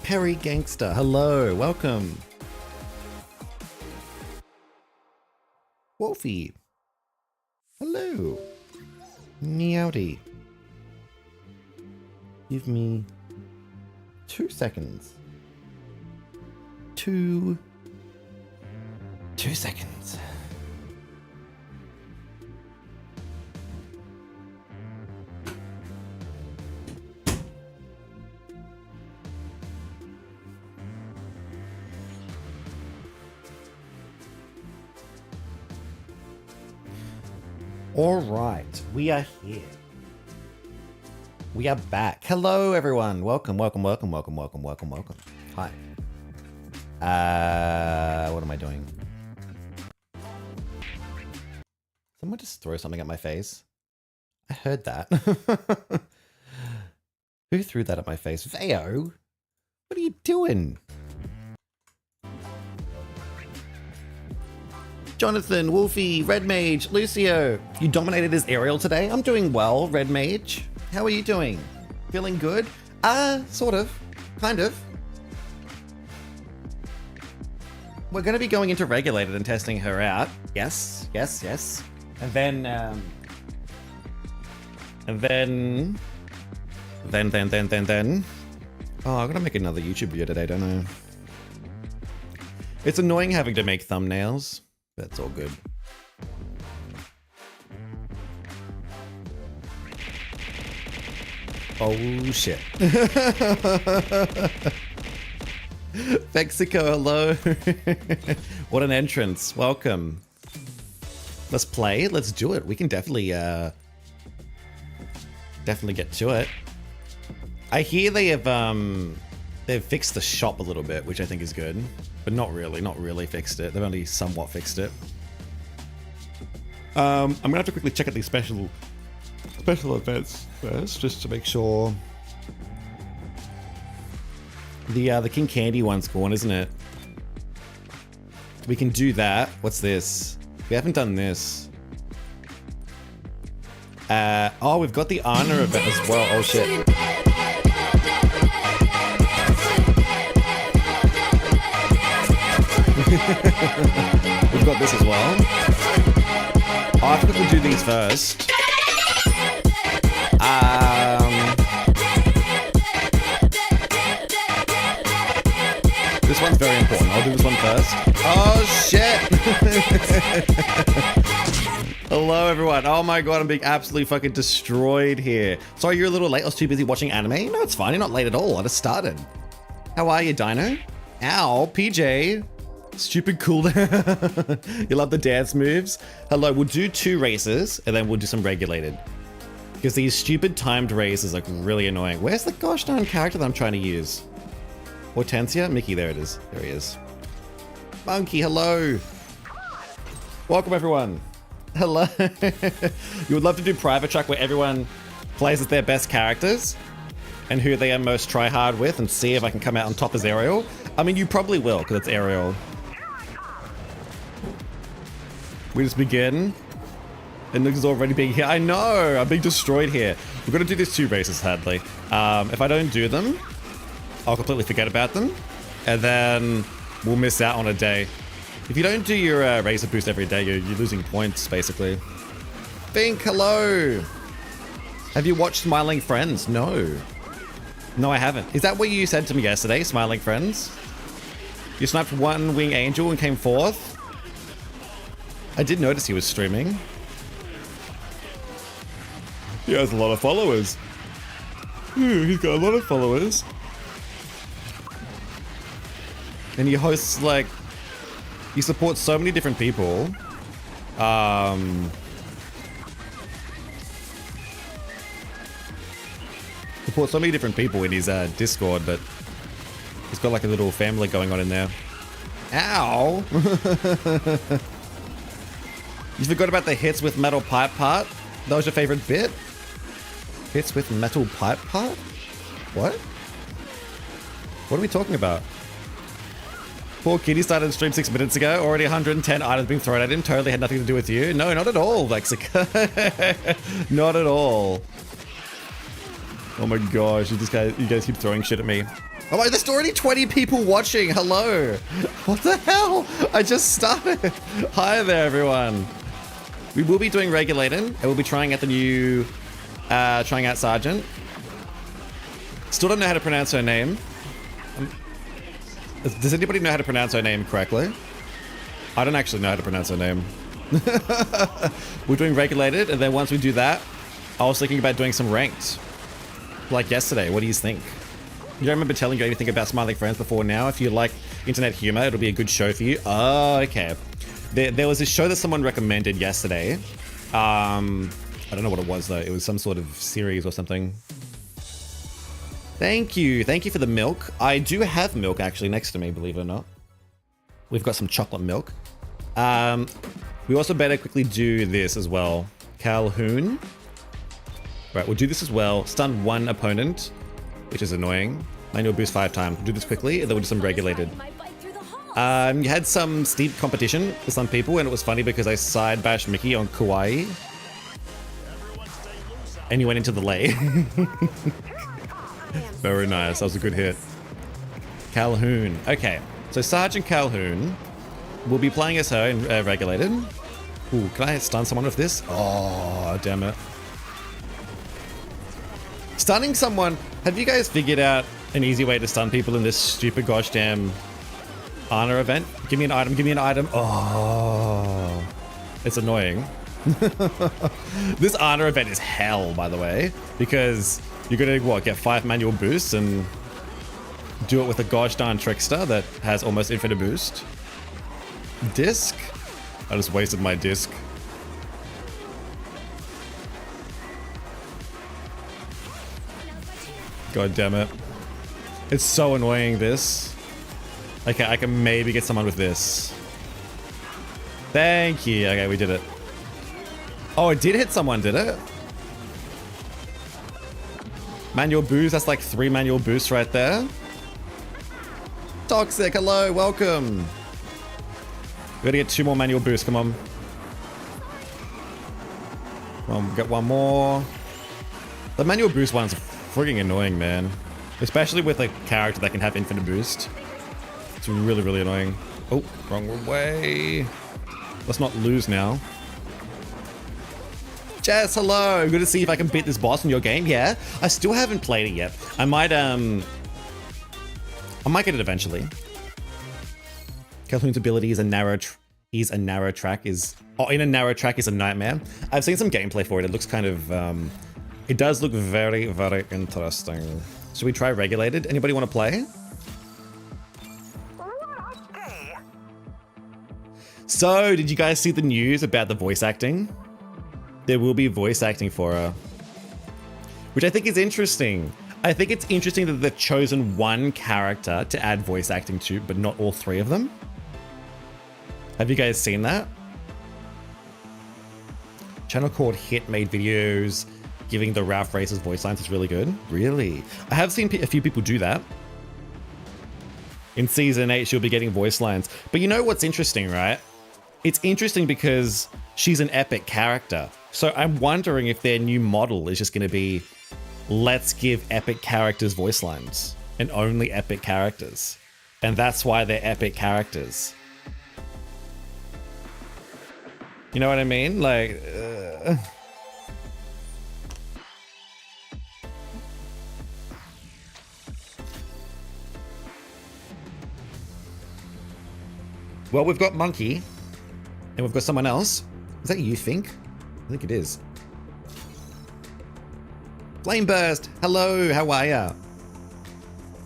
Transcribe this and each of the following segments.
Perry Gangster, hello, welcome. Wolfie, hello. Meowdy. Give me 2 seconds. 2 seconds. All right, we are here. We are back. Hello, everyone. Welcome, welcome, welcome, welcome, welcome, welcome, welcome. Hi. What am I doing? Someone just throw something at my face. I heard that. Who threw that at my face? Veo? What are you doing? Jonathan, Wolfie, Red Mage, Lucio. You dominated as Ariel today. I'm doing well, Red Mage. How are you doing? Feeling good? Sort of. Kind of. We're going to be going into Regulated and testing her out. Yes, yes, yes. And then... Oh, I'm going to make another YouTube video today, don't I? It's annoying having to make thumbnails. That's all good. Oh shit. Mexico, hello. What an entrance. Welcome. Let's play. Let's do it. We can definitely get to it. I hear they have they've fixed the shop a little bit, which I think is good. But not really fixed it. They've only somewhat fixed it. I'm gonna have to quickly check out these special events first, just to make sure. The King Candy one's gone, isn't it? We can do that. What's this? We haven't done this. Oh, we've got the Honor event as well. Oh shit. We've got this as well. Oh, I think we'll do these first. This one's very important. I'll do this one first. Oh shit! Hello everyone. Oh my god, I'm being absolutely fucking destroyed here. Sorry you're a little late. I was too busy watching anime. No, it's fine. You're not late at all. I just started. How are you, Dino? Ow, PJ. Stupid cooldown. You love the dance moves? Hello, we'll do 2 races and then we'll do some regulated. Because these stupid timed races are really annoying. Where's the gosh darn character that I'm trying to use? Hortensia? Mickey, there it is. There he is. Monkey, hello. Welcome everyone. Hello. You would love to do private track where everyone plays as their best characters and who they are most try hard with and see if I can come out on top as Ariel. I mean, you probably will because it's Ariel. We just begin. And Nick is already being here. I know, I'm being destroyed here. We're gonna do these 2 races, sadly. If I don't do them, I'll completely forget about them. And then we'll miss out on a day. If you don't do your razor boost every day, you're losing points, basically. Think, hello. Have you watched Smiling Friends? No. No, I haven't. Is that what you said to me yesterday, Smiling Friends? You sniped one Wing Angel and came 4th? I did notice he was streaming. He has a lot of followers. He's got a lot of followers. And he hosts, like, he supports so many different people. Supports so many different people in his Discord, but he's got like a little family going on in there. Ow! You forgot about the hits with metal pipe part? That was your favorite bit? Hits with metal pipe part? What? What are we talking about? Poor kitty started stream 6 minutes ago. Already 110 items being thrown at him. Totally had nothing to do with you. No, not at all, Lexica. Not at all. Oh my gosh, you guys keep throwing shit at me. Oh my, there's already 20 people watching. Hello. What the hell? I just started. Hi there, everyone. We will be doing regulated, and we'll be trying out the new, trying out Sergeant. Still don't know how to pronounce her name. Does anybody know how to pronounce her name correctly? I don't actually know how to pronounce her name. We're doing regulated, and then once we do that, I was thinking about doing some ranked. Like yesterday, what do you think? You don't remember telling you anything about Smiling Friends before now? If you like internet humor, it'll be a good show for you. Oh, okay. There was this show that someone recommended yesterday. I don't know what it was though. It was some sort of series or something. Thank you. Thank you for the milk. I do have milk actually next to me, believe it or not. We've got some chocolate milk. We also better quickly do this as well. Calhoun. Right, we'll do this as well. Stun one opponent, which is annoying. Manual boost 5 times. Do this quickly, and then we'll do some regulated. You had some steep competition for some people, and it was funny because I side bashed Mickey on Kauai. And you went into the lay. Very nice. That was a good hit. Calhoun. Okay, so Sergeant Calhoun will be playing as her in regulated. Ooh, can I stun someone with this? Oh, damn it. Stunning someone. Have you guys figured out an easy way to stun people in this stupid gosh damn honor event? Give me an item, give me an item. Oh, it's annoying. This honor event is hell, by the way, because you're gonna, what, get 5 manual boosts and do it with a gosh darn trickster that has almost infinite boost. Disc? I just wasted my disc. God damn it. It's so annoying, this. Okay, I can maybe get someone with this. Thank you. Okay, we did it. Oh, it did hit someone, did it? Manual boost, that's like 3 manual boosts right there. Toxic, hello, welcome. We gotta get 2 more manual boosts, come on. Well, we'll get 1 more. The manual boost one's frigging annoying, man. Especially with a character that can have infinite boost. It's really, really annoying. Oh, wrong way. Let's not lose now. Jess, hello. Good to see if I can beat this boss in your game. Yeah, I still haven't played it yet. I might get it eventually. Calhoun's ability is a narrow track is in a narrow track is a nightmare. I've seen some gameplay for it. It looks kind of it does look very, very interesting. Should we try regulated? Anybody want to play? So, did you guys see the news about the voice acting? There will be voice acting for her, which I think is interesting. I think it's interesting that they've chosen one character to add voice acting to, but not all 3 of them. Have you guys seen that? Channel called Hit made videos giving the Ralph Race's voice lines. It's really good. Really? I have seen a few people do that. In season 8, she'll be getting voice lines. But you know what's interesting, right? It's interesting because she's an epic character. So I'm wondering if their new model is just going to be, let's give epic characters voice lines and only epic characters. And that's why they're epic characters. You know what I mean? Like, well, we've got Monkey and we've got someone else. Is that you, Think? I think it is. Flame Burst, hello, how are ya?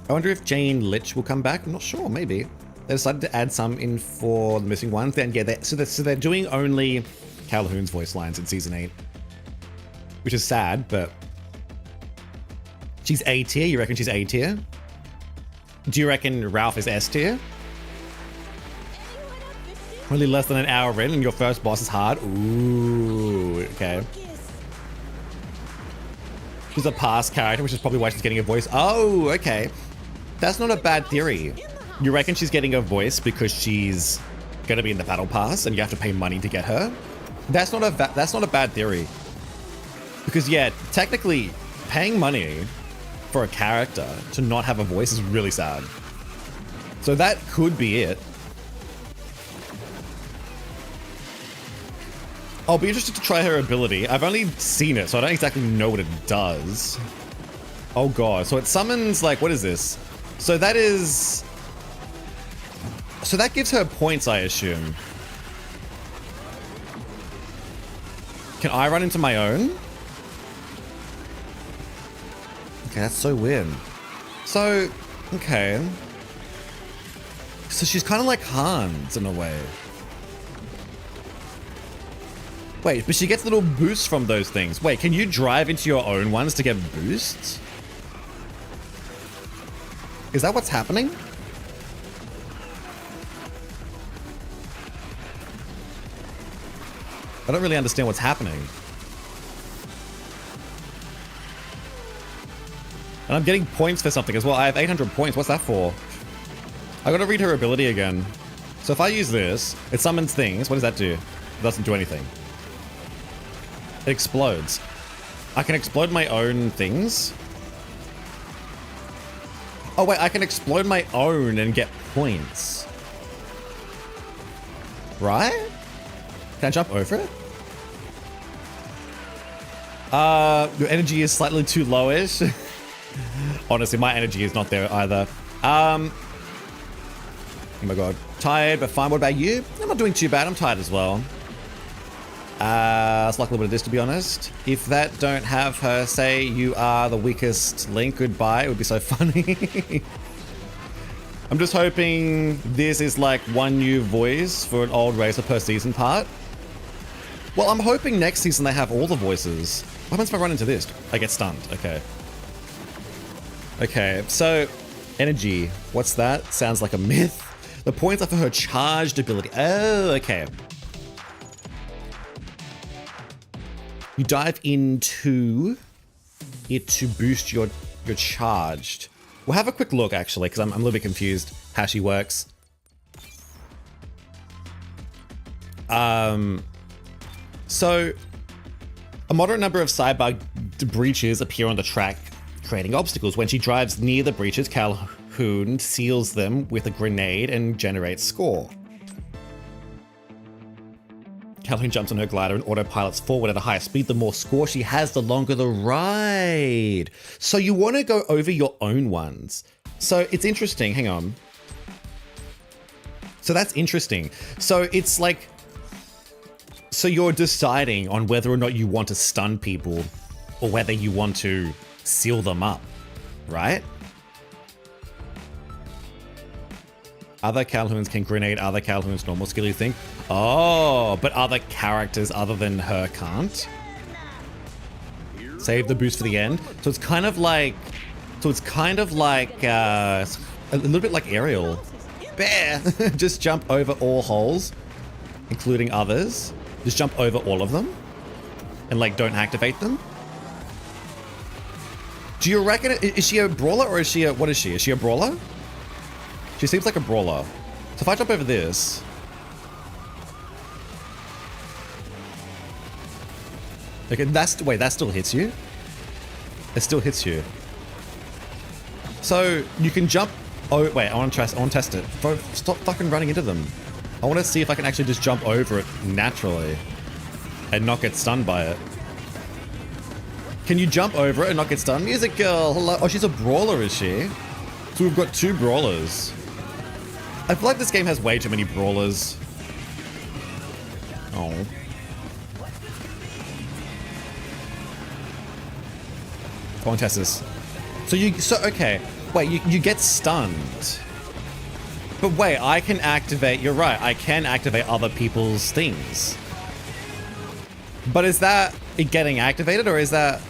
I wonder if Jane Lich will come back. I'm not sure, maybe. They decided to add some in for the missing ones. Then yeah, so they're doing only Calhoun's voice lines in season 8, which is sad, but she's A tier. You reckon she's A tier? Do you reckon Ralph is S tier? Only less than an hour in and your first boss is hard? Ooh, okay. She's a past character, which is probably why she's getting a voice. Oh, okay. That's not a bad theory. You reckon she's getting a voice because she's gonna be in the battle pass and you have to pay money to get her? That's not a bad theory. Because yeah, technically paying money for a character to not have a voice is really sad. So that could be it. I'll be interested to try her ability. I've only seen it, so I don't exactly know what it does. Oh god, so it summons, like, what is this? So that is... So that gives her points, I assume. Can I run into my own? Okay, that's so weird. So, okay. So she's kind of like Hans in a way. Wait, but she gets little boosts from those things. Wait, can you drive into your own ones to get boosts? Is that what's happening? I don't really understand what's happening. And I'm getting points for something as well. I have 800 points. What's that for? I gotta read her ability again. So if I use this, it summons things. What does that do? It doesn't do anything. It explodes. I can explode my own things. Oh wait, I can explode my own and get points. Right? Can I jump over it? Your energy is slightly too lowish. Honestly, my energy is not there either. Oh my god. Tired, but fine. What about you? I'm not doing too bad. I'm tired as well. It's like a little bit of this, to be honest. If that don't have her say you are the weakest link goodbye, it would be so funny. I'm just hoping this is like one new voice for an old racer per season part. Well, I'm hoping next season they have all the voices. What happens if I run into this? I get stunned. Okay. Okay, so energy. What's that? Sounds like a myth. The points are for her charged ability. Oh, okay. You dive into it to boost your charged. We'll have a quick look actually, because I'm a little bit confused how she works. So a moderate number of sidebar breaches appear on the track, creating obstacles. When she drives near the breaches, Calhoun seals them with a grenade and generates score. Calhoun jumps on her glider and autopilots forward at a higher speed. The more score she has, the longer the ride. So you want to go over your own ones. So it's interesting. Hang on. So that's interesting. So it's like, so you're deciding on whether or not you want to stun people or whether you want to seal them up, right? Other Calhouns can grenade other Calhouns normal skill, you think? Oh, but other characters other than her can't? Save the boost for the end. So it's kind of like, a little bit like Ariel. Bear! Just jump over all holes, including others. Just jump over all of them and like don't activate them. Do you reckon, is she a brawler or is she a, what is she? Is she a brawler? She seems like a brawler. So if I jump over this. Okay, wait, that still hits you? It still hits you. So you can jump, oh wait, I want to test it. Stop fucking running into them. I want to see if I can actually just jump over it naturally and not get stunned by it. Can you jump over it and not get stunned? Music girl, hello. Oh, she's a brawler, is she? So we've got 2 brawlers. I feel like this game has way too many brawlers. Oh. I want to test this. Okay. Wait, you get stunned. But wait, I can activate, you're right, I can activate other people's things. But is that it getting activated or is that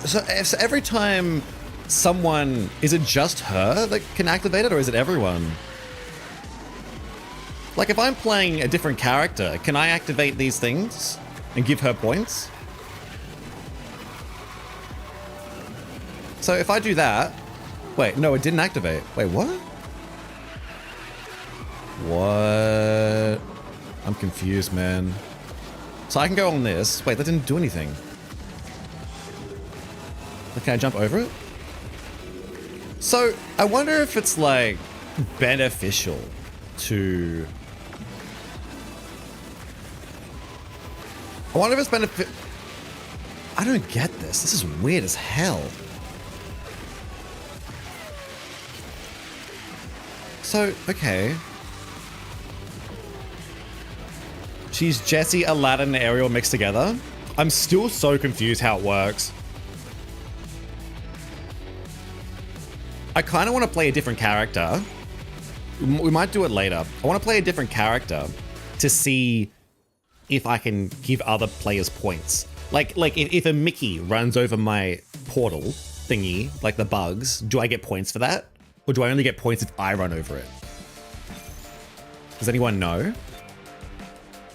so every time someone, is it just her that can activate it or is it everyone? Like if I'm playing a different character, can I activate these things and give her points? So if I do that, wait, no, it didn't activate. Wait, what? What? I'm confused, man. So I can go on this. Wait, that didn't do anything. Can I jump over it? So I wonder if it's like beneficial to... I wonder if it's benefit... I don't get this. This is weird as hell. So, okay. She's Jessie, Aladdin, and Ariel mixed together. I'm still so confused how it works. I kind of want to play a different character. We might do it later. I want to play a different character to see if I can give other players points. Like if a Mickey runs over my portal thingy, like the bugs, do I get points for that? Or do I only get points if I run over it? Does anyone know?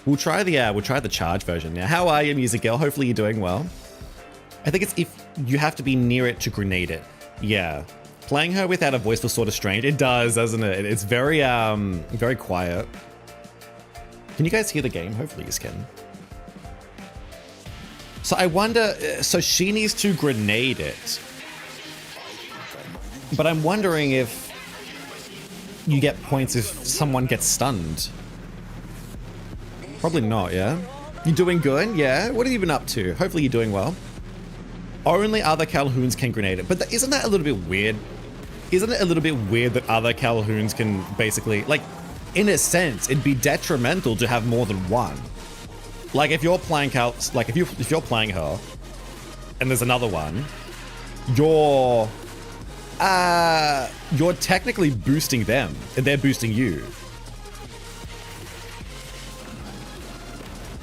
We'll try the charge version now. How are you, Music Girl? Hopefully you're doing well. I think it's if you have to be near it to grenade it. Yeah. Playing her without a voice feels sort of strange. It does, doesn't it? It's very, very quiet. Can you guys hear the game? Hopefully you can. So I wonder, so she needs to grenade it. But I'm wondering if you get points if someone gets stunned. Probably not, yeah? You doing good? Yeah? What have you been up to? Hopefully you're doing well. Only other Calhouns can grenade it. But isn't that a little bit weird? Isn't it a little bit weird that other Calhouns can basically, like, in a sense, it'd be detrimental to have more than one. Like if you're playing if you're playing her and there's another one, you're technically boosting them and they're boosting you.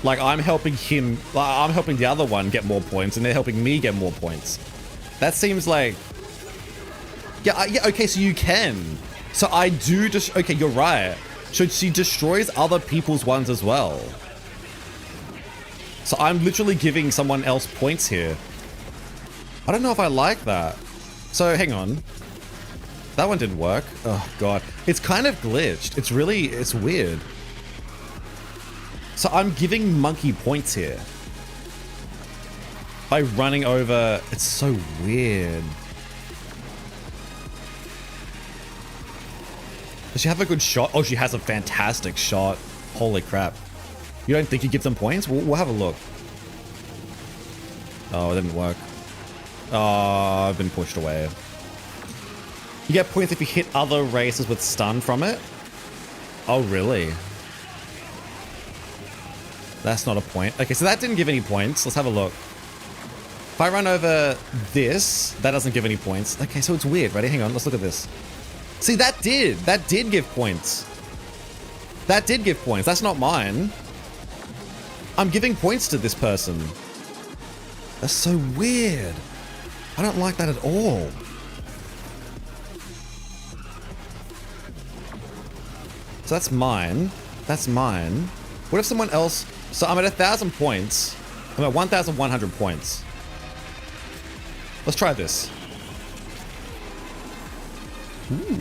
Like I'm helping the other one get more points and they're helping me get more points. That seems like, yeah, okay, so you can. So I do just, okay, you're right. So she destroys other people's ones as well. So I'm literally giving someone else points here. I don't know if I like that. So hang on. That one didn't work. Oh God. It's kind of glitched. It's weird. So I'm giving Monkey points here. By running over, it's so weird. Does she have a good shot? Oh, she has a fantastic shot. Holy crap. You don't think you give them points? We'll have a look. Oh, it didn't work. Oh, I've been pushed away. You get points if you hit other races with stun from it? Oh, really? That's not a point. Okay, so that didn't give any points. Let's have a look. If I run over this, that doesn't give any points. Okay, so it's weird. Ready? Hang on. Let's look at this. See, that did give points. That did give points. That's not mine. I'm giving points to this person. That's so weird. I don't like that at all. So that's mine. That's mine. What if someone else... So I'm at 1,000 points. I'm at 1,100 points. Let's try this. Ooh.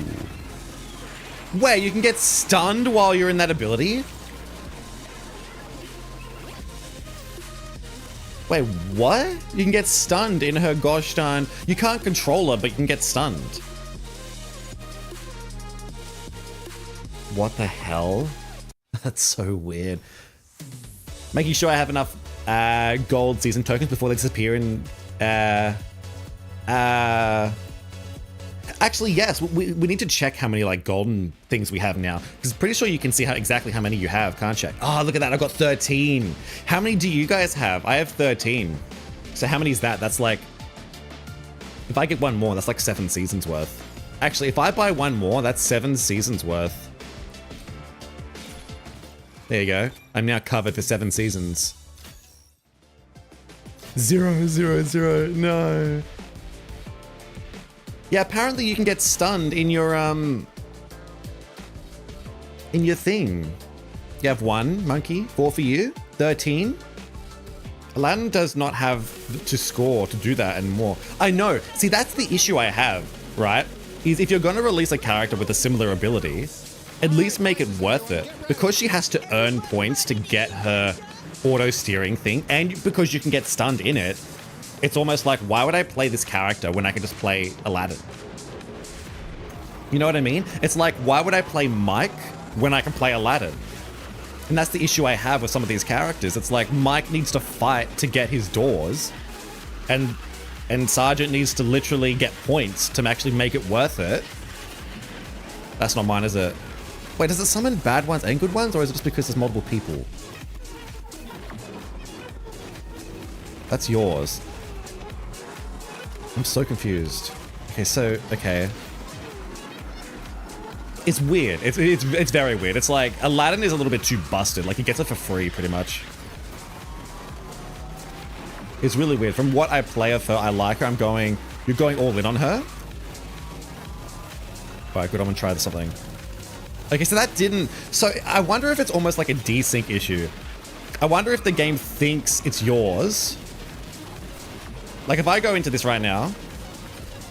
Wait, you can get stunned while you're in that ability? Wait, what? You can get stunned in her gosh darn... You can't control her, but you can get stunned. What the hell? That's so weird. Making sure I have enough gold season tokens before they disappear in... Actually, yes, we need to check how many like golden things we have now. Because pretty sure you can see exactly how many you have, can't you? Oh, look at that, I've got 13. How many do you guys have? I have 13. So how many is that? That's like... If I get one more, that's like 7 seasons worth. Actually, if I buy one more, that's 7 seasons worth. There you go. I'm now covered for 7 seasons. 0, 0, 0, no. Yeah, apparently you can get stunned in your thing. You have 1 monkey, 4 for you, 13. Aladdin does not have to score to do that and more. I know. See, that's the issue I have, right? Is if you're going to release a character with a similar ability, at least make it worth it. Because she has to earn points to get her auto steering thing, and because you can get stunned in it, It's almost like, why would I play this character when I can just play Aladdin? You know what I mean? It's like, why would I play Mike when I can play Aladdin? And that's the issue I have with some of these characters. It's like Mike needs to fight to get his doors, and Sergeant needs to literally get points to actually make it worth it. That's not mine, is it? Wait, does it summon bad ones and good ones, or is it just because there's multiple people? That's yours. I'm so confused. Okay, so, okay. It's weird. It's very weird. It's like Aladdin is a little bit too busted. Like he gets it for free pretty much. It's really weird. From what I play of her, I like her. You're going all in on her? Alright, good. I'm gonna try something. Okay, so that didn't... So I wonder if it's almost like a desync issue. I wonder if the game thinks it's yours. Like if I go into this right now...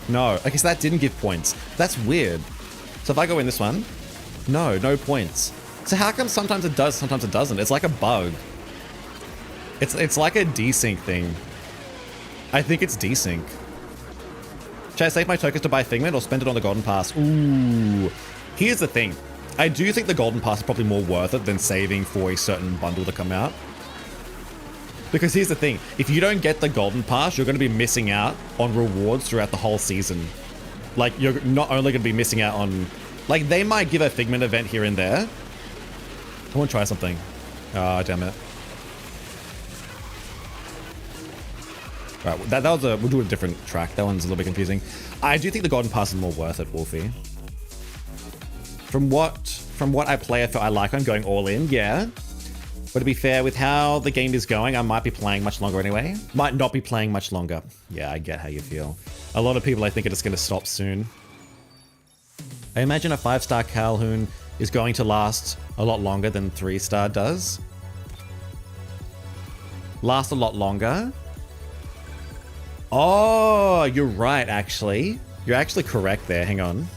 No. Okay, so that didn't give points. That's weird. So if I go in this one, no points. So how come sometimes it does, sometimes it doesn't? It's like a bug. It's like a desync thing. I think it's desync. Should I save my tokens to buy Figment or spend it on the Golden Pass? Ooh. Here's the thing. I do think the Golden Pass is probably more worth it than saving for a certain bundle to come out. Because here's the thing. If you don't get the Golden Pass, you're going to be missing out on rewards throughout the whole season. Like, you're not only going to be missing out on... Like, they might give a Figment event here and there. I want to try something. Oh, damn it. Right, that was a... We'll do a different track. That one's a little bit confusing. I do think the Golden Pass is more worth it, Wolfie. From what I play, I like, I'm going all in, yeah. But to be fair, with how the game is going, I might be playing much longer anyway. Might not be playing much longer. Yeah, I get how you feel. A lot of people, I think, are just going to stop soon. I imagine a 5-star Calhoun is going to last a lot longer than 3-star does. Last a lot longer. Oh, you're right, actually. You're actually correct there. Hang on.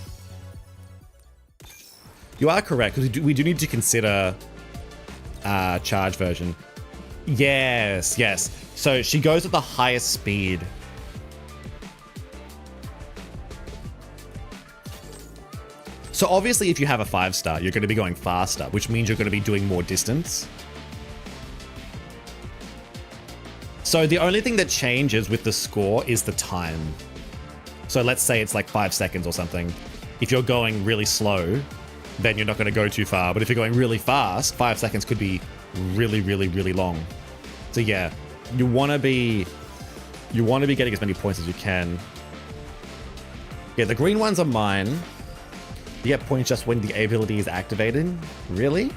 You are correct, because we do need to consider charge version. Yes, yes. So she goes at the highest speed. So obviously if you have a 5-star, you're going to be going faster, which means you're going to be doing more distance. So the only thing that changes with the score is the time. So let's say it's like 5 seconds or something. If you're going really slow, then you're not going to go too far. But if you're going really fast, 5 seconds could be really, really, really long. So yeah, you want to be getting as many points as you can. Yeah, the green ones are mine. You get points just when the ability is activated. Really?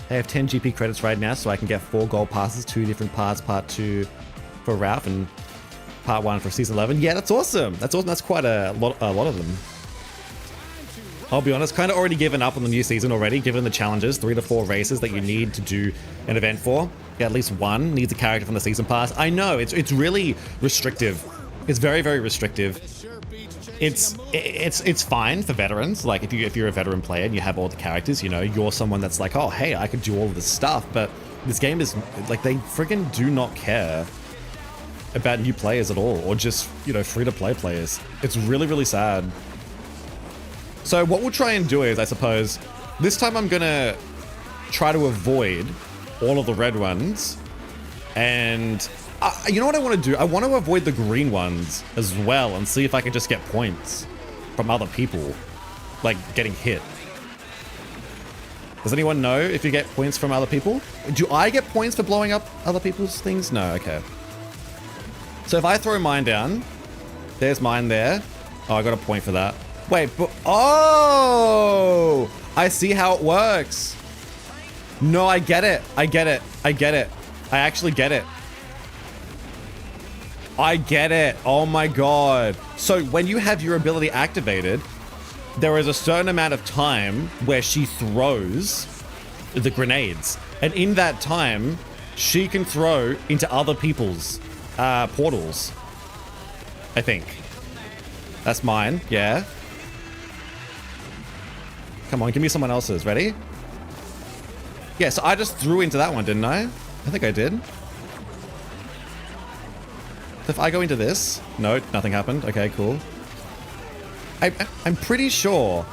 I have 10 GP credits right now, so I can get 4 gold passes, 2 different parts, part 2 for Ralph and part 1 for season 11. Yeah, that's awesome. That's awesome. That's quite a lot of them. I'll be honest, kind of already given up on the new season already, given the challenges, 3 to 4 races that you need to do an event for. Yeah, at least one needs a character from the season pass. I know, it's really restrictive. It's very, very restrictive. It's fine for veterans. Like if you're a veteran player and you have all the characters, you know, you're someone that's like, oh, hey, I could do all of this stuff. But this game is like, they friggin' do not care about new players at all, or just, you know, free-to-play players. It's really, really sad. So what we'll try and do is, I suppose, this time I'm gonna try to avoid all of the red ones. And you know what I want to do? I want to avoid the green ones as well and see if I can just get points from other people, like getting hit. Does anyone know if you get points from other people? Do I get points for blowing up other people's things? No, okay. So if I throw mine down, there's mine there. Oh, I got a point for that. Wait, but oh, I see how it works. No, I get it. I get it. I get it. I actually get it. I get it. Oh my God. So when you have your ability activated, there is a certain amount of time where she throws the grenades. And in that time, she can throw into other people's portals. I think. That's mine. Yeah. Come on, give me someone else's. Ready? Yeah, so I just threw into that one, didn't I? I think I did. If I go into this, no, nothing happened. Okay, cool. I'm pretty sure.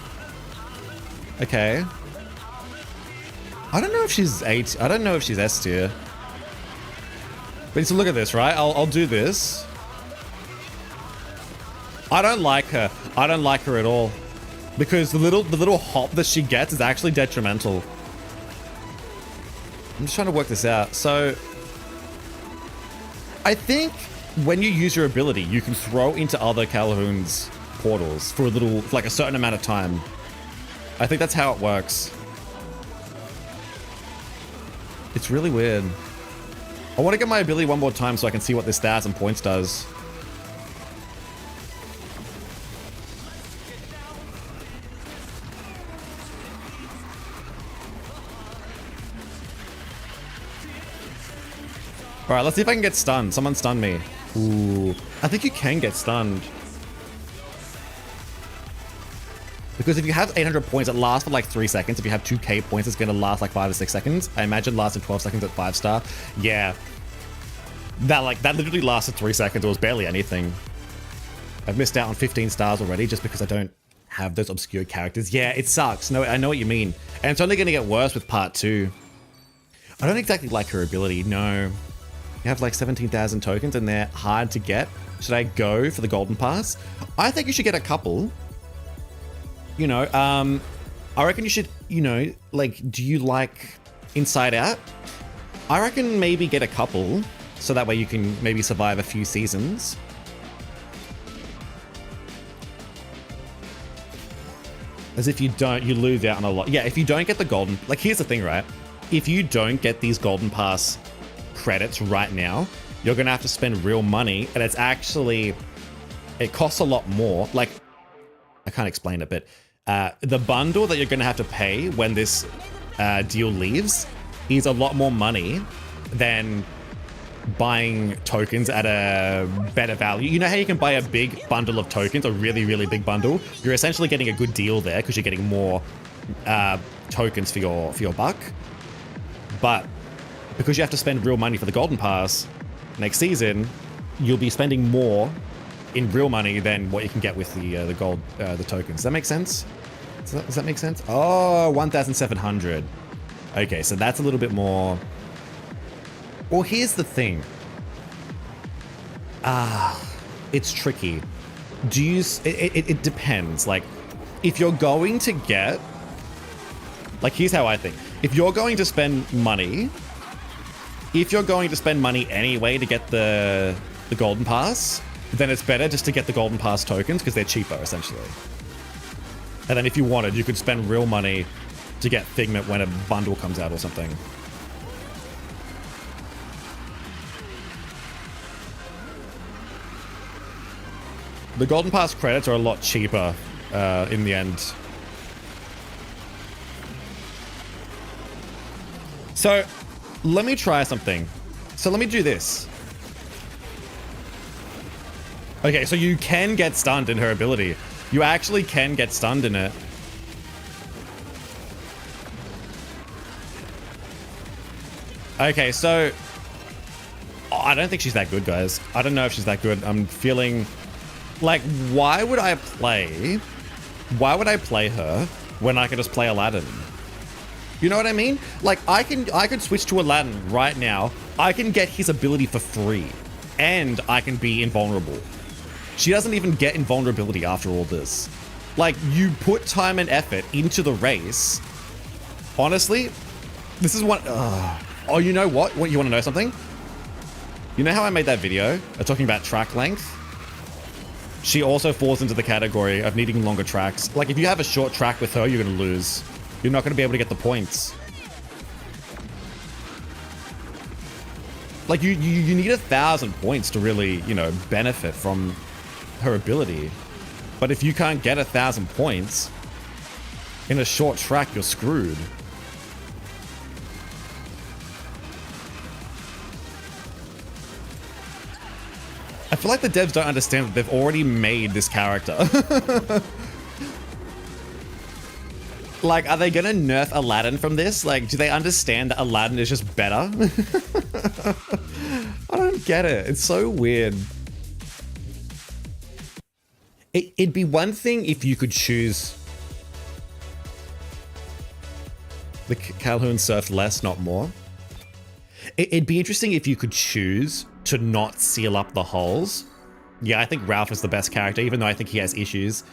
Okay. I don't know if she's I don't know if she's S tier. But so look at this, right? I'll do this. I don't like her. I don't like her at all. Because the little hop that she gets is actually detrimental. I'm just trying to work this out. So I think when you use your ability, you can throw into other Calhoun's portals for like a certain amount of time. I think that's how it works. It's really weird. I want to get my ability one more time so I can see what this stats and points does. All right, let's see if I can get stunned. Someone stun me. Ooh, I think you can get stunned. Because if you have 800 points, it lasts for like 3 seconds. If you have 2k points, it's going to last like 5 or 6 seconds. I imagine lasted 12 seconds at 5-star. Yeah. That literally lasted 3 seconds. It was barely anything. I've missed out on 15 stars already just because I don't have those obscure characters. Yeah, it sucks. No, I know what you mean. And it's only going to get worse with part 2. I don't exactly like her ability, no. You have like 17,000 tokens and they're hard to get. Should I go for the golden pass? I think you should get a couple. You know, I reckon you should, you know, like, do you like Inside Out? I reckon maybe get a couple so that way you can maybe survive a few seasons. As if you don't, you lose out on a lot. Yeah, if you don't get the golden, like here's the thing, right? If you don't get these golden pass credits right now, you're gonna have to spend real money, and it's actually, it costs a lot more. Like, I can't explain it, but the bundle that you're gonna have to pay when this deal leaves is a lot more money than buying tokens at a better value. You know how you can buy a big bundle of tokens, a really, really big bundle? You're essentially getting a good deal there because you're getting more tokens for your buck. But because you have to spend real money for the golden pass next season, you'll be spending more in real money than what you can get with the gold, the tokens. Does that make sense? Does that make sense? Oh, 1,700. Okay, so that's a little bit more. Well, here's the thing. It's tricky. Do you? It depends. Like, if you're going to get, like, here's how I think. If you're going to spend money, anyway to get the golden pass, then it's better just to get the golden pass tokens because they're cheaper essentially. And then if you wanted, you could spend real money to get Figment when a bundle comes out or something. The golden pass credits are a lot cheaper in the end. So let me try something. So let me do this. Okay, so you can get stunned in her ability. You actually can get stunned in it. Okay, so I don't think she's that good, guys. I don't know if she's that good. I'm feeling like, why would I play her when I can just play Aladdin? You know what I mean? Like, I could switch to Aladdin right now. I can get his ability for free and I can be invulnerable. She doesn't even get invulnerability after all this. Like, you put time and effort into the race. Honestly, this is what... Oh, you know what? You want to know something? You know how I made that video talking about track length? She also falls into the category of needing longer tracks. Like, if you have a short track with her, you're going to lose. You're not going to be able to get the points. Like, you need 1,000 points to really, you know, benefit from her ability. But if you can't get 1,000 points in a short track, you're screwed. I feel like the devs don't understand that they've already made this character. Like, are they gonna nerf Aladdin from this? Like, do they understand that Aladdin is just better? I don't get it. It's so weird. It'd be one thing if you could choose the Calhoun surfed less, not more. It'd be interesting if you could choose to not seal up the holes. Yeah, I think Ralph is the best character, even though I think he has issues.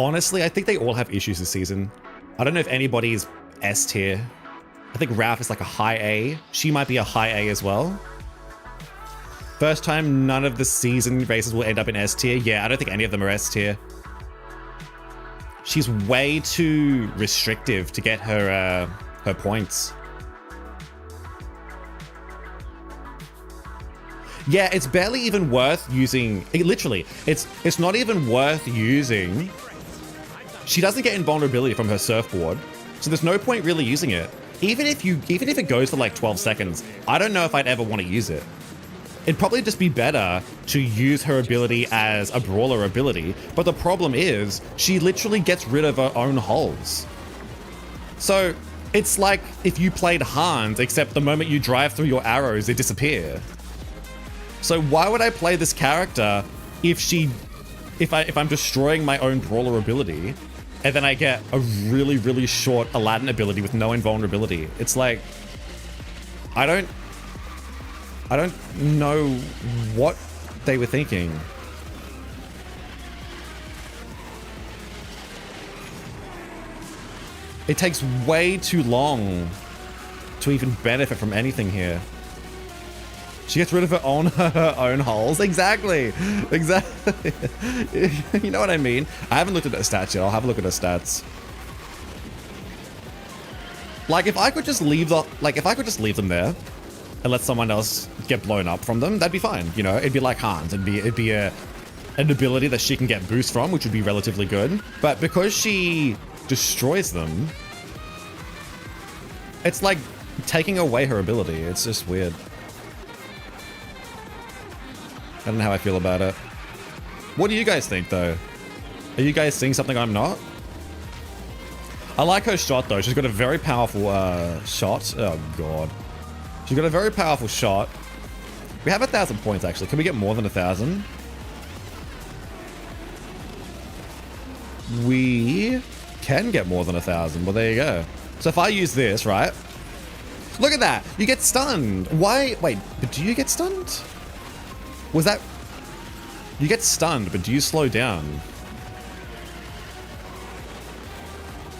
Honestly, I think they all have issues this season. I don't know if anybody's S tier. I think Ralph is like a high A. She might be a high A as well. First time none of the season races will end up in S tier. Yeah, I don't think any of them are S tier. She's way too restrictive to get her her points. Yeah, it's barely even worth using. Literally, it's not even worth using. She doesn't get invulnerability from her surfboard, so there's no point really using it. Even if it goes for like 12 seconds, I don't know if I'd ever want to use it. It'd probably just be better to use her ability as a brawler ability, but the problem is she literally gets rid of her own holes. So it's like if you played Hans, except the moment you drive through your arrows, they disappear. So why would I play this character if I'm destroying my own brawler ability, and then I get a really, really short Aladdin ability with no invulnerability? It's like, I don't know what they were thinking. It takes way too long to even benefit from anything here. She gets rid of her own holes. Exactly. Exactly. You know what I mean? I haven't looked at her stats yet. I'll have a look at her stats. Like if I could just leave them there and let someone else get blown up from them, that'd be fine. You know, it'd be like Hans. It'd be an ability that she can get boost from, which would be relatively good. But because she destroys them, it's like taking away her ability. It's just weird. I don't know how I feel about it. What do you guys think, though? Are you guys seeing something I'm not? I like her shot, though. She's got a very powerful shot. Oh, God. She's got a very powerful shot. We have 1,000 points, actually. Can we get more than 1,000? We can get more than 1,000. Well, there you go. So if I use this, right? Look at that. You get stunned. Why? Wait, but do you get stunned? Was that... You get stunned, but do you slow down?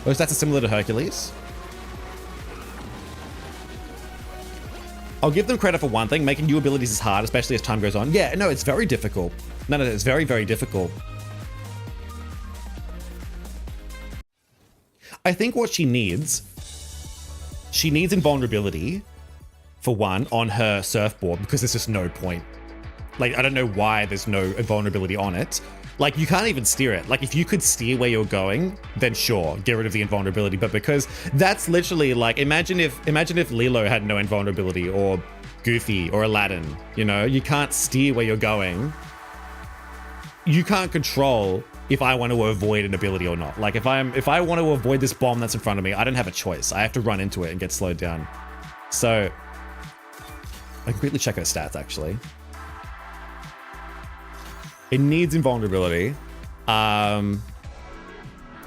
Or is that similar to Hercules? I'll give them credit for one thing. Making new abilities is hard, especially as time goes on. Yeah, no, it's very difficult. No, it's very, very difficult. I think what she needs invulnerability, for one, on her surfboard, because there's just no point. Like, I don't know why there's no invulnerability on it. Like, you can't even steer it. Like, if you could steer where you're going, then sure, get rid of the invulnerability. But because that's literally like, imagine if Lilo had no invulnerability, or Goofy, or Aladdin. You know, you can't steer where you're going. You can't control if I want to avoid an ability or not. Like, if I want to avoid this bomb that's in front of me, I don't have a choice. I have to run into it and get slowed down. So, I can quickly check her stats, actually. It needs invulnerability.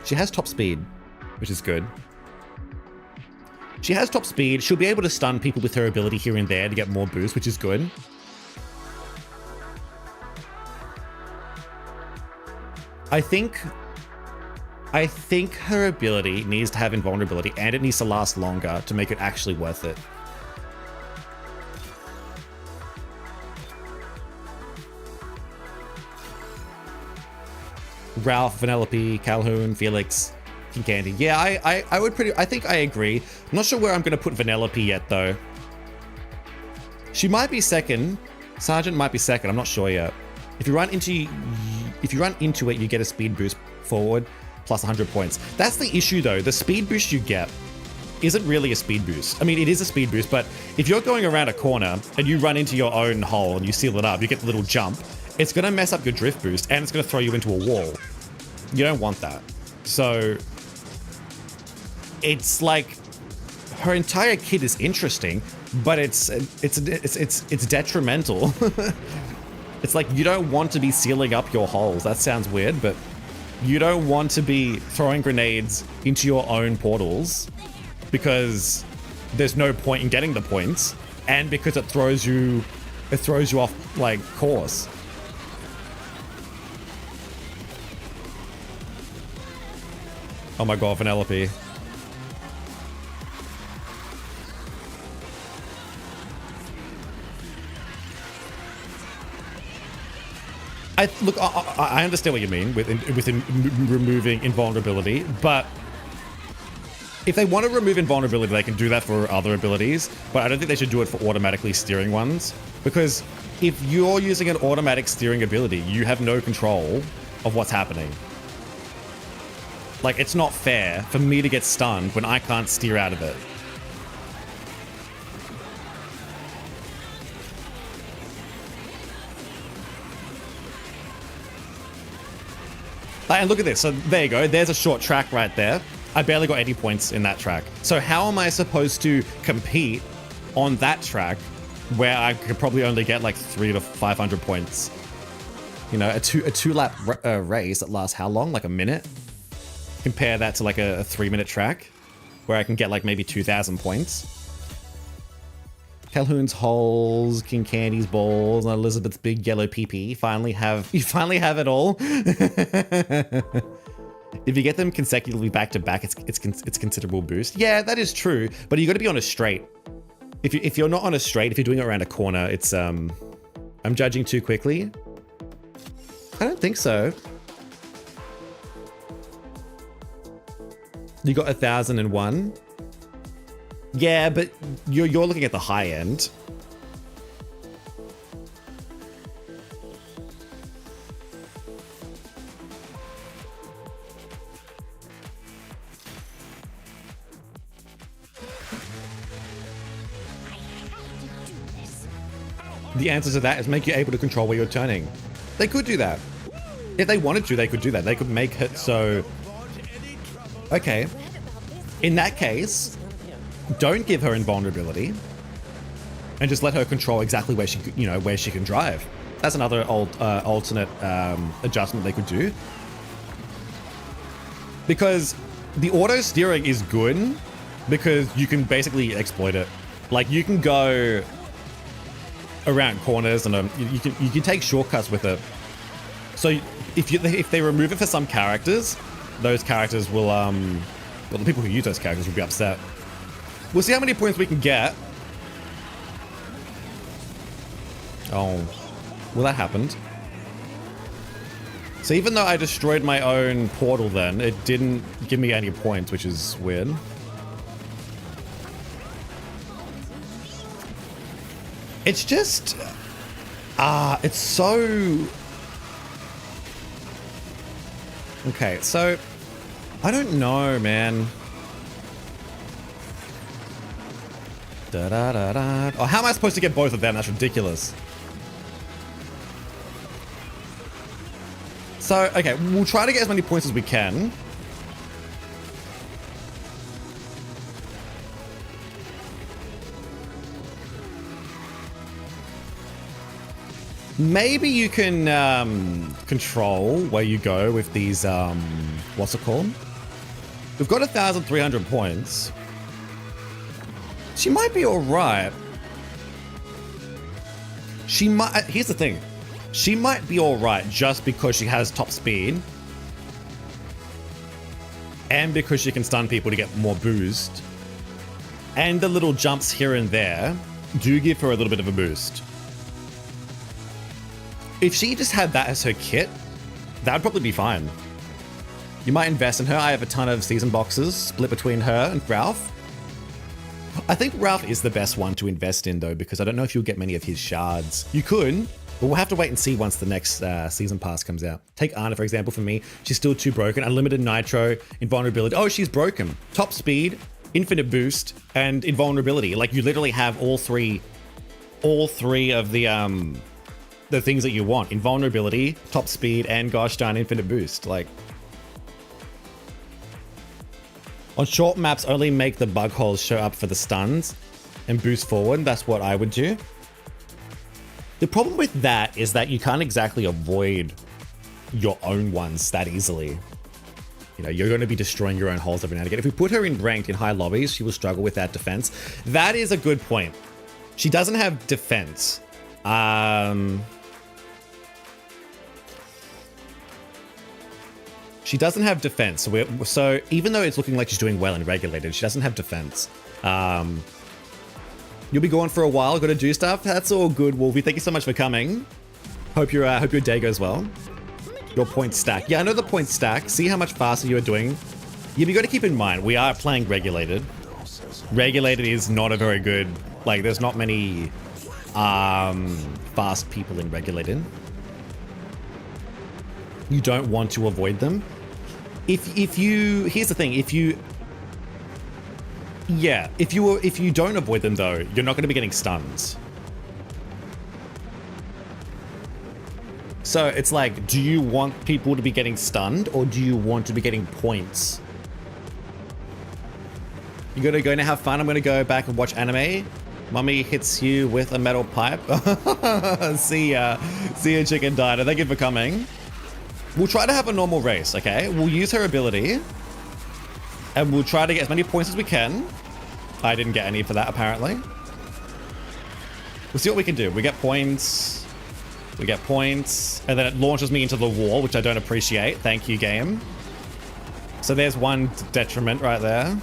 She has top speed, which is good. She has top speed. She'll be able to stun people with her ability here and there to get more boost, which is good. I think her ability needs to have invulnerability, and it needs to last longer to make it actually worth it. Ralph, Vanellope, Calhoun, Felix, King Candy. Yeah, I think I agree. I'm not sure where I'm going to put Vanellope yet, though. She might be second. Sergeant might be second. I'm not sure yet. If you run into it, you get a speed boost forward plus 100 points. That's the issue, though. The speed boost you get isn't really a speed boost. I mean, it is a speed boost, but if you're going around a corner and you run into your own hole and you seal it up, you get the little jump. It's going to mess up your drift boost, and it's going to throw you into a wall. You don't want that. So it's like her entire kit is interesting, but it's detrimental. It's like you don't want to be sealing up your holes. That sounds weird, but you don't want to be throwing grenades into your own portals because there's no point in getting the points, and because it throws you off like course. Oh my god, Vanellope. Look, I understand what you mean with removing invulnerability, but if they want to remove invulnerability, they can do that for other abilities, but I don't think they should do it for automatically steering ones, because if you're using an automatic steering ability, you have no control of what's happening. Like, it's not fair for me to get stunned when I can't steer out of it. And look at this. So there you go. There's a short track right there. I barely got any points in that track. So how am I supposed to compete on that track where I could probably only get like 300 to 500 points? You know, a two lap race that lasts how long? Like a minute? Compare that to like a 3-minute track where I can get like maybe 2,000 points. Calhoun's holes, King Candy's balls, and Elizabeth's big yellow PP. You finally have it all. If you get them consecutively back to back, it's considerable boost. Yeah, that is true, but you got to be on a straight. If you're not on a straight, if you're doing it around a corner, it's I'm judging too quickly. I don't think so. You got 1,001. Yeah, but you're looking at the high end. The answer to that is make you able to control where you're turning. They could do that. If they wanted to, they could do that. They could make it so... Okay. In that case, don't give her invulnerability and just let her control exactly where she can drive. That's another alternate adjustment they could do. Because the auto steering is good because you can basically exploit it. Like, you can go around corners and you can take shortcuts with it. So if they remove it for some characters, those characters will well, the people who use those characters will be upset. We'll see how many points we can get. Oh, well, that happened. So even though I destroyed my own portal then, it didn't give me any points, which is weird. It's just... it's so... Okay, so... I don't know, man. Da-da-da-da. Oh, how am I supposed to get both of them? That's ridiculous. So, okay, we'll try to get as many points as we can. Maybe you can control where you go with these, what's it called? We've got 1,300 points. She might be all right. She might, here's the thing. She might be all right just because she has top speed. And because she can stun people to get more boost. And the little jumps here and there do give her a little bit of a boost. If she just had that as her kit, that would probably be fine. You might invest in her. I have a ton of season boxes split between her and Ralph. I think Ralph is the best one to invest in though, because I don't know if you'll get many of his shards. You could, but we'll have to wait and see once the next season pass comes out. Take Anna, for example, for me. She's still too broken. Unlimited nitro, invulnerability. Oh, she's broken. Top speed, infinite boost, and invulnerability. Like, you literally have all three of the things that you want. Invulnerability, top speed, and gosh darn infinite boost. Like, On short maps, only make the bug holes show up for the stuns and boost forward. That's what I would do. The problem with that is that you can't exactly avoid your own ones that easily. You know, you're going to be destroying your own holes every now and again. If we put her in ranked in high lobbies, she will struggle with that defense. That is a good point. She doesn't have defense. She doesn't have defense. So even though it's looking like she's doing well in regulated, she doesn't have defense. You'll be gone for a while. Got to do stuff. That's all good, Wolfie. Thank you so much for coming. Hope your day goes well. Your point stack. Yeah, I know the point stack. See how much faster you are doing. Yeah, you got to keep in mind, we are playing regulated. Regulated is not a very good, like, there's not many fast people in regulated. You don't want to avoid them. If you, here's the thing, if you don't avoid them though, you're not going to be getting stuns. So it's like, do you want people to be getting stunned or do you want to be getting points? You're gonna go and have fun. I'm gonna go back and watch anime. Mummy hits you with a metal pipe. See ya, Chicken Diner. Thank you for coming. We'll try to have a normal race, okay? We'll use her ability and we'll try to get as many points as we can. I didn't get any for that, apparently. We'll see what we can do. We get points. We get points. And then it launches me into the wall, which I don't appreciate. Thank you, game. So there's one detriment right there.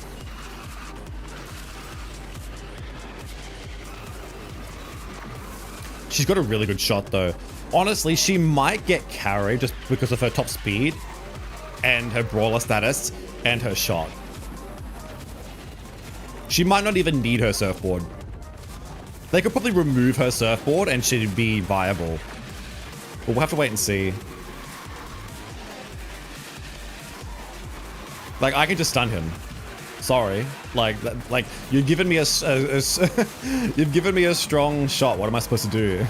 She's got a really good shot, though. Honestly, she might get carried just because of her top speed and her brawler status and her shot. She might not even need her surfboard. They could probably remove her surfboard and she'd be viable. But we'll have to wait and see. Like, I can just stun him. Sorry. Like you've given me a you've given me a strong shot. What am I supposed to do?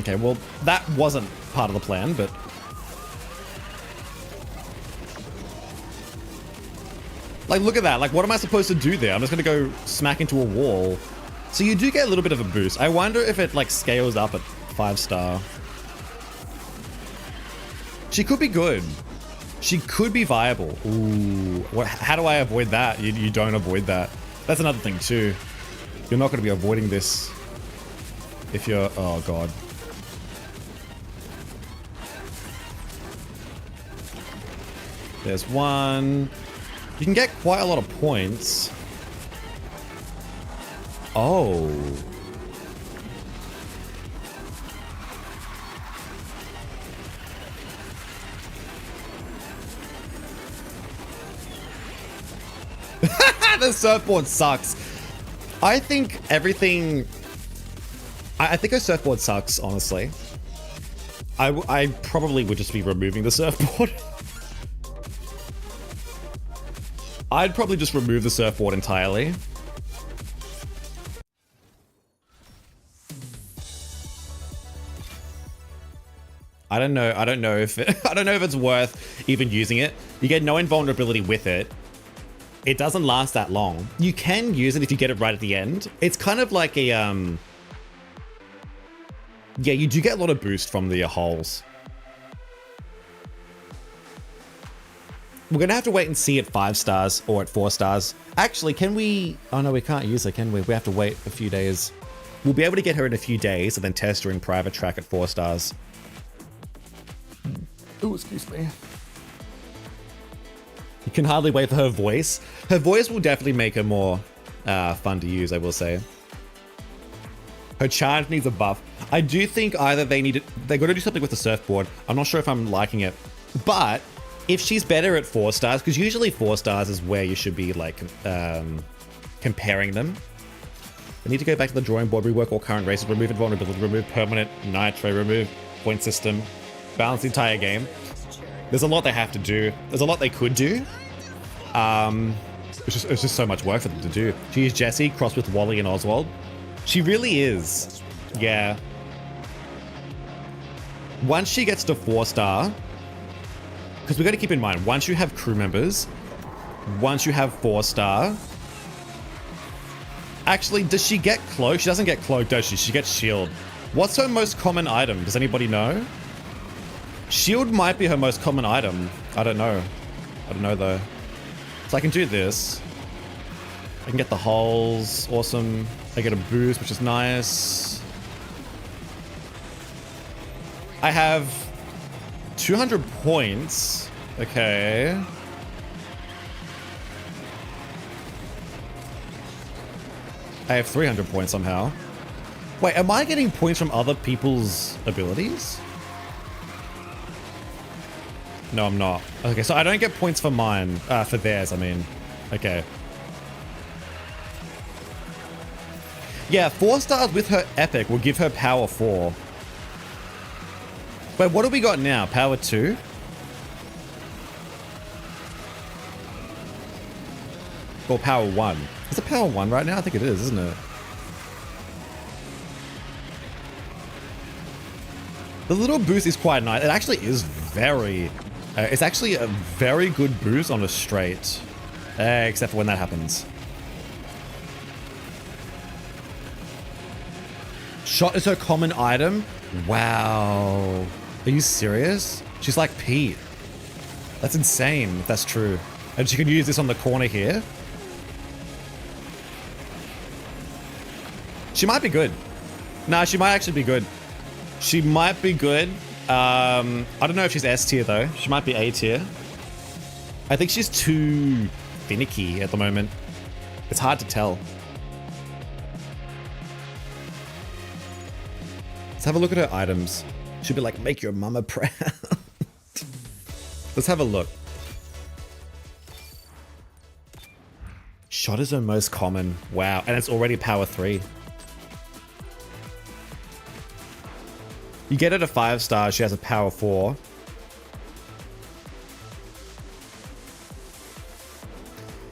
Okay, well, that wasn't part of the plan, but... Like, look at that. Like, what am I supposed to do there? I'm just gonna go smack into a wall. So you do get a little bit of a boost. I wonder if it, like, scales up at 5-star. She could be good. She could be viable. Ooh. How do I avoid that? You don't avoid that. That's another thing, too. You're not gonna be avoiding this if you're... Oh, God. There's one. You can get quite a lot of points. Oh. The surfboard sucks. I think everything... I think a surfboard sucks, honestly. I probably would just be removing the surfboard. I'd probably just remove the surfboard entirely. I don't know if it's worth even using it. You get no invulnerability with it. It doesn't last that long. You can use it if you get it right at the end. It's kind of like a yeah, you do get a lot of boost from the holes. We're gonna have to wait and see at 5 stars or at 4 stars. Actually, can we... Oh no, we can't use her, can we? We have to wait a few days. We'll be able to get her in a few days and then test her in private track at 4 stars. Oh, excuse me. You can hardly wait for her voice. Her voice will definitely make her more fun to use, I will say. Her charge needs a buff. I do think either they got to do something with the surfboard. I'm not sure if I'm liking it, but if she's better at 4 stars, because usually 4 stars is where you should be like comparing them. I need to go back to the drawing board, rework all current races, remove invulnerability, remove permanent nitro, remove point system, balance the entire game. There's a lot they have to do. There's a lot they could do. It's just so much work for them to do. She is Jessie crossed with Wally and Oswald. She really is. Yeah. Once she gets to 4-star, because we got to keep in mind, once you have crew members, once you have 4-star, actually, does she get cloak? She doesn't get cloak, does she? She gets shield. What's her most common item? Does anybody know? Shield might be her most common item. I don't know. I don't know though. So I can do this. I can get the hulls. Awesome. I get a boost, which is nice. I have 200 points. Okay. I have 300 points somehow. Wait, am I getting points from other people's abilities? No, I'm not. Okay, so I don't get points for mine. For theirs, I mean. Okay. Yeah, 4 stars with her epic will give her power 4. Wait, what do we got now? Power 2? Or power 1? Is it power 1 right now? I think it is, isn't it? The little boost is quite nice. It actually is very... it's actually a very good boost on a straight. Except for when that happens. Shot is her common item? Wow. Are you serious? She's like Pete. That's insane if that's true. And she can use this on the corner here. She might be good. Nah, she might actually be good. She might be good. I don't know if she's S tier though. She might be A tier. I think she's too finicky at the moment. It's hard to tell. Let's have a look at her items. She'll be like, make your mama proud. Let's have a look. Shot is her most common. Wow. And it's already power 3. You get her to 5 stars, she has a power 4.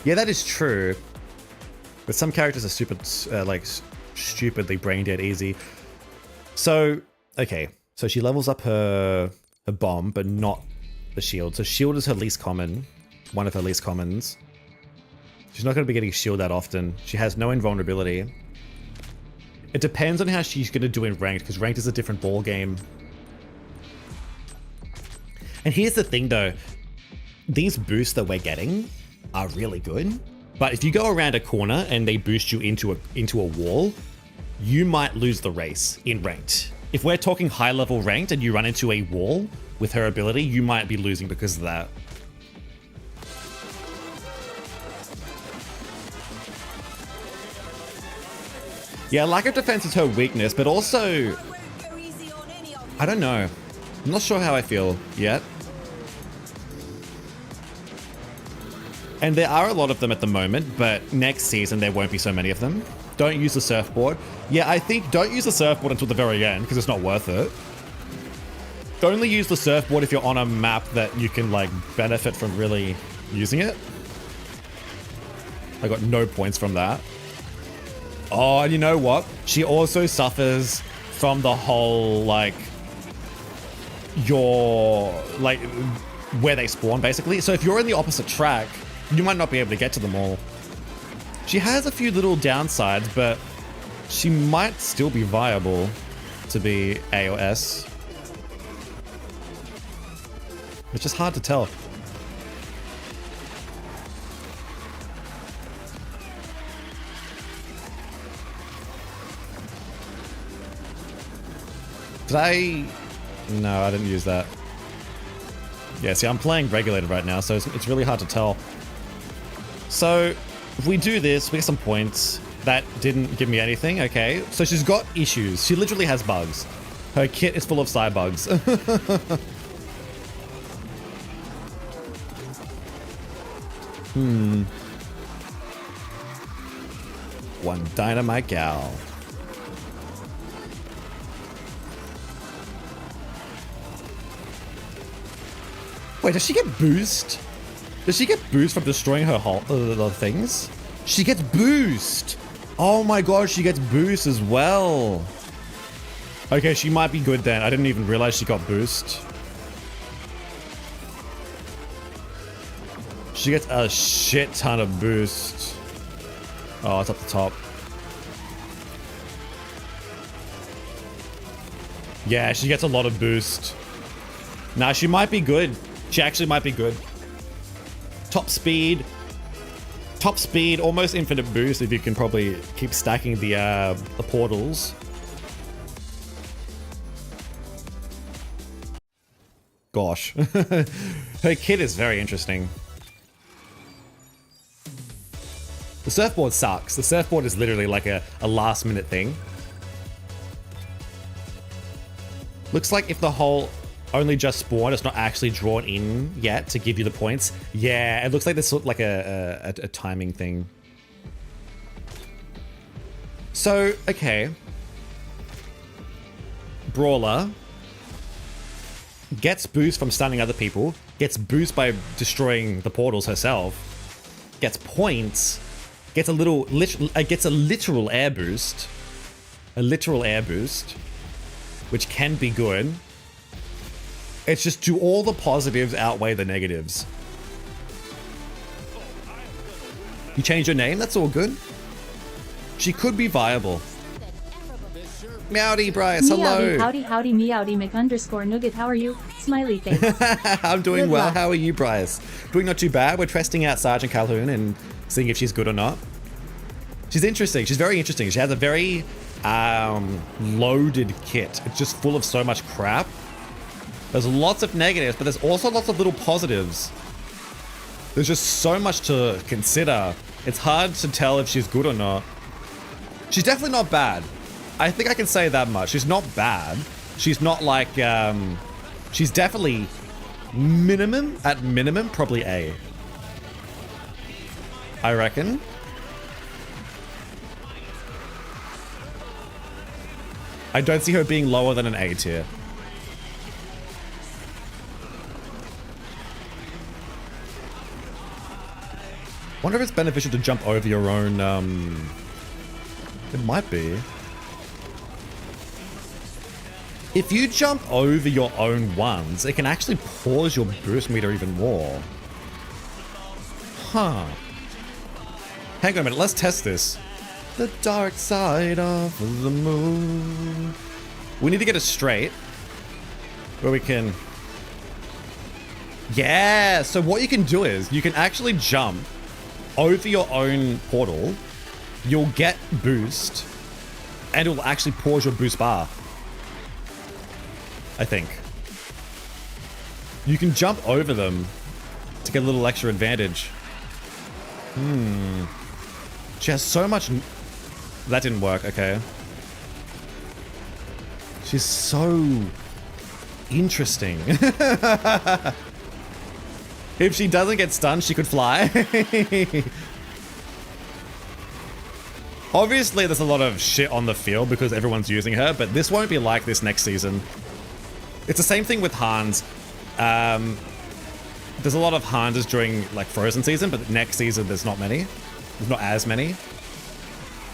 Yeah, that is true. But some characters are super, like, stupidly brain dead easy. So, okay. So she levels up her bomb, but not the shield. So shield is her least common. One of her least commons. She's not going to be getting shield that often. She has no invulnerability. It depends on how she's going to do in ranked, because ranked is a different ball game. And here's the thing though. These boosts that we're getting are really good. But if you go around a corner and they boost you into a wall, you might lose the race in ranked. If we're talking high level ranked and you run into a wall with her ability, you might be losing because of that. Yeah, lack of defense is her weakness, but also, I don't know. I'm not sure how I feel yet. And there are a lot of them at the moment, but next season there won't be so many of them. Don't use the surfboard. Yeah, I think don't use the surfboard until the very end because it's not worth it. Only use the surfboard if you're on a map that you can like benefit from really using it. I got no points from that. Oh, and you know what? She also suffers from the whole, like, where they spawn, basically. So if you're in the opposite track, you might not be able to get to them all. She has a few little downsides, but she might still be viable to be A or S. It's just hard to tell. Did I? No, I didn't use that. Yeah, see, I'm playing regulated right now, so it's really hard to tell. So, if we do this, we get some points. That didn't give me anything, okay. So she's got issues. She literally has bugs. Her kit is full of side bugs. One dynamite gal. Wait, does she get boost? Does she get boost from destroying her the things? She gets boost! Oh my god, she gets boost as well. Okay, she might be good then. I didn't even realize she got boost. She gets a shit ton of boost. Oh, it's up the top. Yeah, she gets a lot of boost. Nah, she might be good. She actually might be good. Top speed, almost infinite boost if you can probably keep stacking the portals. Gosh. Her kit is very interesting. The surfboard sucks. The surfboard is literally like a last minute thing. Looks like if the hole only just spawned, it's not actually drawn in yet to give you the points. Yeah, it looks like there's sort of like a timing thing. So, okay. Brawler. Gets boost from stunning other people. Gets boost by destroying the portals herself. Gets points. Gets a literal air boost. A literal air boost. Which can be good. It's just, do all the positives outweigh the negatives? You change your name, that's all good. She could be viable. Meowdy Bryce, hello. Howdy, meowdy Mc_Nugget, how are you? Smiley face. I'm doing well, how are you, Bryce? Doing not too bad. We're testing out Sergeant Calhoun and seeing if she's good or not. She's interesting, she's very interesting. She has a very loaded kit. It's just full of so much crap. There's lots of negatives, but there's also lots of little positives. There's just so much to consider. It's hard to tell if she's good or not. She's definitely not bad. I think I can say that much. She's not bad. She's not like, she's definitely at minimum, probably A. I reckon. I don't see her being lower than an A tier. Wonder if it's beneficial to jump over your own, it might be. If you jump over your own ones, it can actually pause your boost meter even more. Huh. Hang on a minute, let's test this. The dark side of the moon. We need to get it straight. Where we can... Yeah, so what you can do is, you can actually jump over your own portal. You'll get boost. And it will actually pause your boost bar. I think. You can jump over them to get a little extra advantage. She has so much... That didn't work, okay. She's so interesting. If she doesn't get stunned, she could fly. Obviously, there's a lot of shit on the field because everyone's using her, but this won't be like this next season. It's the same thing with Hans. There's a lot of Hanses during like Frozen season, but next season there's not many. There's not as many.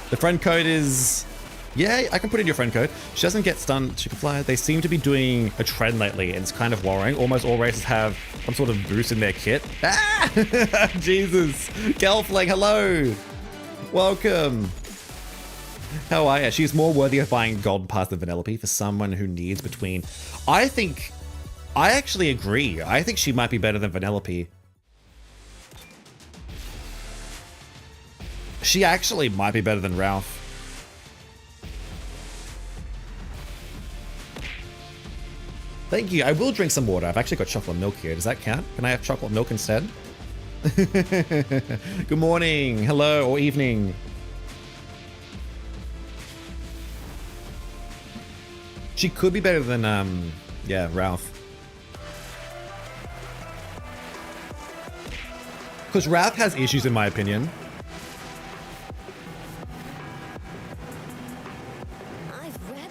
The friend code is... Yeah, I can put in your friend code. She doesn't get stunned, she can fly. They seem to be doing a trend lately, and it's kind of worrying. Almost all races have some sort of boost in their kit. Ah! Jesus. Gelfling, hello. Welcome. How are you? She's more worthy of buying Golden Pass than Vanellope for someone who needs between... I actually agree. I think she might be better than Vanellope. She actually might be better than Ralph. Thank you. I will drink some water. I've actually got chocolate milk here. Does that count? Can I have chocolate milk instead? Good morning. Hello or evening. She could be better than, yeah, Ralph. Because Ralph has issues, in my opinion.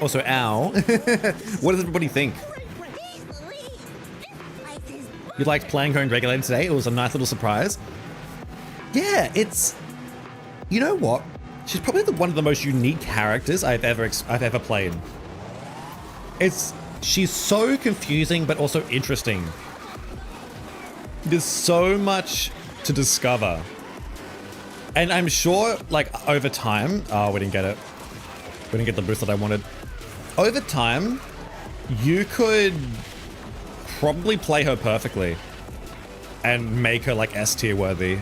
Also, ow. What does everybody think? You liked playing her in Regulated today? It was a nice little surprise. Yeah, it's... You know what? She's probably one of the most unique characters I've ever played. She's so confusing, but also interesting. There's so much to discover. And I'm sure, like, over time... Oh, we didn't get it. We didn't get the boost that I wanted. Over time, you could probably play her perfectly and make her, like, S tier worthy.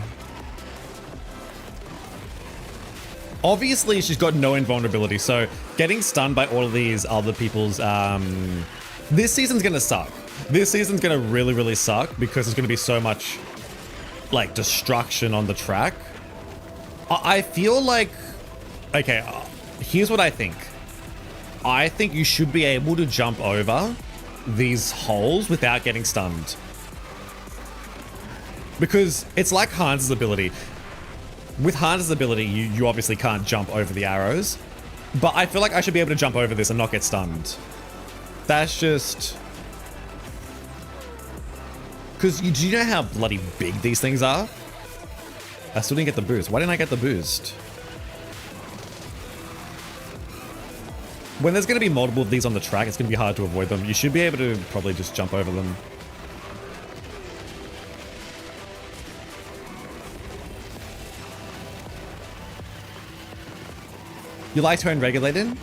Obviously, she's got no invulnerability, so getting stunned by all of these other people's... This season's gonna suck. This season's gonna really, really suck because there's gonna be so much, like, destruction on the track. I feel like... Okay, here's what I think. I think you should be able to jump over these holes without getting stunned. Because it's like Hans' ability. With Hans' ability, you obviously can't jump over the arrows. But I feel like I should be able to jump over this and not get stunned. That's just... Because do you know how bloody big these things are? I still didn't get the boost. Why didn't I get the boost? When there's going to be multiple of these on the track, it's going to be hard to avoid them. You should be able to probably just jump over them. You liked her in Regulated?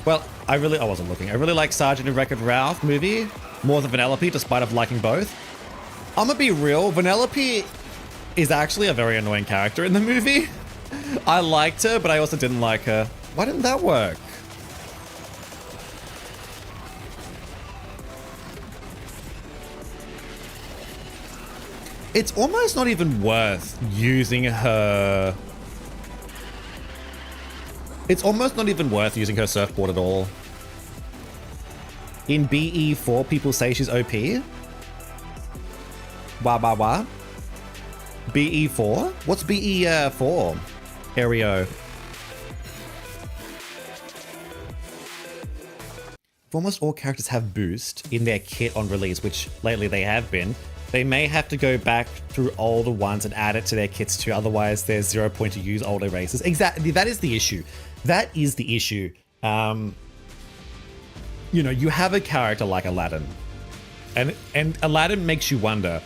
Well, I wasn't looking. I really like Sergeant and Wreck-It Ralph movie more than Vanellope, despite of liking both. I'm gonna be real, Vanellope is actually a very annoying character in the movie. I liked her, but I also didn't like her. Why didn't that work? It's almost not even worth using her... It's almost not even worth using her surfboard at all. In BE4, people say she's OP. Wah. BE4? What's BE4? Aereo. If almost all characters have boost in their kit on release, which lately they have been, they may have to go back through older ones and add it to their kits too, otherwise there's 0 point to use older races. Exactly, that is the issue. That is the issue. You know, you have a character like Aladdin, and Aladdin makes you wonder,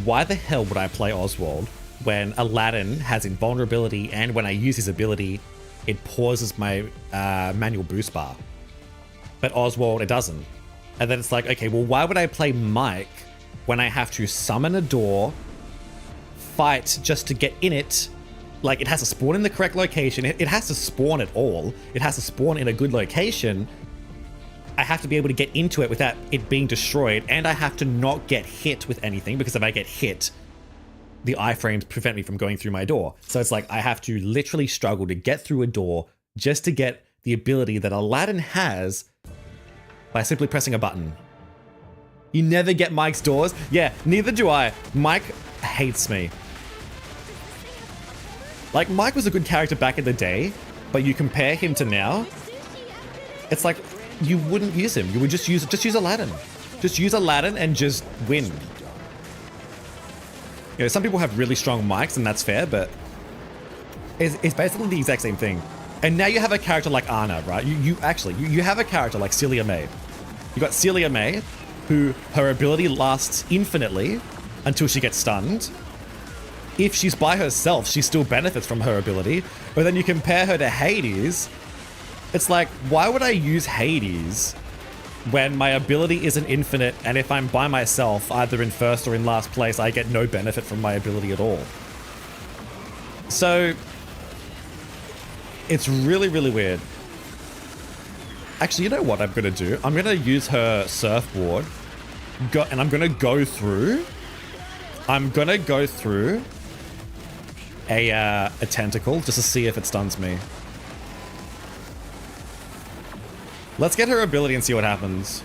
why the hell would I play Oswald when Aladdin has invulnerability, and when I use his ability, it pauses my manual boost bar. But Oswald, it doesn't. And then it's like, okay, well, why would I play Mike when I have to summon a door, fight just to get in it? Like, it has to spawn in the correct location. It has to spawn at all. It has to spawn in a good location. I have to be able to get into it without it being destroyed, and I have to not get hit with anything, because if I get hit, the iframes prevent me from going through my door. So it's like I have to literally struggle to get through a door just to get the ability that Aladdin has by simply pressing a button. You never get Mike's doors? Yeah, neither do I. Mike hates me. Like, Mike was a good character back in the day, but you compare him to now, it's like you wouldn't use him. You would just use Aladdin. Just use Aladdin and just win. You know, some people have really strong mics, and that's fair, but it's basically the exact same thing. And now you have a character like Anna, right? You have a character like Celia May. You got Celia May, who her ability lasts infinitely until she gets stunned. If she's by herself, she still benefits from her ability. But then you compare her to Hades, it's like, why would I use Hades when my ability isn't infinite, and if I'm by myself, either in first or in last place, I get no benefit from my ability at all? So it's really, really weird. Actually, you know what I'm gonna do? I'm gonna use her surfboard, and I'm gonna go through a tentacle just to see if it stuns me. Let's get her ability and see what happens.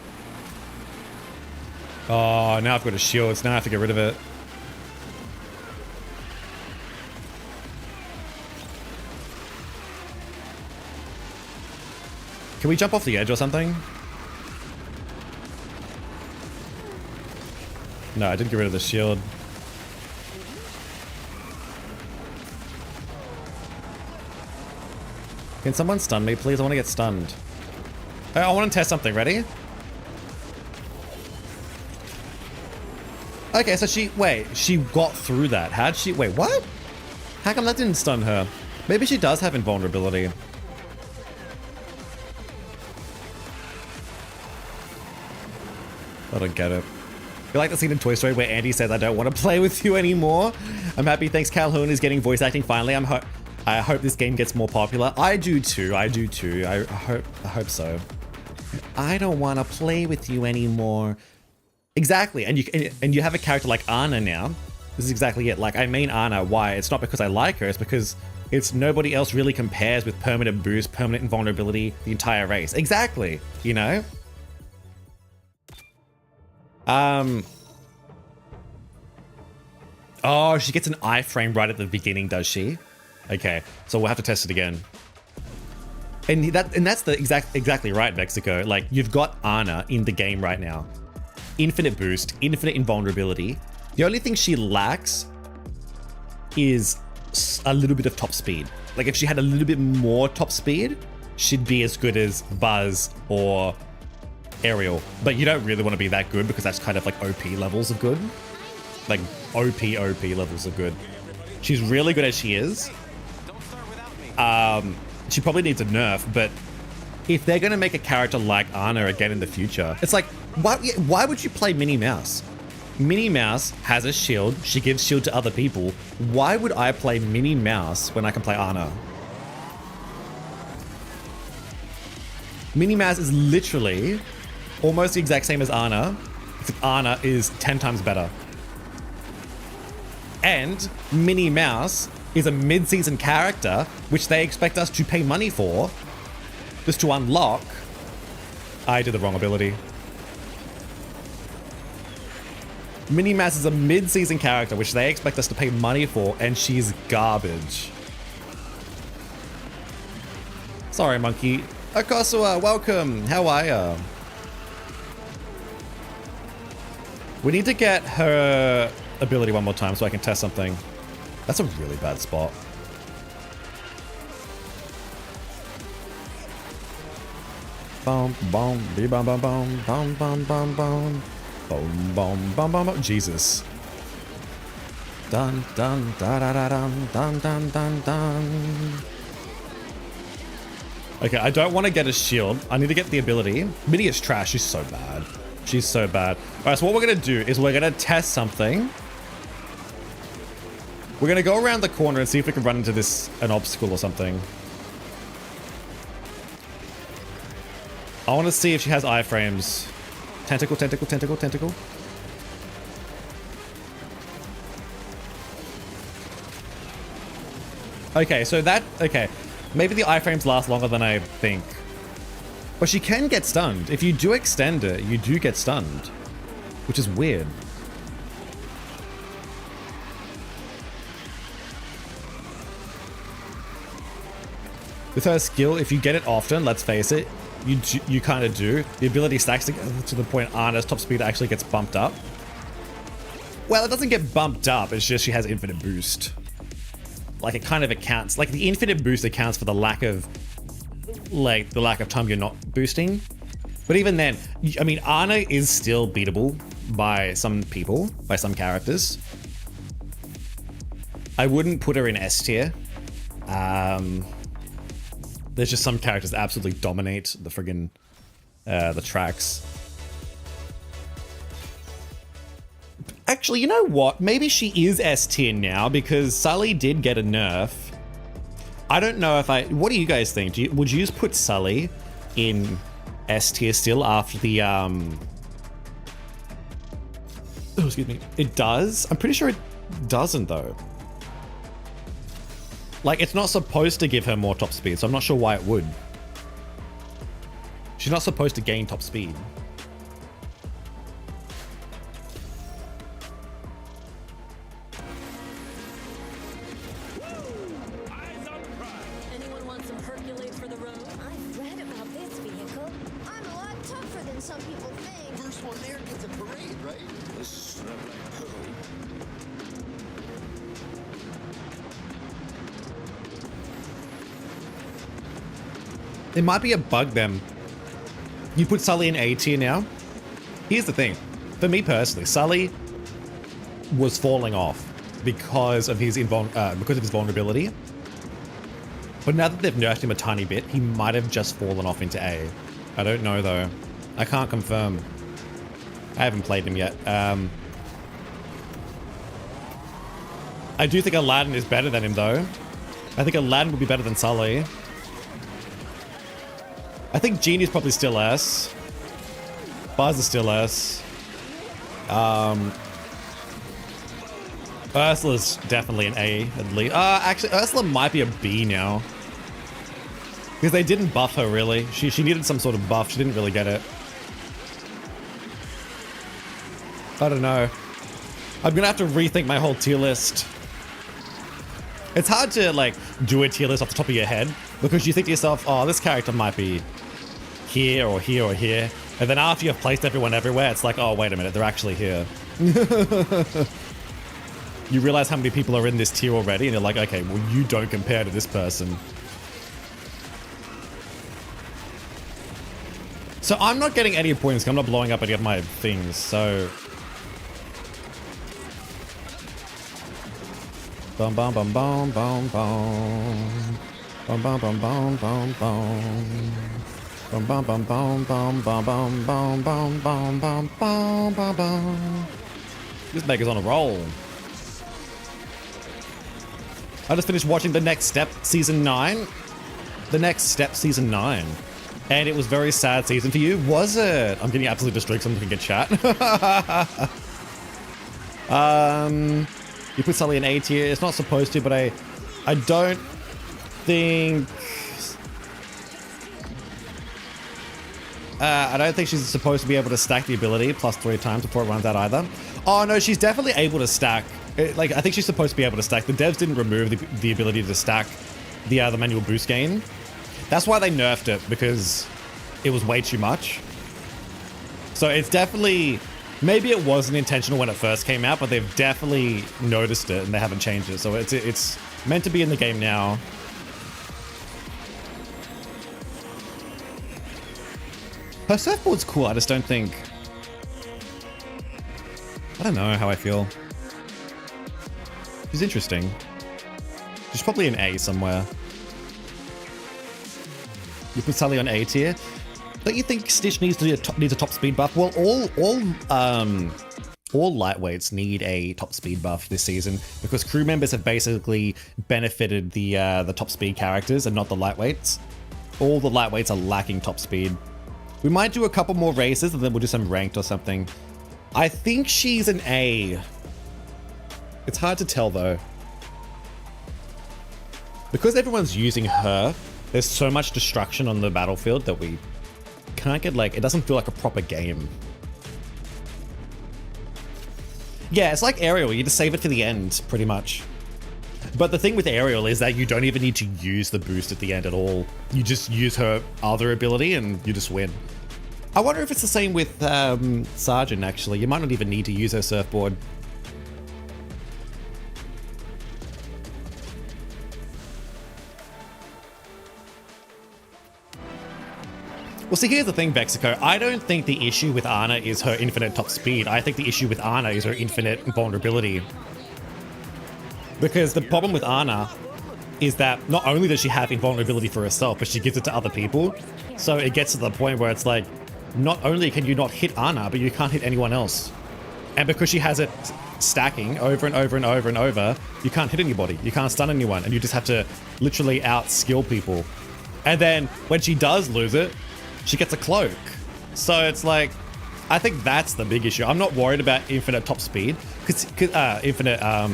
Oh, now I've got a shield, so now I have to get rid of it. Can we jump off the edge or something? No, I didn't get rid of the shield. Can someone stun me, please? I want to get stunned. I want to test something. Ready? Okay, so she got through that. How'd she, wait, what? How come that didn't stun her? Maybe she does have invulnerability. I don't get it. You like the scene in Toy Story where Andy says, "I don't want to play with you anymore"? I'm happy thanks Calhoun is getting voice acting finally. I hope this game gets more popular. I do too. I hope so. I don't want to play with you anymore. Exactly. And you have a character like Anna now. This is exactly it. Like, I mean Anna. Why? It's not because I like her. It's because it's nobody else really compares with permanent boost, permanent invulnerability, the entire race. Exactly. You know? Oh, she gets an iframe right at the beginning, does she? Okay, so we'll have to test it again. And that's the exactly right, Mexico. Like, you've got Ana in the game right now. Infinite boost, infinite invulnerability. The only thing she lacks is a little bit of top speed. Like, if she had a little bit more top speed, she'd be as good as Buzz or Ariel. But you don't really want to be that good because that's kind of like OP levels of good. Like, OP levels of good. She's really good as she is. She probably needs a nerf, but if they're going to make a character like Ana again in the future, it's like, why would you play Minnie Mouse? Minnie Mouse has a shield. She gives shield to other people. Why would I play Minnie Mouse when I can play Ana? Minnie Mouse is literally almost the exact same as Ana, except Ana is 10 times better. And Minnie Mouse is a mid-season character, which they expect us to pay money for, just to unlock. I did the wrong ability. Minnie Mouse is a mid-season character, which they expect us to pay money for, and she's garbage. Sorry, monkey. Akosua, welcome. How are ya? We need to get her ability one more time so I can test something. That's a really bad spot. Boom, boom, bee, bum, bum, bum, bum, bum, bum, bum, boom, boom, bum, bum, bum. Jesus. Dun, dun, da, da, da, dun, dun, dun, dun, dun. Okay, I don't want to get a shield. I need to get the ability. Minnie is trash. She's so bad. She's so bad. All right, so what we're going to do is we're going to test something. We're going to go around the corner and see if we can run into an obstacle or something. I want to see if she has iframes. Tentacle, tentacle, tentacle, tentacle. Okay, so okay. Maybe the iframes last longer than I think. But she can get stunned. If you do extend it, you do get stunned. Which is weird. With her skill, if you get it often, let's face it, you kind of do. The ability stacks to the point Ana's top speed actually gets bumped up. Well, it doesn't get bumped up, it's just she has infinite boost. Like, it kind of accounts, like the infinite boost accounts for the lack of time you're not boosting. But even then, I mean, Ana is still beatable by some people, by some characters. I wouldn't put her in S tier. There's just some characters that absolutely dominate the friggin' the tracks. Actually, you know what? Maybe she is S tier now because Sully did get a nerf. I don't know if what do you guys think? Would you just put Sully in S tier still after the oh, excuse me. It does? I'm pretty sure it doesn't though. Like, it's not supposed to give her more top speed, so I'm not sure why it would. She's not supposed to gain top speed. Anyone want some Hercules for the road? I've read about this vehicle. I'm a lot tougher than some people think. First one there gets a parade, right? This is It might be a bug then. You put Sully in A tier now. Here's the thing. For me personally, Sully was falling off because of his vulnerability. But now that they've nerfed him a tiny bit, he might have just fallen off into A. I don't know though. I can't confirm. I haven't played him yet. I do think Aladdin is better than him though. I think Aladdin would be better than Sully. I think Genie's probably still S. Buzz is still S. Ursula's definitely an A at least. Actually, Ursula might be a B now. Because they didn't buff her really. She needed some sort of buff. She didn't really get it. I don't know. I'm gonna have to rethink my whole tier list. It's hard to like do a tier list off the top of your head because you think to yourself, oh, this character might be here or here or here. And then after you've placed everyone everywhere, it's like, oh, wait a minute, they're actually here. You realize how many people are in this tier already and you're like, okay, well, you don't compare to this person. So I'm not getting any points. I'm not blowing up any of my things, so... Bum bum bum bum bum bum. Bum bum bum bum bum bum. Bum bum bum bum bum bum bum bum bum bum bum bum bum bum. This maker's on a roll. I just finished watching The Next Step Season 9. The Next Step Season 9. And it was a very sad season for you, was it? I'm getting absolutely destroyed because I'm looking at chat. You put Sully in A tier. It's not supposed to, but I don't think... I don't think she's supposed to be able to stack the ability plus 3 times before it runs out either. Oh no, she's definitely able to stack. Like, I think she's supposed to be able to stack. The devs didn't remove the ability to stack the manual boost gain. That's why they nerfed it, because it was way too much. So it's definitely... Maybe it wasn't intentional when it first came out, but they've definitely noticed it and they haven't changed it. So it's meant to be in the game now. Her surfboard's cool, I just don't think... I don't know how I feel. She's interesting. She's probably an A somewhere. You put Sully on A tier. Don't you think Stitch needs a top speed buff? Well, all lightweights need a top speed buff this season because crew members have basically benefited the top speed characters and not the lightweights. All the lightweights are lacking top speed. We might do a couple more races and then we'll do some ranked or something. I think she's an A. It's hard to tell though. Because everyone's using her, there's so much destruction on the battlefield that we can't get, like, it doesn't feel like a proper game. Yeah, it's like Ariel, you just save it to the end, pretty much. But the thing with Ariel is that you don't even need to use the boost at the end at all. You just use her other ability and you just win. I wonder if it's the same with Sergeant, actually. You might not even need to use her surfboard. Well, see, here's the thing, Vexico. I don't think the issue with Ana is her infinite top speed. I think the issue with Ana is her infinite vulnerability. Because the problem with Ana is that not only does she have invulnerability for herself, but she gives it to other people. So it gets to the point where it's like, not only can you not hit Ana, but you can't hit anyone else. And because she has it stacking over and over and over and over, you can't hit anybody. You can't stun anyone. And you just have to literally out-skill people. And then when she does lose it, she gets a cloak. So it's like, I think that's the big issue. I'm not worried about infinite top speed. Because infinite, I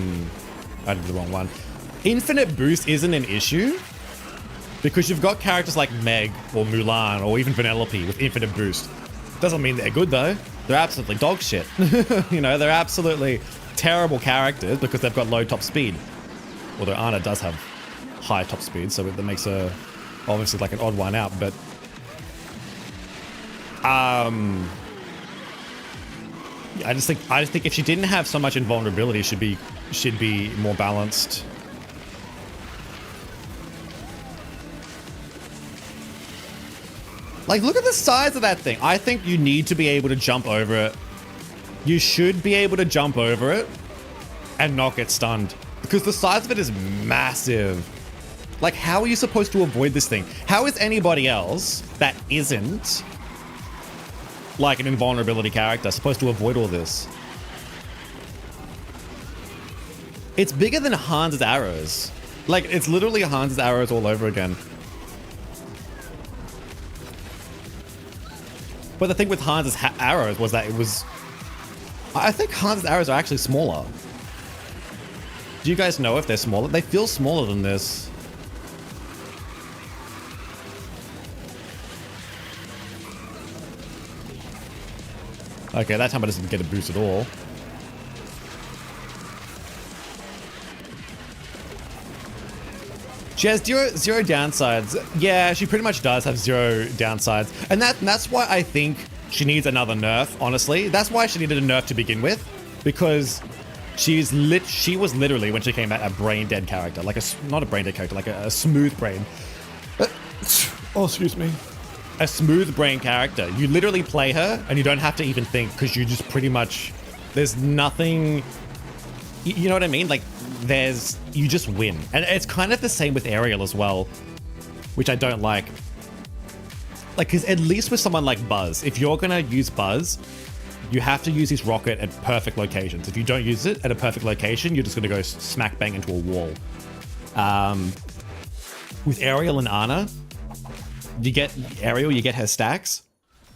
did the wrong one. Infinite boost isn't an issue. Because you've got characters like Meg or Mulan or even Vanellope with infinite boost. Doesn't mean they're good though. They're absolutely dog shit. You know, they're absolutely terrible characters because they've got low top speed. Although Ana does have high top speed, so that makes her obviously like an odd one out, but I just think if she didn't have so much invulnerability, she'd be more balanced. Like, look at the size of that thing. I think you need to be able to jump over it. You should be able to jump over it and not get stunned. Because the size of it is massive. Like, how are you supposed to avoid this thing? How is anybody else that isn't like an invulnerability character supposed to avoid all this? It's bigger than Hans's arrows. Like, it's literally Hans's arrows all over again. But the thing with Hans's arrows was that it was... I think Hans's arrows are actually smaller. Do you guys know if they're smaller? They feel smaller than this. Okay, that time I doesn't get a boost at all. She has zero downsides. Yeah, she pretty much does have zero downsides. And that's why I think she needs another nerf, honestly. That's why she needed a nerf to begin with. Because she was literally, when she came out, a brain dead character. Like not a brain dead character, like a smooth brain. Oh, excuse me. A smooth brain character. You literally play her and you don't have to even think because you just pretty much, there's nothing, you know what I mean? Like you just win. And it's kind of the same with Ariel as well, which I don't like. Like, because at least with someone like Buzz, if you're going to use Buzz, you have to use his rocket at perfect locations. If you don't use it at a perfect location, you're just going to go smack bang into a wall. With Ariel and Ana, you get Ariel, you get her stacks,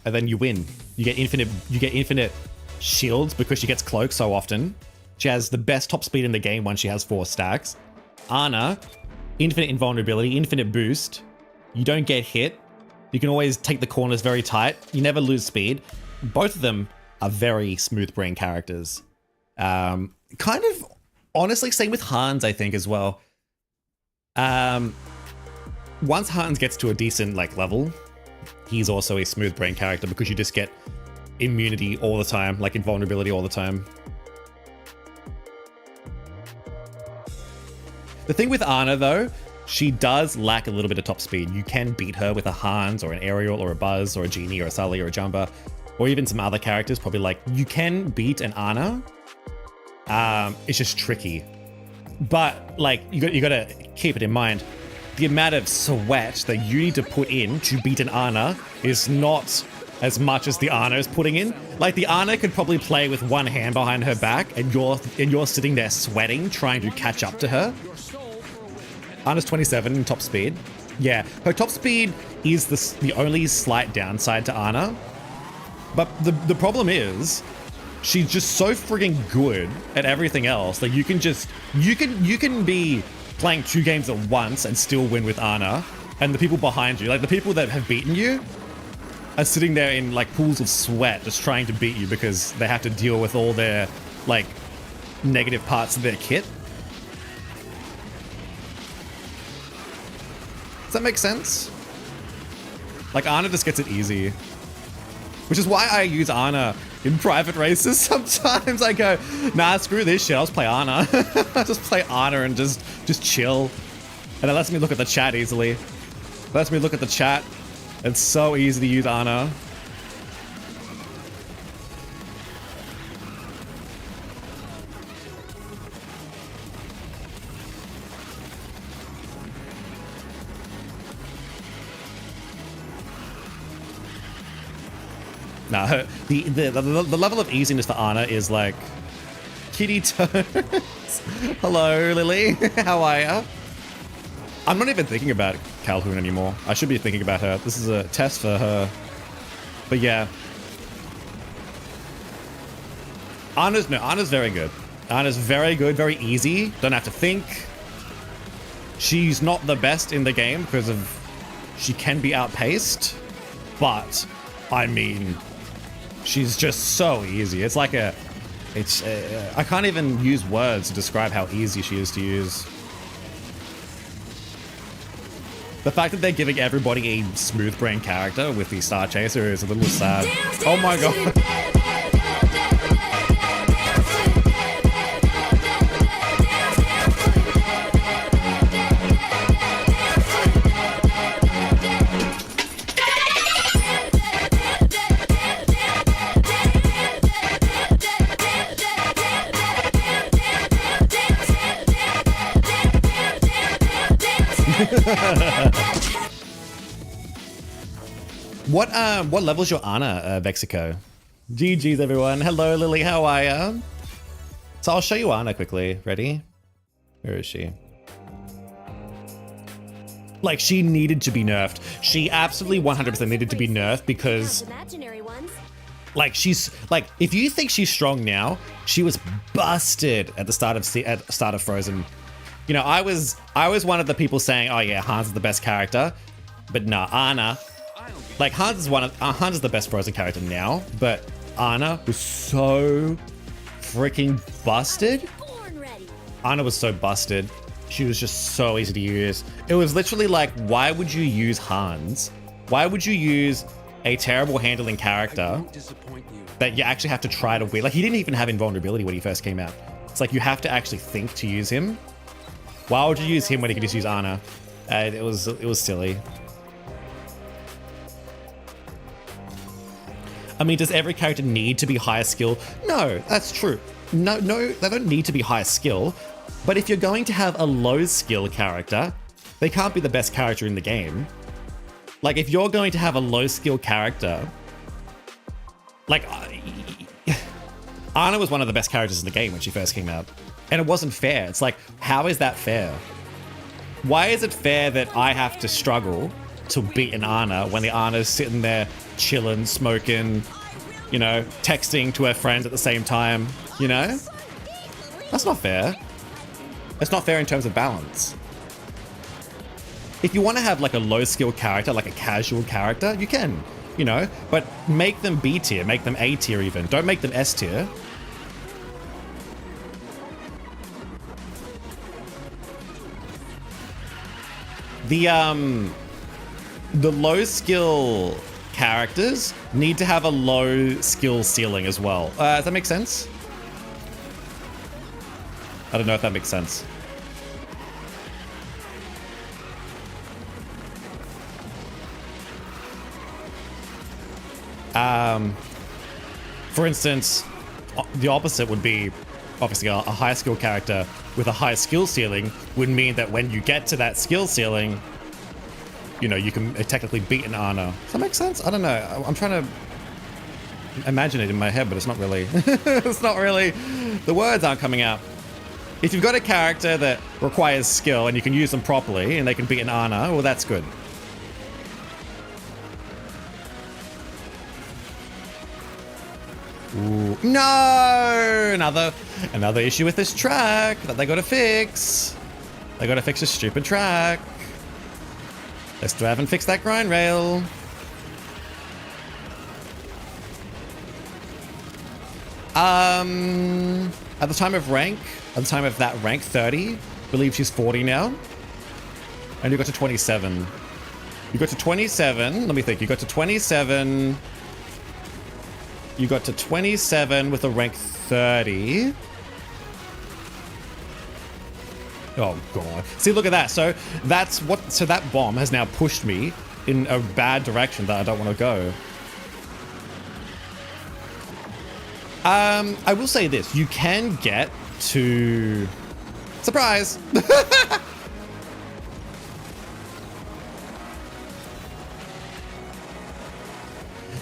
and then you win. You get infinite shields because she gets cloaked so often. She has the best top speed in the game once she has 4 stacks. Ana, infinite invulnerability, infinite boost. You don't get hit. You can always take the corners very tight. You never lose speed. Both of them are very smooth brain characters. Kind of, honestly, same with Hans, I think, as well. Once Hans gets to a decent level, he's also a smooth brain character because you just get immunity all the time, like invulnerability all the time. The thing with Ana though, she does lack a little bit of top speed. You can beat her with a Hans or an Ariel or a Buzz or a Genie or a Sully or a Jumper or even some other characters. Probably you can beat an Ana. It's just tricky. But you gotta keep it in mind. The amount of sweat that you need to put in to beat an Ana is not as much as the Ana is putting in. Like, the Ana could probably play with one hand behind her back and you're sitting there sweating trying to catch up to her. Ana's 27 in top speed. Yeah, her top speed is the only slight downside to Ana. But the problem is she's just so frigging good at everything else that you can be playing 2 games at once and still win with Ana, and the people behind you, like the people that have beaten you, are sitting there in pools of sweat just trying to beat you because they have to deal with all their negative parts of their kit. Does that make sense? Ana just gets it easy. Which is why I use Ana in private races sometimes. I go, nah, screw this shit, I'll just play Ana. I just play Ana and just chill. And it lets me look at the chat easily. It lets me look at the chat. It's so easy to use Ana. No, the level of easiness for Ana is kitty toes. Hello, Lily. How are ya? I'm not even thinking about Calhoun anymore. I should be thinking about her. This is a test for her. But yeah. Ana's very good. Ana's very good, very easy. Don't have to think. She's not the best in the game because she can be outpaced. But, I mean, she's just so easy. It's I can't even use words to describe how easy she is to use. The fact that they're giving everybody a smooth brain character with the Star Chaser is a little sad. Oh my god. What level's your Ana, Vexico? GG's everyone. Hello Lily, how are ya? So I'll show you Ana quickly. Ready? Where is she? Like, she needed to be nerfed. She absolutely 100% needed to be nerfed because, Imaginary ones. like, she's like, if you think she's strong now, she was busted at the start of Frozen. You know, I was one of the people saying, oh yeah, Hans is the best character, but nah, Ana. Like, Hans is the best Frozen character now, but Ana was so freaking busted. Born ready. Ana was so busted. She was just so easy to use. It was literally like, why would you use Hans? Why would you use a terrible handling character that you actually have to try to win? Like, he didn't even have invulnerability when he first came out. It's like, you have to actually think to use him. Why would you use him when you could just use Ana? It was silly. I mean, does every character need to be higher skill? No, that's true. No, they don't need to be higher skill. But if you're going to have a low skill character, they can't be the best character in the game. Like, if you're going to have a low skill character, like, Ana was one of the best characters in the game when she first came out. And it wasn't fair. It's like, how is that fair? Why is it fair that I have to struggle to beat an Ana when the Ana's sitting there chilling, smoking, you know, texting to her friends at the same time, you know? That's not fair. It's not fair in terms of balance. If you want to have like a low skill character, like a casual character, you can, you know, but make them B tier, make them A tier even. Don't make them S tier. The low skill characters need to have a low skill ceiling as well. Does that make sense? I don't know if that makes sense. For instance, the opposite would be obviously a high skill character with a high skill ceiling would mean that when you get to that skill ceiling, you know, you can technically beat an Ana. Does that make sense? I don't know. I'm trying to imagine it in my head, but it's not really. It's not really. The words aren't coming out. If you've got a character that requires skill and you can use them properly and they can beat an Ana, well, that's good. Ooh. No! Another issue with this track that they gotta fix. They gotta fix this stupid track. They still haven't fixed that grind rail. At the time of that rank 30, I believe she's 40 now. And you got to 27. You got to 27, let me think, you got to 27. You got to 27 with a rank 30. Oh god. See, look at that. So that bomb has now pushed me in a bad direction that I don't want to go. I will say this, you can get to... Surprise!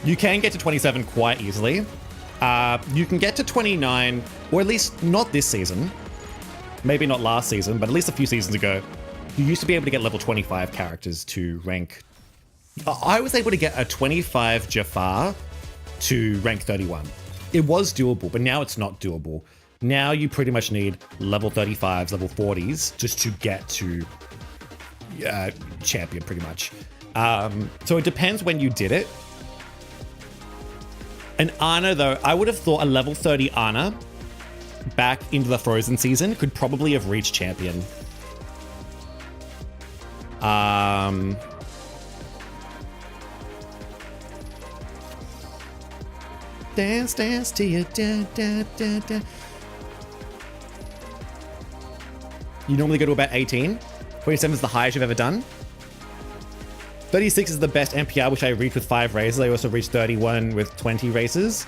You can get to 27 quite easily. You can get to 29, or at least not this season. Maybe not last season, but at least a few seasons ago. You used to be able to get level 25 characters to rank... I was able to get a 25 Jafar to rank 31. It was doable, but now it's not doable. Now you pretty much need level 35s, level 40s, just to get to champion, pretty much. So it depends when you did it. An Ana, though, I would have thought a level 30 Ana back into the Frozen season could probably have reached champion. Dance, dance to you, da, da, da, da. You normally go to about 18. 27 is the highest you've ever done. 36 is the best NPR, which I reached with 5 races. I also reached 31 with 20 races.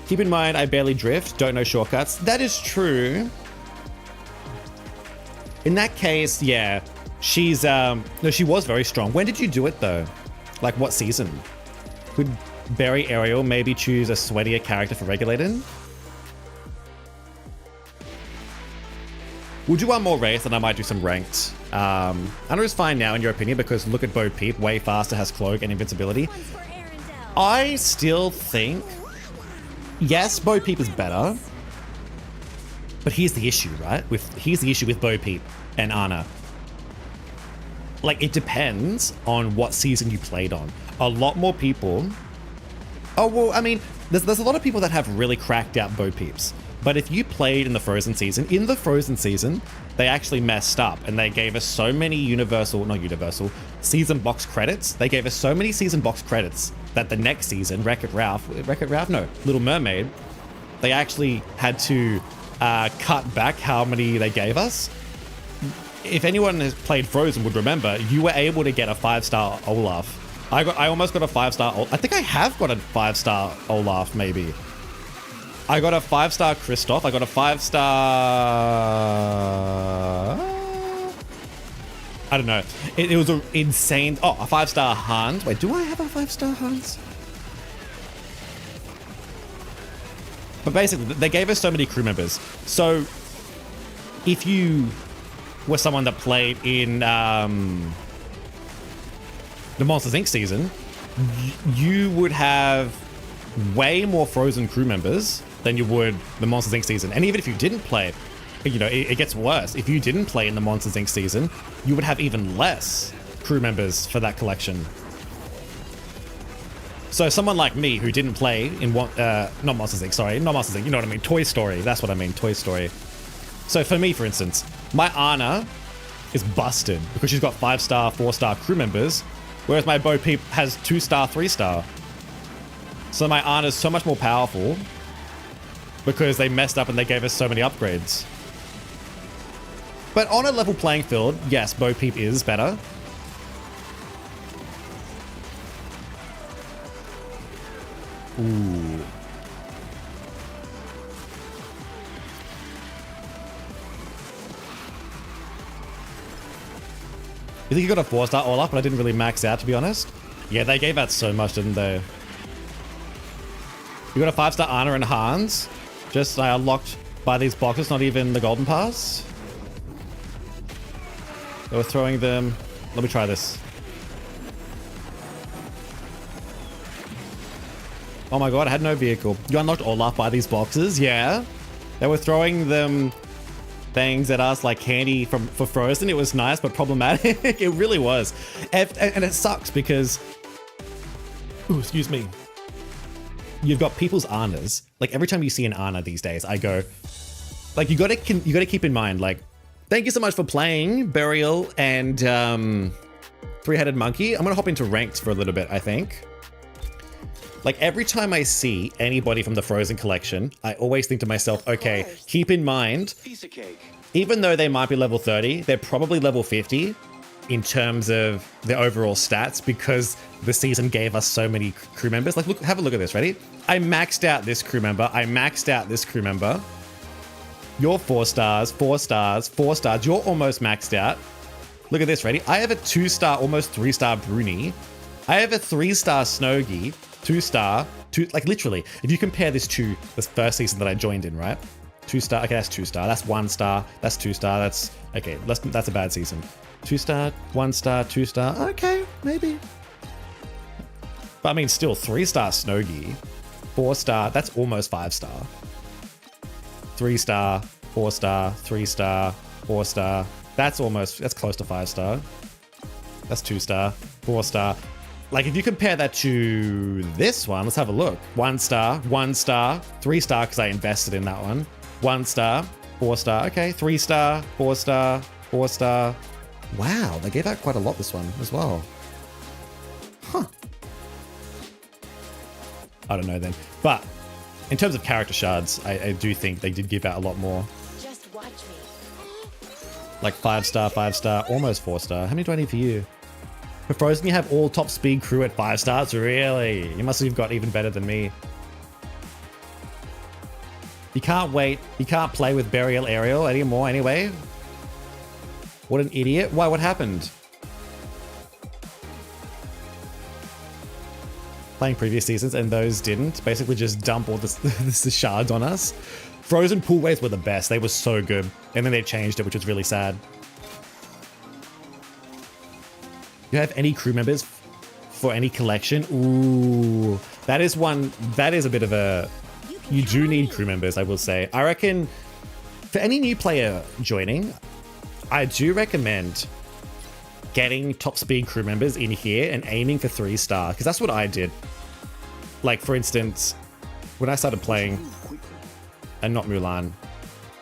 Keep in mind, I barely drift, don't know shortcuts. That is true. In that case, yeah, she's no, she was very strong. When did you do it though? Like what season? Could Barry Ariel maybe choose a sweatier character for regulating? Would you want more race? Then I might do some ranked. Anna is fine now in your opinion because look at Bo Peep, way faster, has cloak and invincibility. One's for Arendelle. I still think, yes, Bo Peep is better. But here's the issue, right? Here's the issue with Bo Peep and Anna. Like, it depends on what season you played on. A lot more people... Oh, well, I mean, there's a lot of people that have really cracked out Bo Peeps. But if you played in the Frozen season, they actually messed up and they gave us so many season box credits. They gave us so many season box credits that the next season, Little Mermaid, they actually had to cut back how many they gave us. If anyone has played Frozen would remember, you were able to get a 5-star Olaf. I almost got a 5-star. I think I have got a 5-star Olaf, maybe. I got a 5-star Kristoff. I got a 5-star... I don't know. It was an insane... Oh, a 5-star Hans. Wait, do I have a 5-star Hans? But basically, they gave us so many crew members. So, if you were someone that played in the Monsters Inc. season, you would have way more Frozen crew members than you would the Monsters Inc. season. And even if you didn't play, you know, it gets worse. If you didn't play in the Monsters Inc. season, you would have even less crew members for that collection. So someone like me who didn't play in not Monsters Inc. Sorry, not Monsters Inc. You know what I mean? Toy Story. That's what I mean. Toy Story. So for me, for instance, my Anna is busted because she's got 5-star, 4-star crew members, whereas my Bo Peep has 2-star, 3-star. So my Anna's so much more powerful because they messed up and they gave us so many upgrades. But on a level playing field, yes, Bo Peep is better. Ooh. You think you got a 4-star Olaf, but I didn't really max out, to be honest? Yeah, they gave out so much, didn't they? You got a 5-star Anna and Hans. Just unlocked by these boxes, not even the golden pass. They were throwing them. Let me try this. Oh my god, I had no vehicle. You unlocked Olaf by these boxes? Yeah. They were throwing them things at us like candy for Frozen. It was nice, but problematic. It really was. And it sucks because... Ooh, excuse me. You've got people's Annas. Like every time you see an Anna these days, I go, like you gotta keep in mind, like, thank you so much for playing Burial and Three-Headed Monkey. I'm gonna hop into ranked for a little bit, I think. Like every time I see anybody from the Frozen collection, I always think to myself, okay, keep in mind, Piece of cake. even though they might be level 30, they're probably level 50 in terms of the overall stats because the season gave us so many crew members. Like, look, have a look at this, ready? I maxed out this crew member. I maxed out this crew member. You're 4 stars, 4 stars, 4 stars. You're almost maxed out. Look at this, ready? I have a 2-star, almost 3-star Bruni. I have a 3-star Snowgy, 2-star, like literally, if you compare this to the first season that I joined in, right? 2-star, okay, that's 2-star, that's 1-star, that's 2-star, that's, okay, that's a bad season. 2-star, 1-star, 2-star, okay, maybe. But I mean, still 3-star Snowgy, 4-star, that's almost 5-star. 3-star, 4-star, 3-star, 4-star, that's close to 5-star. That's 2-star, 4-star. Like if you compare that to this one, let's have a look. 1-star, 1-star, 3-star because I invested in that one. 1-star, 4-star, okay, 3-star, 4-star, 4-star. Wow, they gave out quite a lot this one as well. Huh. I don't know then. But in terms of character shards, I do think they did give out a lot more. Just watch me. Like 5-star, 5-star, almost 4-star. How many do I need for you? For Frozen, you have all top speed crew at 5 stars? Really? You must have got even better than me. You can't wait. You can't play with Burial Ariel anymore anyway. What an idiot. Why, what happened? Playing previous seasons and those didn't. Basically just dump all the shards on us. Frozen pool waves were the best. They were so good. And then they changed it, which was really sad. Do you have any crew members for any collection? Ooh, that is a bit of a, you do need crew members, I will say. I reckon for any new player joining, I do recommend getting top speed crew members in here and aiming for 3-star, because that's what I did. Like, for instance, when I started playing, and not Mulan.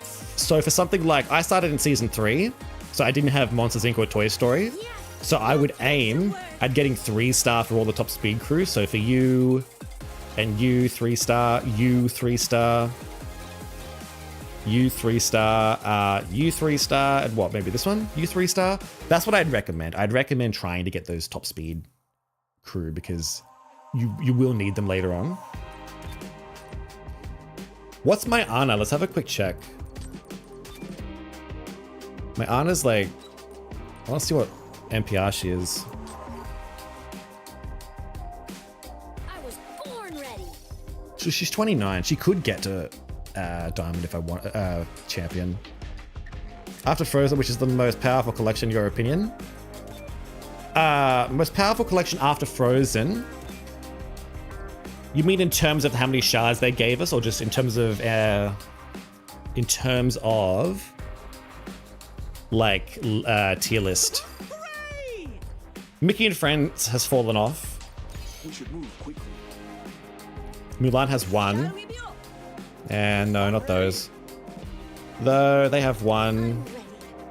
So for something like, I started in season 3, so I didn't have Monsters Inc. or Toy Story. So I would aim at getting 3-star for all the top speed crew. So for you, and you 3-star, you 3-star, you 3-star, you 3-star, and what, maybe this one? You 3-star? That's what I'd recommend. I'd recommend trying to get those top speed crew because you will need them later on. What's my Ana? Let's have a quick check. My Ana's like, I want to see what NPR she is. I was born ready. So she's 29. She could get to Diamond if I want champion. After Frozen, which is the most powerful collection, in your opinion? Most powerful collection after Frozen. You mean in terms of how many shards they gave us, or just in terms of like tier list? Mickey and Friends has fallen off. We should move quickly. Mulan has 1. And no, not those. Though they have 1.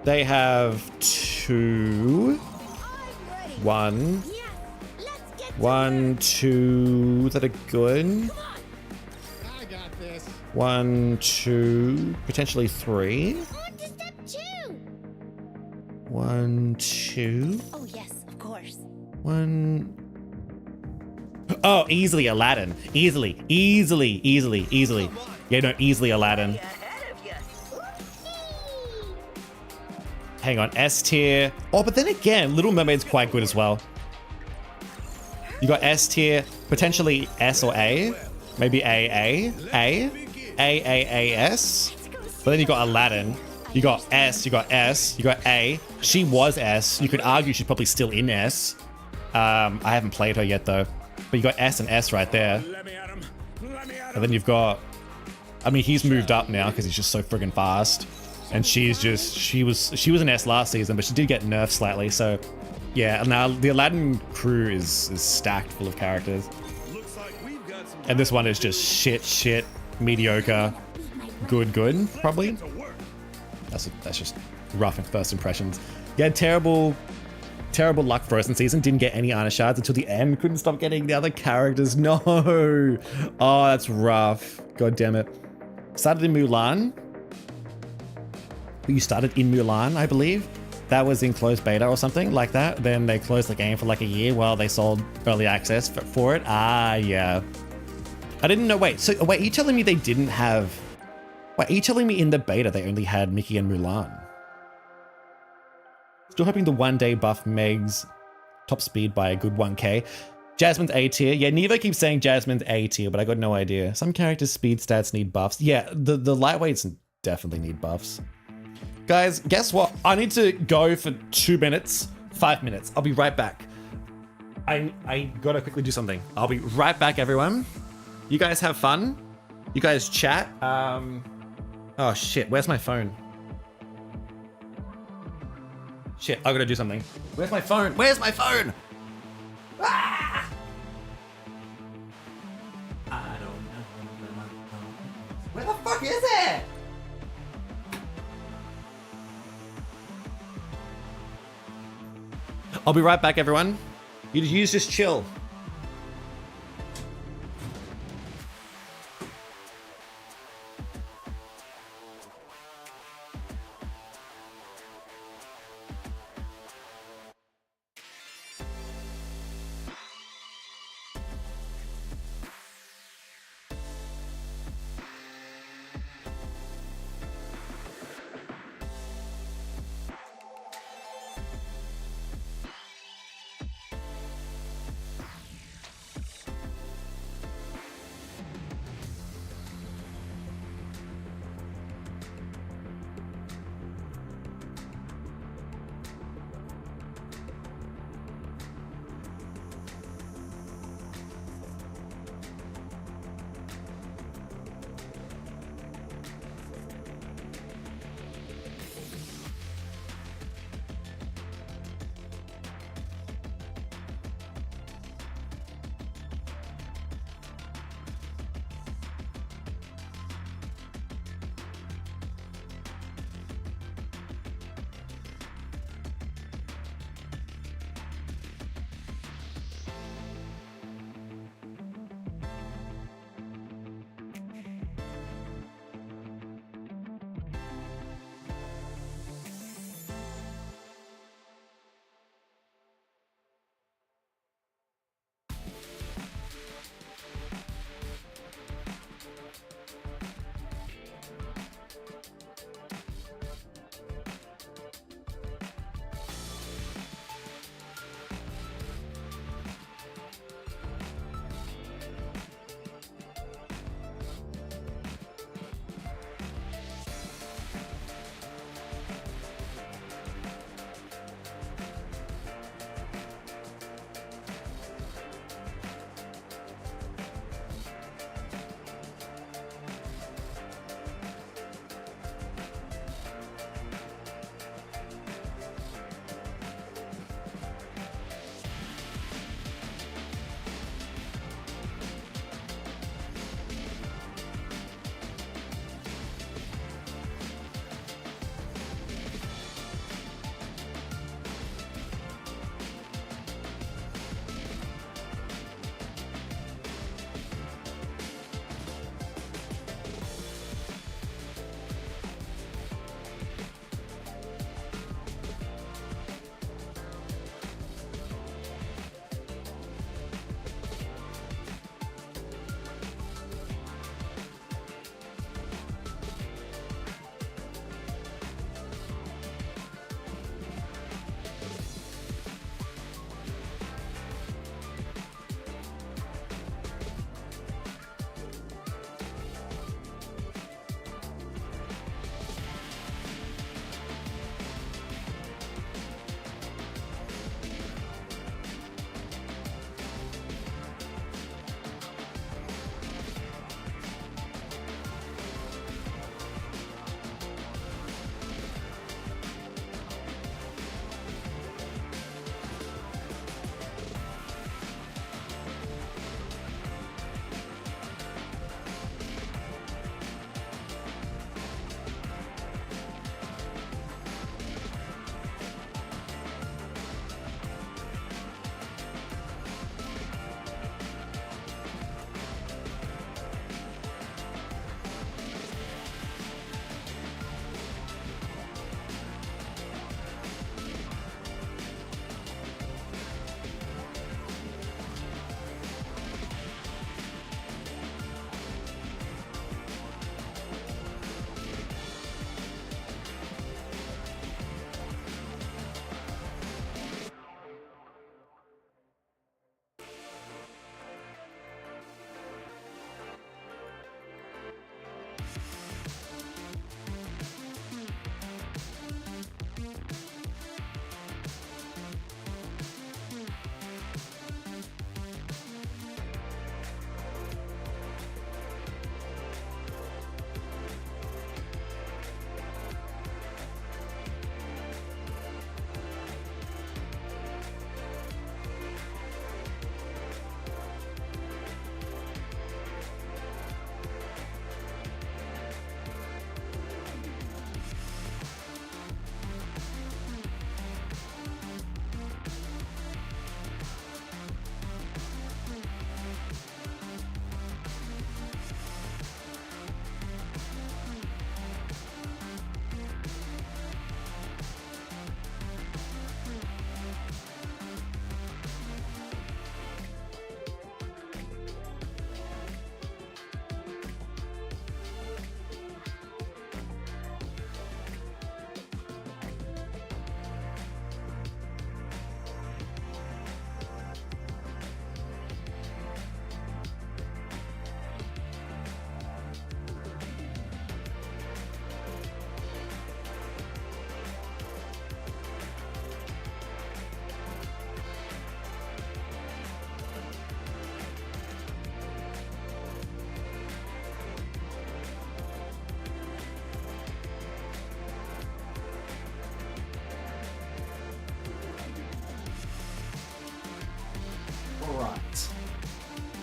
They have 2. 1. 1, 2 that are good. 1, 2, potentially 3. 1, 2. Oh yes, of course. 1. Oh, easily Aladdin. Easily. Yeah, no, easily Aladdin. Hang on, S tier. Oh, but then again, Little Mermaid's quite good as well. You got S tier, potentially S or A. Maybe A, S. But then you got Aladdin. You got S, you got S, you got A. She was S. You could argue she's probably still in S. I haven't played her yet though. But you got S and S right there. And then you've got, I mean, he's moved up now because he's just so friggin' fast. And she was an S last season, but she did get nerfed slightly. So yeah, now the Aladdin crew is stacked full of characters. And this one is just shit, mediocre, good, probably. That's just rough at first impressions. Yeah, terrible luck Frozen season. Didn't get any Ana shards until the end. Couldn't stop getting the other characters. No. Oh, that's rough. God damn it. Started in Mulan. You started in Mulan, I believe. That was in closed beta or something like that. Then they closed the game for like a year while they sold early access for it. Ah, yeah. I didn't know. Wait, are you telling me they didn't have... Wait, are you telling me in the beta they only had Mickey and Mulan? Still hoping to one day buff Meg's top speed by a good 1k. Jasmine's A tier. Yeah, Nevo keeps saying Jasmine's A tier, but I got no idea. Some characters' speed stats need buffs. Yeah, the lightweights definitely need buffs. Guys, guess what? I need to go for 2 minutes, 5 minutes. I'll be right back. I gotta quickly do something. I'll be right back, everyone. You guys have fun. You guys chat. Oh shit, where's my phone? Shit, I gotta do something. Where's my phone? Where's my phone? Ah! I don't know. Where the fuck is it? I'll be right back, everyone. You just chill.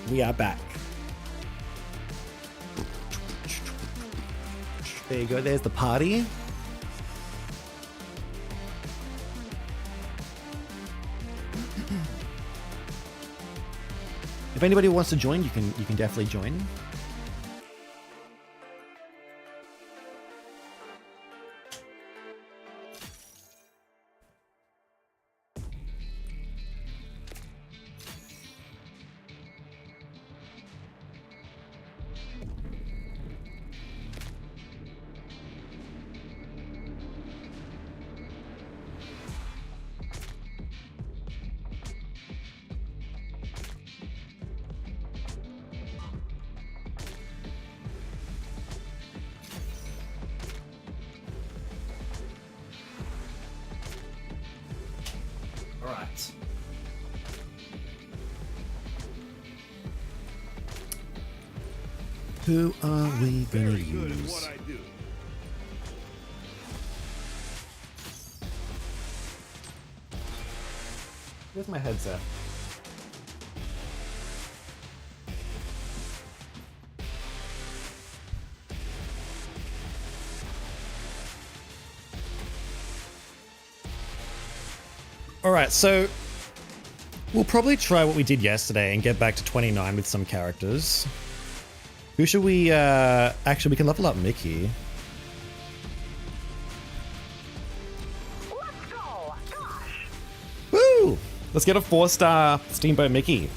We are back. There you go. There's the party. If anybody wants to join, you can definitely join. All right. Who are we gonna use? Where's my headset? All right, so we'll probably try what we did yesterday and get back to 29 with some characters. Who should we, actually, we can level up Mickey. Let's go! Gosh! Woo! Let's get a 4-star Steamboat Mickey.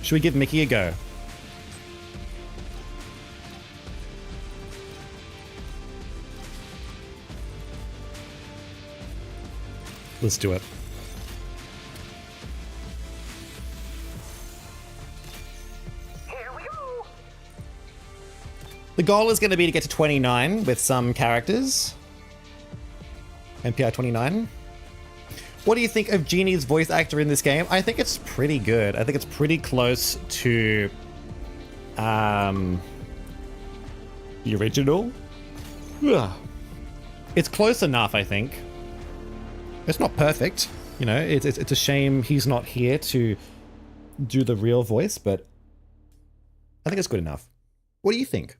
Should we give Mickey a go? Let's do it. Here we go! The goal is going to be to get to 29 with some characters. MPI 29. What do you think of Genie's voice actor in this game? I think it's pretty good. I think it's pretty close to the original. Ugh. It's close enough, I think. It's not perfect, you know. It's a shame he's not here to do the real voice, but I think it's good enough. What do you think?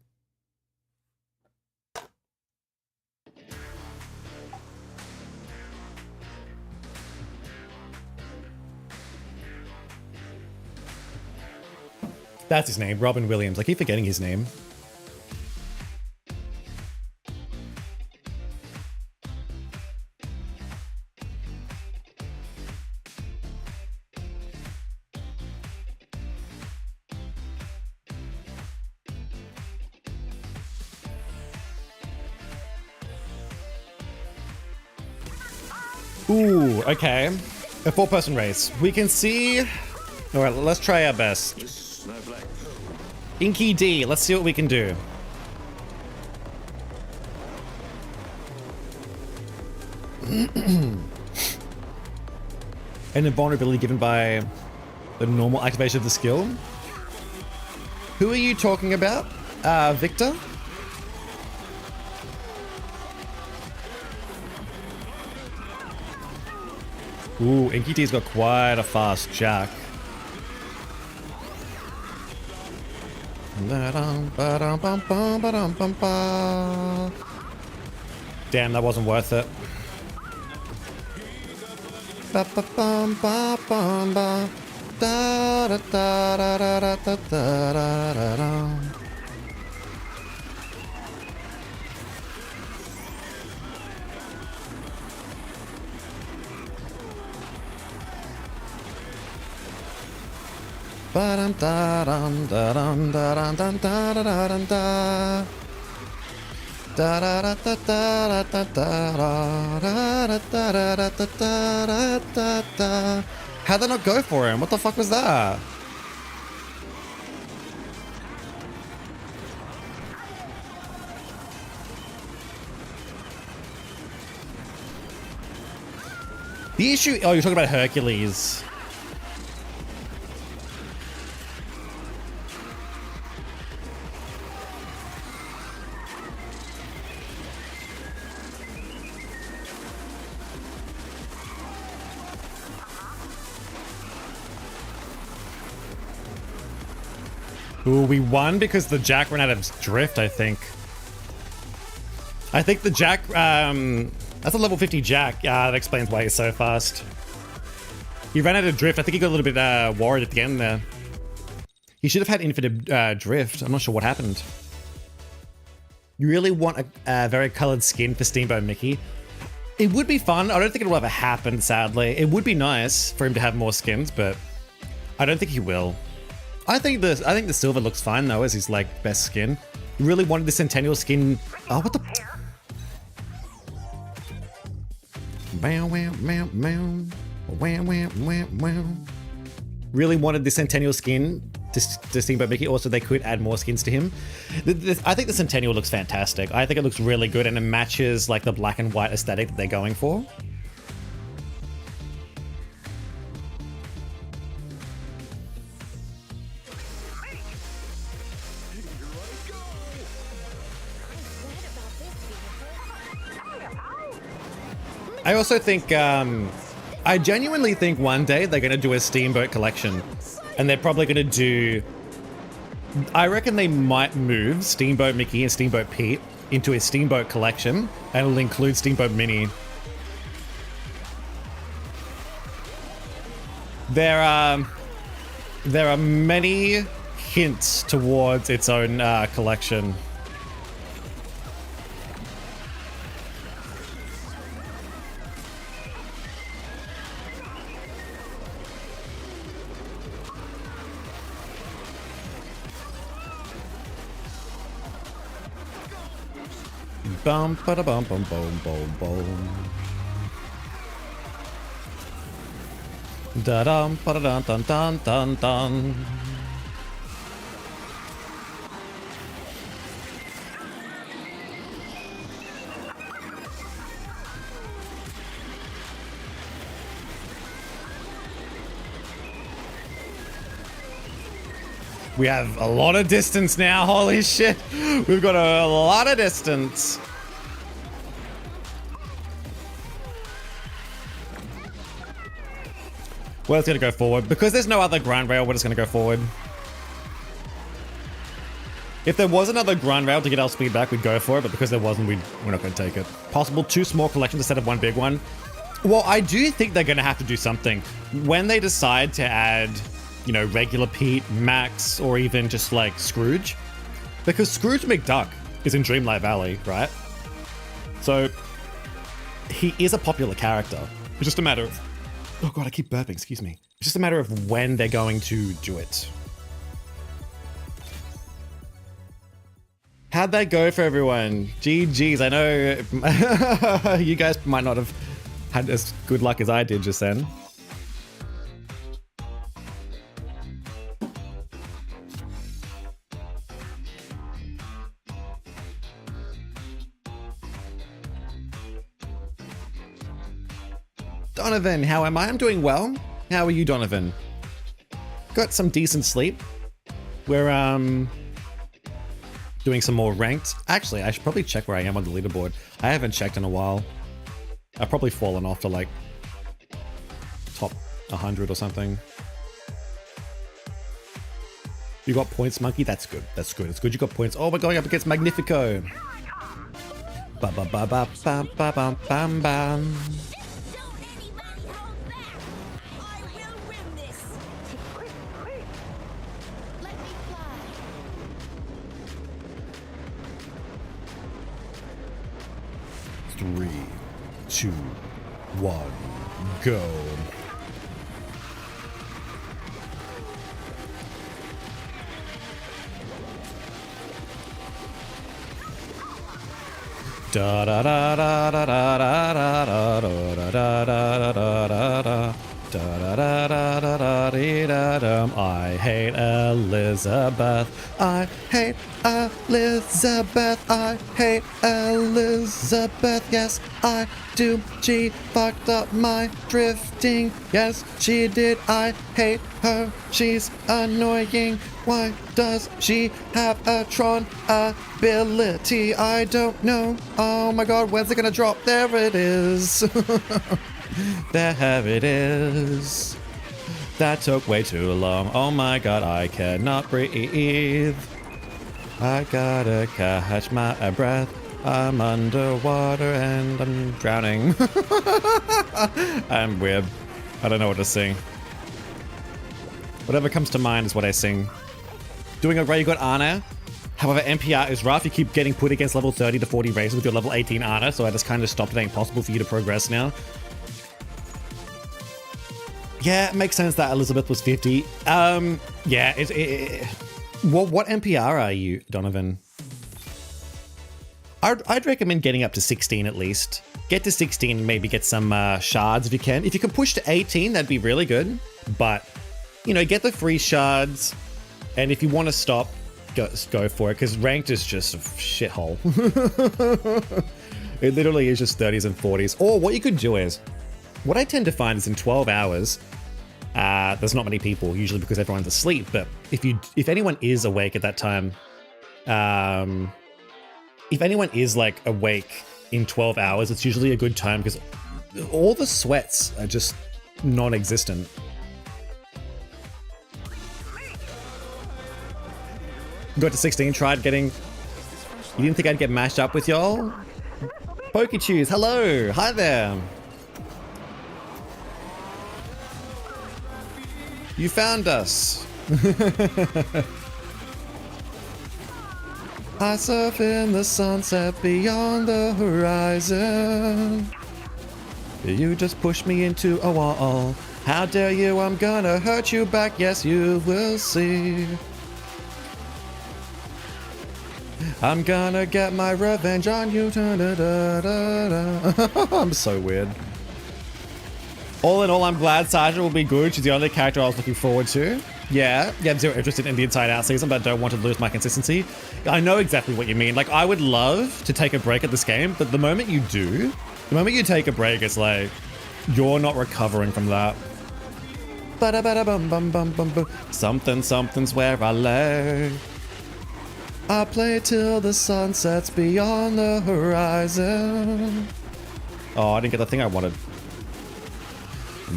That's his name, Robin Williams. I keep forgetting his name. Ooh, okay. A 4-person race. We can see... Alright, let's try our best. Inky D, let's see what we can do. An invulnerability given by the normal activation of the skill. Who are you talking about? Victor? Ooh, Inky D's got quite a fast jack. Damn, that wasn't worth it. How'd they not go for him? What the fuck was that? The issue... Oh, you're talking about Hercules. Ooh, we won because the Jack ran out of drift, I think. I think the Jack, that's a level 50 Jack. That explains why he's so fast. He ran out of drift. I think he got a little bit worried at the end there. He should have had infinite drift. I'm not sure what happened. You really want a very colored skin for Steamboat Mickey? It would be fun. I don't think it will ever happen, sadly. It would be nice for him to have more skins, but I don't think he will. I think the silver looks fine though as his like best skin. You really wanted the Centennial skin. Oh, what the? Wow, wow, wow, wow. Wow, wow, wow, wow. Really wanted the Centennial skin to Steamboat Mickey. Also, they could add more skins to him. I think the Centennial looks fantastic. I think it looks really good and it matches like the black and white aesthetic that they're going for. I also think, I genuinely think one day they're going to do a Steamboat collection. And they're probably going to do... I reckon they might move Steamboat Mickey and Steamboat Pete into a Steamboat collection. And it'll include Steamboat Mini. There are many hints towards its own collection. Bum ba da bum bum bum bum bum. Da dum ba da dun dun dun dun dun. We have a lot of distance now. Holy shit. We've got a lot of distance. We're just going to go forward. Because there's no other grind rail, we're just going to go forward. If there was another grind rail to get our speed back, we'd go for it. But because there wasn't, we're not going to take it. Possible 2 small collections instead of 1 big one. Well, I do think they're going to have to do something. When they decide to add, you know, regular Pete, Max, or even just like Scrooge. Because Scrooge McDuck is in Dreamlight Valley, right? So he is a popular character. It's just a matter of... Oh god, I keep burping, excuse me. It's just a matter of when they're going to do it. How'd that go for everyone? GG's, I know you guys might not have had as good luck as I did just then. Donovan, how am I? I'm doing well. How are you, Donovan? Got some decent sleep. We're doing some more ranked. Actually, I should probably check where I am on the leaderboard. I haven't checked in a while. I've probably fallen off to like top 100 or something. You got points, Monkey? That's good. That's good. It's good you got points. Oh, we're going up against Magnifico. Ba ba ba ba ba ba ba bam bam. Three, 2, 1, go. Da da da da da da da da da da da da da. I hate Elizabeth. I hate Elizabeth. I hate Elizabeth. Yes, I do. She fucked up my drifting. Yes, she did. I hate her. She's annoying. Why does she have a Tron ability? I don't know. Oh my god, when's it gonna drop? There it is. There it is. That took way too long. Oh my god, I cannot breathe. I gotta catch my breath. I'm underwater and I'm drowning. I'm weird. I don't know what to sing. Whatever comes to mind is what I sing. Doing okay, you got Ana. However, NPR is rough. You keep getting put against level 30 to 40 races with your level 18 Ana, so I just kind of stopped. It ain't possible for you to progress now. Yeah, it makes sense that Elizabeth was 50. Yeah, what NPR are you, Donovan? I'd recommend getting up to 16 at least. Get to 16 and maybe get some shards if you can. If you can push to 18, that'd be really good. But, you know, get the free shards. And if you want to stop, go for it. Because ranked is just a shithole. It literally is just 30s and 40s. Or what you could do is, what I tend to find is in 12 hours, there's not many people, usually because everyone's asleep. But if anyone is awake at that time, if anyone is like awake in 12 hours, it's usually a good time because all the sweats are just non-existent. Got to 16, tried getting... You didn't think I'd get mashed up with y'all? Pokechews, hello! Hi there! You found us! I surf in the sunset beyond the horizon. You just pushed me into a wall. How dare you, I'm gonna hurt you back, yes you will see. I'm gonna get my revenge on you. I'm so weird. All in all, I'm glad Sasha will be good. She's the only character I was looking forward to. Yeah, zero interest in the Inside Out season, but I don't want to lose my consistency. I know exactly what you mean. Like, I would love to take a break at this game, but the moment you do, the moment you take a break, it's like, you're not recovering from that. Ba-da-ba-da-bum-bum-bum-bum-bum. Something's where I lay. I play till the sun sets beyond the horizon. Oh, I didn't get the thing I wanted.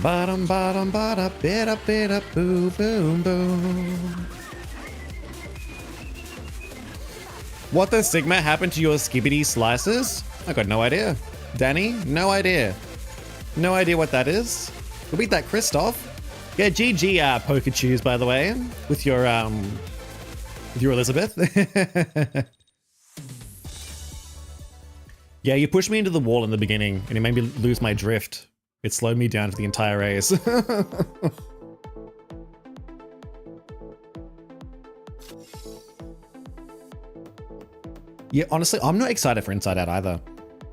Bottom, bottom, bada, bida, bida, boo, boom, boom. What the Sigma happened to your skibbity slices? I got no idea. Danny, no idea. No idea what that is. We'll beat that Christoph. Yeah, GG, Pokechews, by the way, with your Elizabeth. Yeah, you pushed me into the wall in the beginning, and it made me lose my drift. It slowed me down for the entire race. Yeah, honestly, I'm not excited for Inside Out either.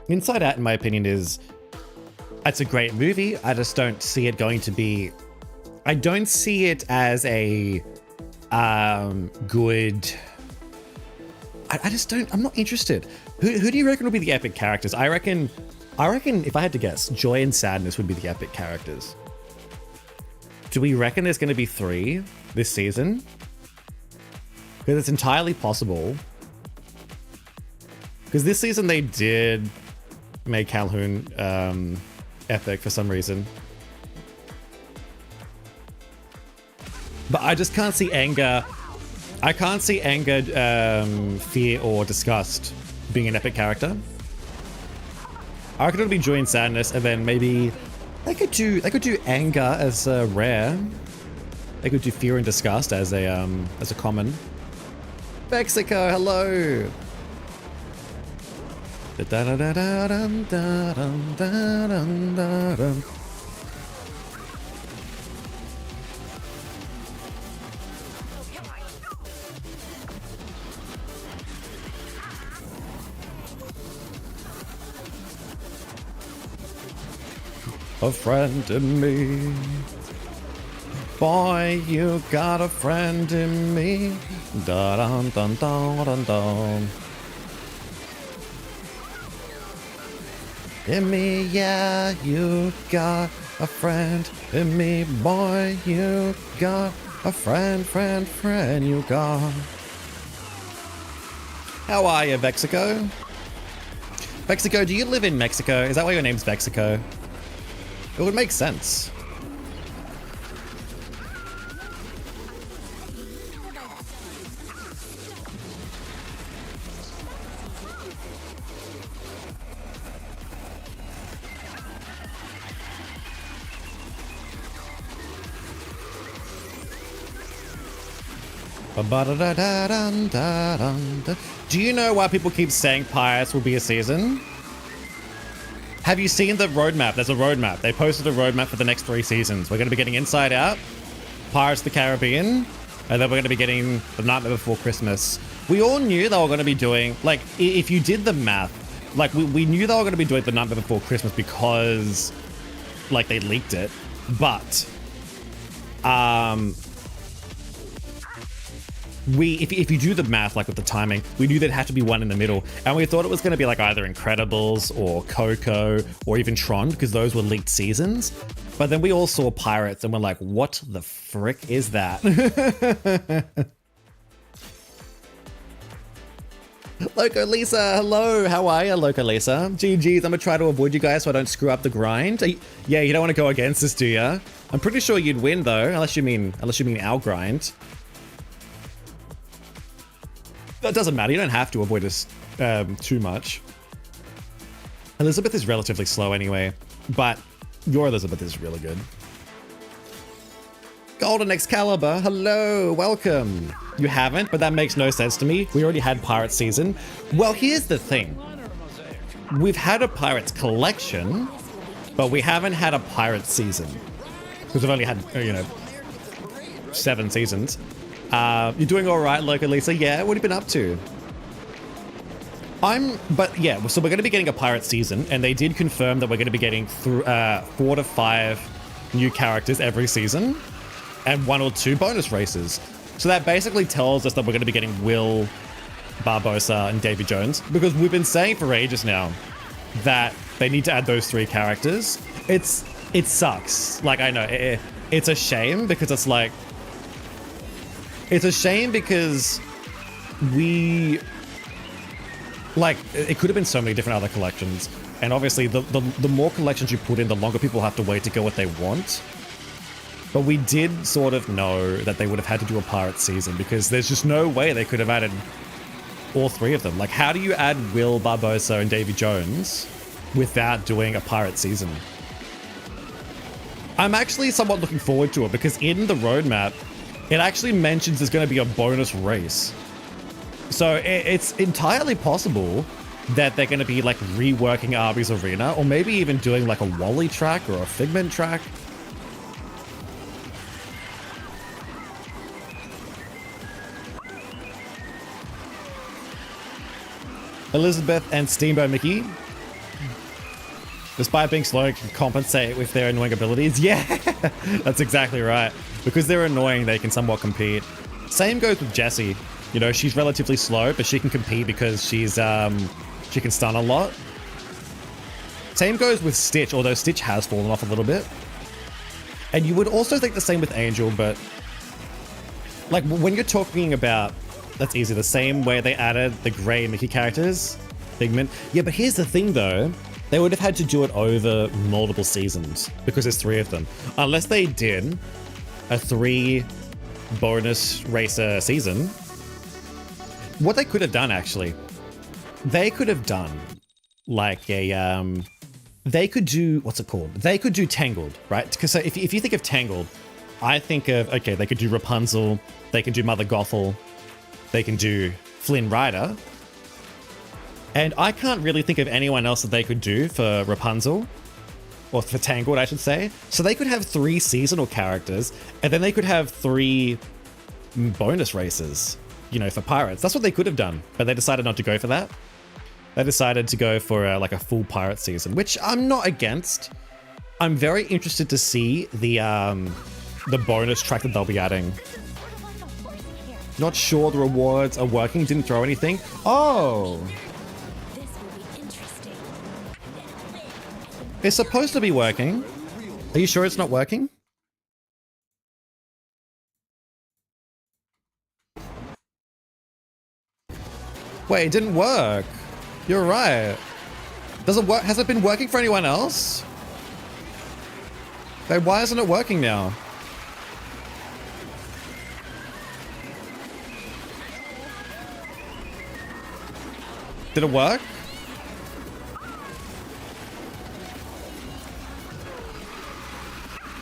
Inside Out, in my opinion, it's a great movie. I just don't see it going to be... I don't see it as a good... I just don't... I'm not interested. Who do you reckon will be the epic characters? I reckon, if I had to guess, Joy and Sadness would be the epic characters. Do we reckon there's going to be 3 this season? Because it's entirely possible. Because this season they did make Calhoun epic for some reason. But I just can't see anger. I can't see anger, fear, or disgust being an epic character. I reckon it'll be joy and sadness, and then maybe they could do anger as a rare. They could do fear and disgust as a common. Mexico, hello. A friend in me. Boy, you got a friend in me. Da dun dun dun dun dun. In me, yeah, you got a friend in me. Boy, you got a friend you got. How are you, Mexico? Mexico, do you live in Mexico? Is that why your name's Mexico? It would make sense. Ba-ba-da-da-da-dun-da-dun-da. Do you know why people keep saying Pirates will be a season? Have you seen the roadmap? There's a roadmap. They posted a roadmap for the next 3 seasons. We're going to be getting Inside Out, Pirates of the Caribbean, and then we're going to be getting The Nightmare Before Christmas. We all knew they were going to be doing, like, if you did the math, like, we knew they were going to be doing The Nightmare Before Christmas because, like, they leaked it. But, if you do the math, like with the timing, we knew there'd have to be one in the middle, and we thought it was going to be like either Incredibles or Coco or even Tron, because those were leaked seasons. But then we all saw Pirates and we're like, what the frick is that? Loco Lisa, hello, how are you, Loco Lisa? GG's, I'm gonna try to avoid you guys so I don't screw up the grind. Yeah, you don't want to go against us, do ya? I'm pretty sure you'd win though, unless you mean our grind. That doesn't matter. You don't have to avoid us too much. Elizabeth is relatively slow anyway, but your Elizabeth is really good. Golden Excalibur, hello, welcome. You haven't, but that makes no sense to me. We already had Pirates season. Well, here's the thing. We've had a Pirates collection, but we haven't had a Pirates season. Because we've only had, 7 seasons. You're doing all right, Loco Lisa. Yeah, what have you been up to? But yeah, so we're going to be getting a pirate season, and they did confirm that we're going to be getting 4 to 5 new characters every season, and 1 or 2 bonus races. So that basically tells us that we're going to be getting Will, Barbosa, and Davy Jones, because we've been saying for ages now that they need to add those 3 characters. It sucks. Like, I know it's a shame because it's like. It's a shame because it could have been so many different other collections. And obviously, the more collections you put in, the longer people have to wait to get what they want. But we did sort of know that they would have had to do a pirate season because there's just no way they could have added all 3 of them. Like, how do you add Will, Barbosa, and Davy Jones without doing a pirate season? I'm actually somewhat looking forward to it because in the roadmap, it actually mentions there's going to be a bonus race. So it's entirely possible that they're going to be like reworking Arby's Arena, or maybe even doing like a Wally track or a Figment track. Elizabeth and Steamboat Mickey, despite being slow, can compensate with their annoying abilities. Yeah, that's exactly right. Because they're annoying, they can somewhat compete. Same goes with Jessie. You know, she's relatively slow, but she can compete because she can stun a lot. Same goes with Stitch, although Stitch has fallen off a little bit. And you would also think the same with Angel, but like when you're talking about, that's easy, the same way they added the Grey Mickey characters, Figment. Yeah, but here's the thing though. They would have had to do it over multiple seasons because there's 3 of them. Unless they did a 3 bonus racer season. What they could have done, actually, they could have done like a, they could do, what's it called? They could do Tangled, right? Because so if you think of Tangled, I think of, okay, they could do Rapunzel, they can do Mother Gothel, they can do Flynn Rider. And I can't really think of anyone else that they could do for Rapunzel. Or for Tangled, I should say. So they could have 3 seasonal characters, and then they could have 3 bonus races, for pirates. That's what they could have done, but they decided not to go for that. They decided to go for like a full pirate season, which I'm not against. I'm very interested to see the bonus track that they'll be adding. Not sure the rewards are working. Didn't throw anything. Oh. It's supposed to be working. Are you sure it's not working? Wait, it didn't work. You're right. Does it work? Has it been working for anyone else? Wait, why isn't it working now? Did it work?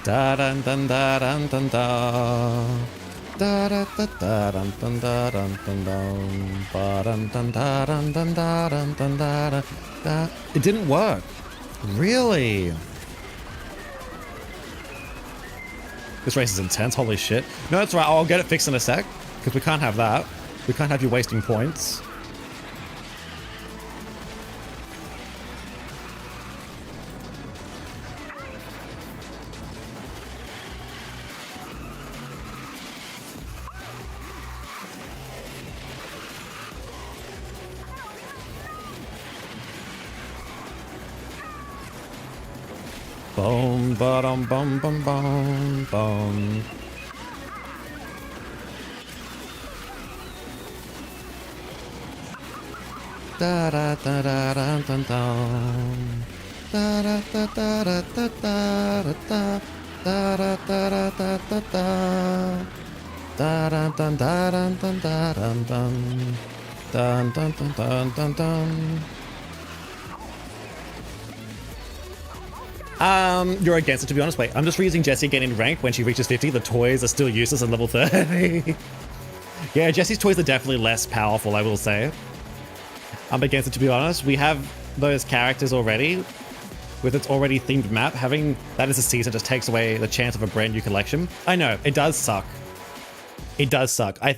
Da dun dun da dun dun da. Da da da da dun dun da dun dun dun ba dun dun da dun dun da dun dun da da da. It didn't work. Really? This race is intense. Holy shit. No, that's right. I'll get it fixed in a sec because we can't have that. We can't have you wasting points. Boom, ba-dum, bum, bum, bum, bum. Da da da da da dun dun. Da da da da da da da da da da da da da da da. Da dun dun da dun dun da dun dun. Dun dun dun dun dun dun. You're against it, to be honest. Wait, I'm just reusing Jessie again in rank when she reaches 50. The toys are still useless at level 30. Yeah, Jessie's toys are definitely less powerful, I will say. I'm against it, to be honest. We have those characters already with its already themed map. Having that as a season just takes away the chance of a brand new collection. I know, it does suck. It does suck. I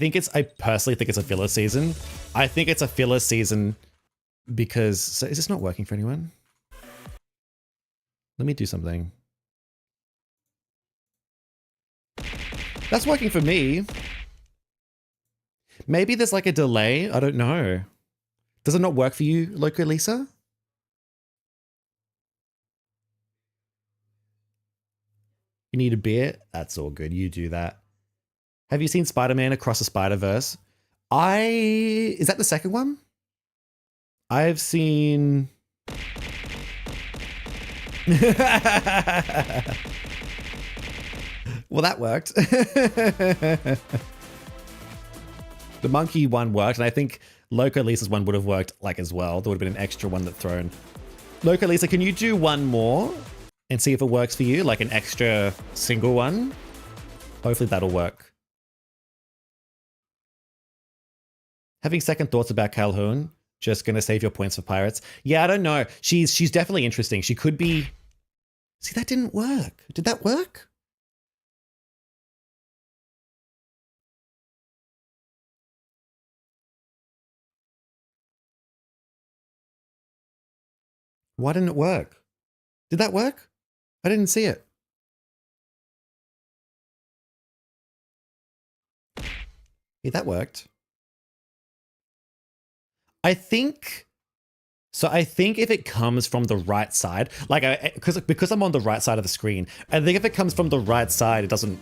personally think it's a filler season. I think it's a filler season because... So is this not working for anyone? Let me do something. That's working for me. Maybe there's like a delay. I don't know. Does it not work for you, Loco Lisa? You need a beer? That's all good. You do that. Have you seen Spider-Man Across the Spider-Verse? Is that the second one? I've seen... Well, that worked. The monkey one worked, and I think Loco Lisa's one would have worked like as well. There would have been an extra one that thrown. Loco Lisa, can you do one more and see if it works for you? Like an extra single one? Hopefully that'll work. Having second thoughts about Calhoun. Just gonna save your points for pirates. Yeah, I don't know. She's definitely interesting. She could be... See, that didn't work. Did that work? Why didn't it work? Did that work? I didn't see it. Yeah, that worked. I think if it comes from the right side, like because I'm on the right side of the screen, I think if it comes from the right side, it doesn't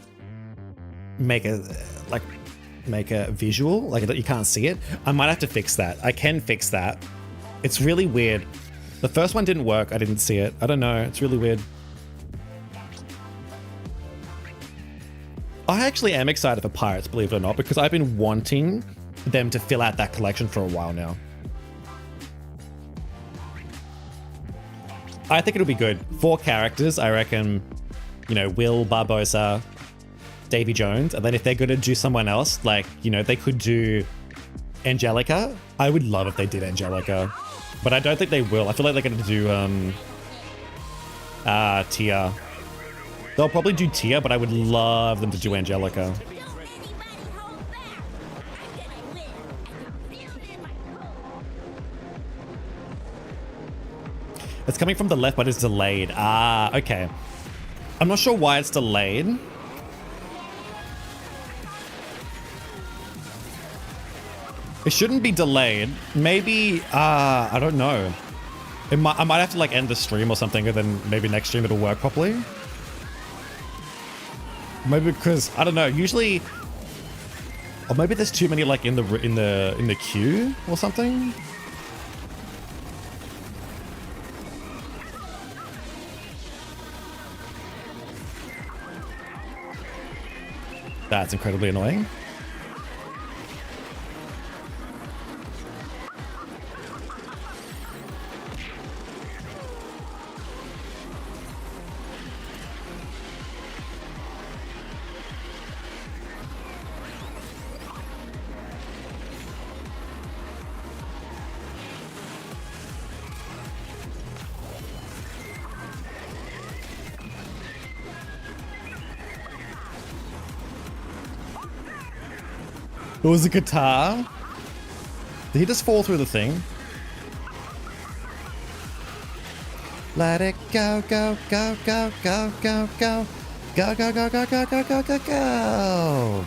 make a visual, like you can't see it. I might have to fix that. I can fix that. It's really weird. The first one didn't work. I didn't see it. I don't know. It's really weird. I actually am excited for Pirates, believe it or not, because I've been wanting them to fill out that collection for a while now. I think it'll be good. 4 characters, I reckon, you know, Will, Barbosa, Davy Jones, and then if they're going to do someone else, like, you know, they could do Angelica. I would love if they did Angelica, but I don't think they will. I feel like they're going to do Tia. They'll probably do Tia, but I would love them to do Angelica. It's coming from the left, but it's delayed. Ah, okay. I'm not sure why it's delayed. It shouldn't be delayed. Maybe, I don't know. I might have to like end the stream or something, and then maybe next stream it'll work properly. Maybe because, I don't know, usually, or maybe there's too many like in the queue or something. That's incredibly annoying. It was a guitar. Did he just fall through the thing? Let it go, go, go, go, go, go, go. Go, go, go, go, go, go, go, go, go.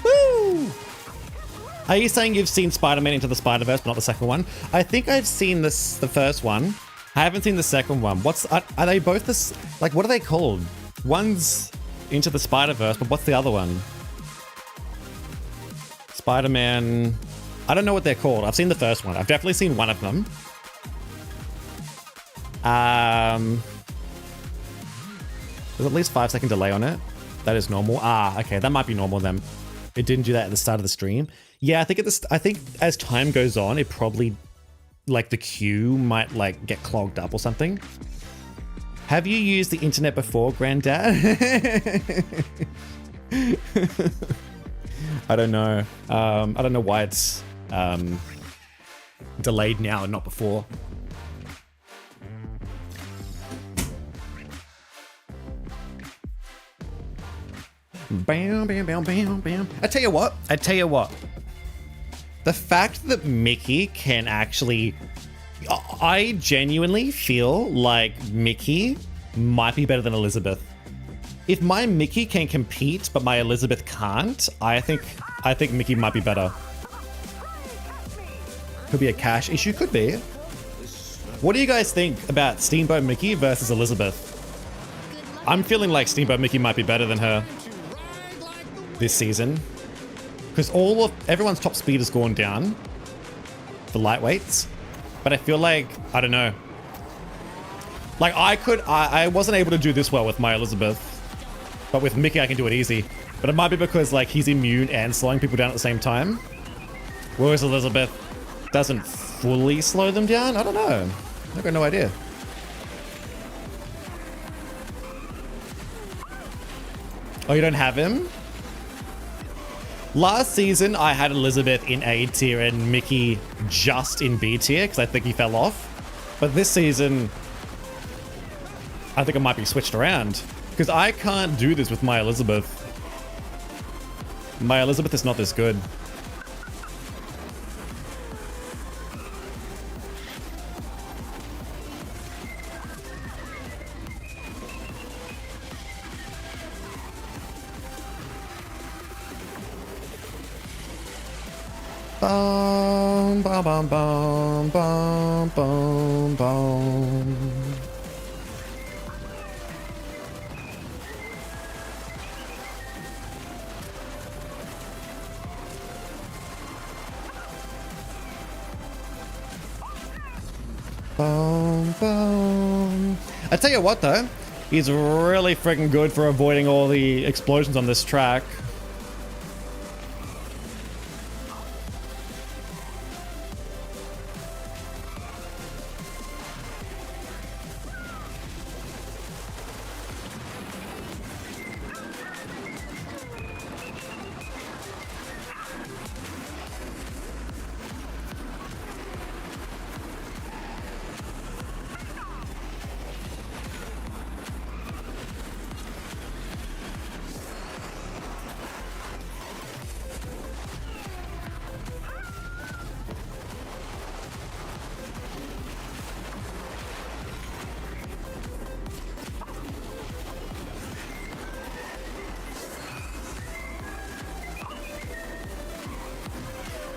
Woo! Are you saying you've seen Spider-Man Into the Spider-Verse, but not the second one? I think I've seen the first one. I haven't seen the second one. Are they both this? Like, what are they called? One's Into the Spider-Verse, but what's the other one? Spider-Man. I don't know what they're called. I've seen the first one. I've definitely seen one of them. There's at least 5-second delay on it. That is normal. Ah, okay. That might be normal then. It didn't do that at the start of the stream. Yeah, I think as time goes on, it probably, like, the queue might, like, get clogged up or something. Have you used the internet before, Granddad? I don't know. I don't know why it's delayed now and not before. Bam, bam, bam, bam, bam. I tell you what. The fact that Mickey can actually... I genuinely feel like Mickey might be better than Elizabeth. If my Mickey can compete, but my Elizabeth can't, I think Mickey might be better. Could be a cash issue, could be. What do you guys think about Steamboat Mickey versus Elizabeth? I'm feeling like Steamboat Mickey might be better than her this season. Because everyone's top speed has gone down for lightweights. But I feel like, I don't know. Like I wasn't able to do this well with my Elizabeth. But with Mickey, I can do it easy. But it might be because like he's immune and slowing people down at the same time. Whereas Elizabeth doesn't fully slow them down. I don't know. I've got no idea. Oh, you don't have him? Last season, I had Elizabeth in A tier and Mickey just in B tier because I think he fell off. But this season, I think it might be switched around because I can't do this with my Elizabeth. My Elizabeth is not this good. Bum, bum, bum, bum, bum, bum, bum. Bum, bum. I tell you what though, he's really freaking good for avoiding all the explosions on this track.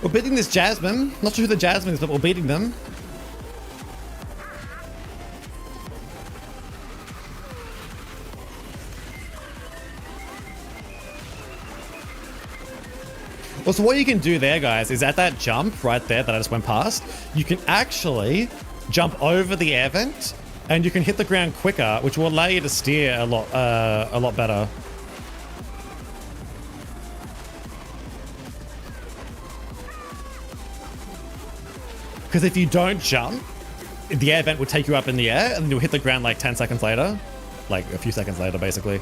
We're beating this Jasmine. Not sure who the Jasmine is, but we're beating them. Well, so what you can do there, guys, is at that jump right there that I just went past, you can actually jump over the air vent and you can hit the ground quicker, which will allow you to steer a lot better. Because if you don't jump, the air vent will take you up in the air and you'll hit the ground like 10 seconds later. Like a few seconds later, basically.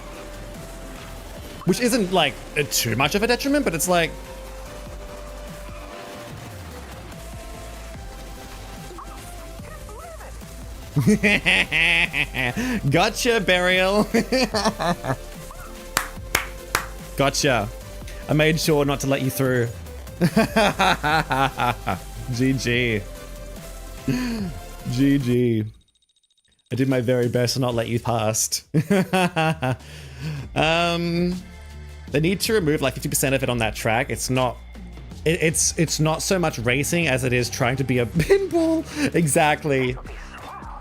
which isn't like too much of a detriment, but it's like, gotcha, Burial. Gotcha. I made sure not to let you through. GG. GG. I did my very best to not let you past. They need to remove like 50% of it on that track. It's not it's not so much racing as it is trying to be a pinball. Exactly.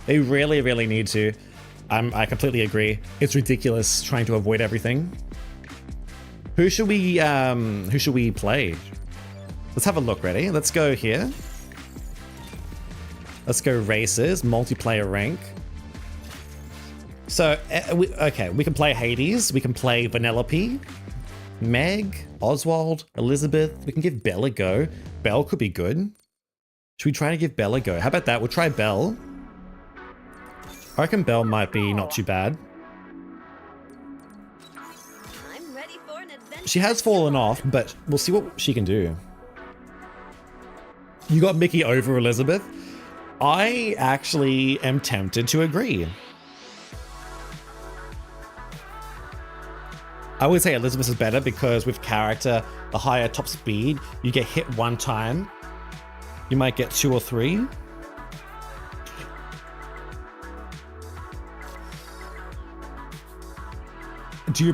They really, really need to. I completely agree. It's ridiculous trying to avoid everything. Who should we play? Let's have a look. Ready? Let's go here. Let's go races, multiplayer rank. So, okay, we can play Hades, we can play Vanellope, Meg, Oswald, Elizabeth. We can give Belle a go. Belle could be good. Should we try to give Belle a go? How about that? We'll try Belle. I reckon Belle might be not too bad. I'm ready for an adventure. She has fallen off, but we'll see what she can do. You got Mickey over Elizabeth? I actually am tempted to agree. I would say Elizabeth is better because with character, the higher top speed, you get hit one time. You might get 2 or 3. Do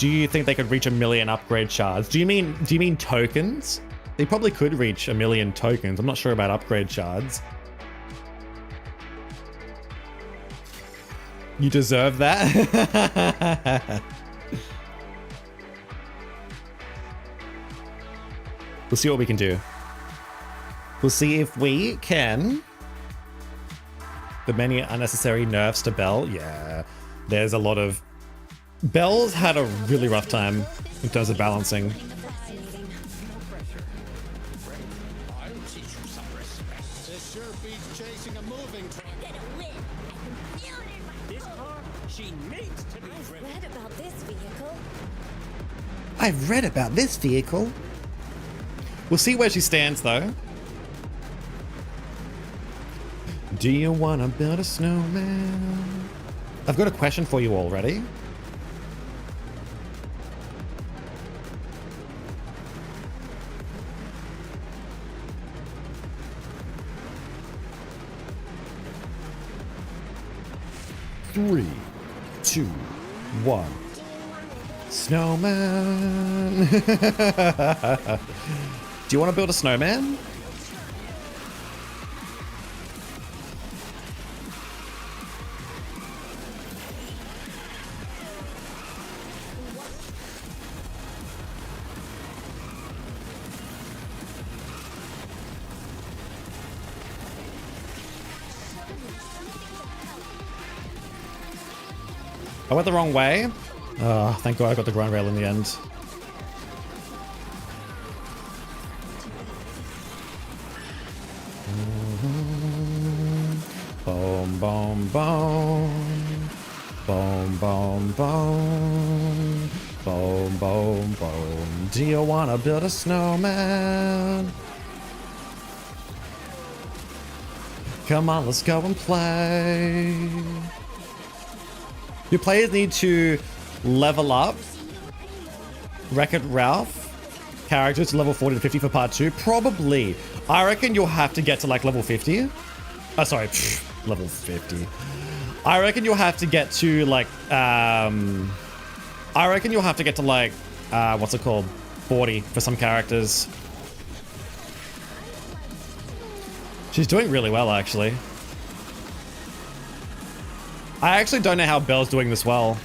you think they could reach 1 million upgrade shards? Do you mean tokens? They probably could reach 1 million tokens. I'm not sure about upgrade shards. You deserve that. We'll see what we can do. We'll see if we can. The many unnecessary nerfs to Belle. Yeah, there's a lot of... Belle's had a really rough time in terms of balancing. I've read about this vehicle. We'll see where she stands though. Do you want to build a snowman? I've got a question for you all. Ready? Three, 2, 1. Snowman. Do you want to build a snowman? I went the wrong way. Oh, thank God I got the grind rail in the end. Boom, boom, boom. Boom, boom, boom. Boom, boom, boom. Do you want to build a snowman? Come on, let's go and play. Your players need to level up Wreck-It Ralph characters to level 40 to 50 for part 2. Probably. I reckon you'll have to get to like level 50. Oh, sorry, level 50. I reckon you'll have to get to like, I reckon you'll have to get to like, what's it called? 40 for some characters. She's doing really well, actually. I actually don't know how Belle's doing this well.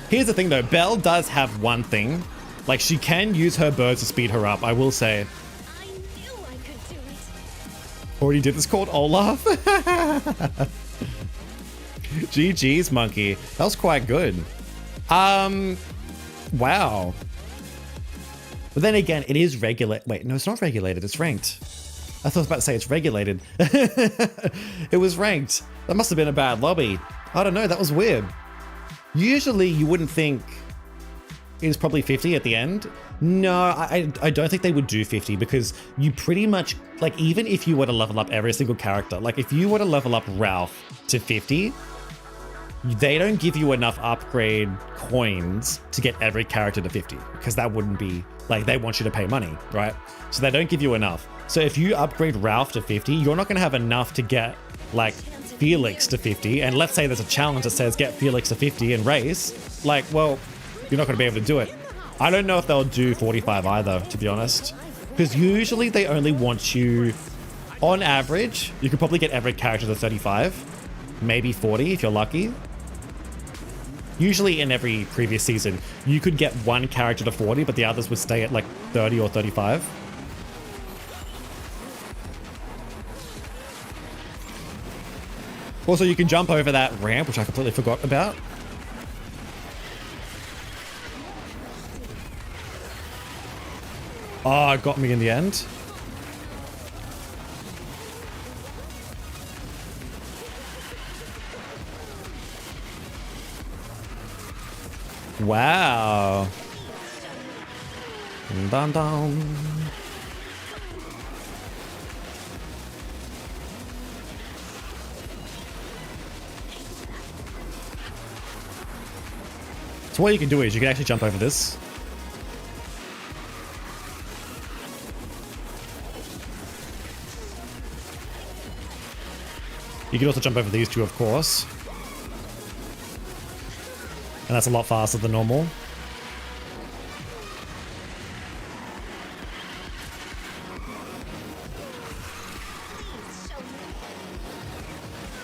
Here's the thing though, Belle does have one thing. Like, she can use her birds to speed her up, I will say. I knew I could do it. Already did this called Olaf? GG's, monkey. That was quite good. Wow. But then again, it is regulated. Wait, no, it's not regulated, it's ranked. I thought I was about to say it's regulated. It was ranked. That must have been a bad lobby. I don't know, that was weird. Usually you wouldn't think it's probably 50 at the end. No, I don't think they would do 50 because you pretty much, like, even if you were to level up every single character, like if you were to level up Ralph to 50, they don't give you enough upgrade coins to get every character to 50 because that wouldn't be, like, they want you to pay money, right? So they don't give you enough. So if you upgrade Ralph to 50, you're not going to have enough to get, like, Felix to 50. And let's say there's a challenge that says get Felix to 50 and race. Like, well, you're not going to be able to do it. I don't know if they'll do 45 either, to be honest. Because usually they only want you, on average, you could probably get every character to 35. Maybe 40 if you're lucky. Usually in every previous season, you could get one character to 40, but the others would stay at like 30 or 35. Also, you can jump over that ramp, which I completely forgot about. Oh, it got me in the end. Wow. Dun dun. So what you can do is you can actually jump over this. You can also jump over these two, of course. And that's a lot faster than normal.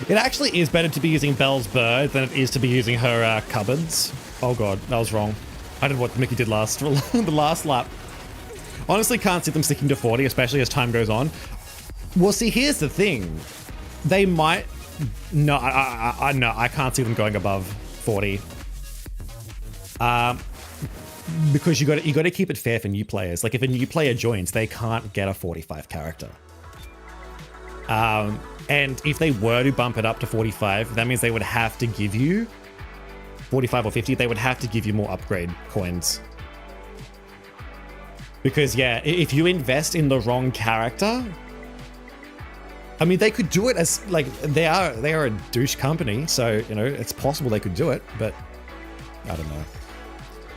It actually is better to be using Belle's bird than it is to be using her cupboards. Oh god, that was wrong. I did what Mickey did last, the last lap. Honestly, can't see them sticking to 40, especially as time goes on. Well, see, here's the thing. They might... No, I can't see them going above 40. Because you got to keep it fair for new players. Like if a new player joins, they can't get a 45 character. And if they were to bump it up to 45, that means they would have to give you 45 or 50. They would have to give you more upgrade coins. Because yeah, if you invest in the wrong character, I mean, they could do it as like they are a douche company, so you know it's possible they could do it, but I don't know.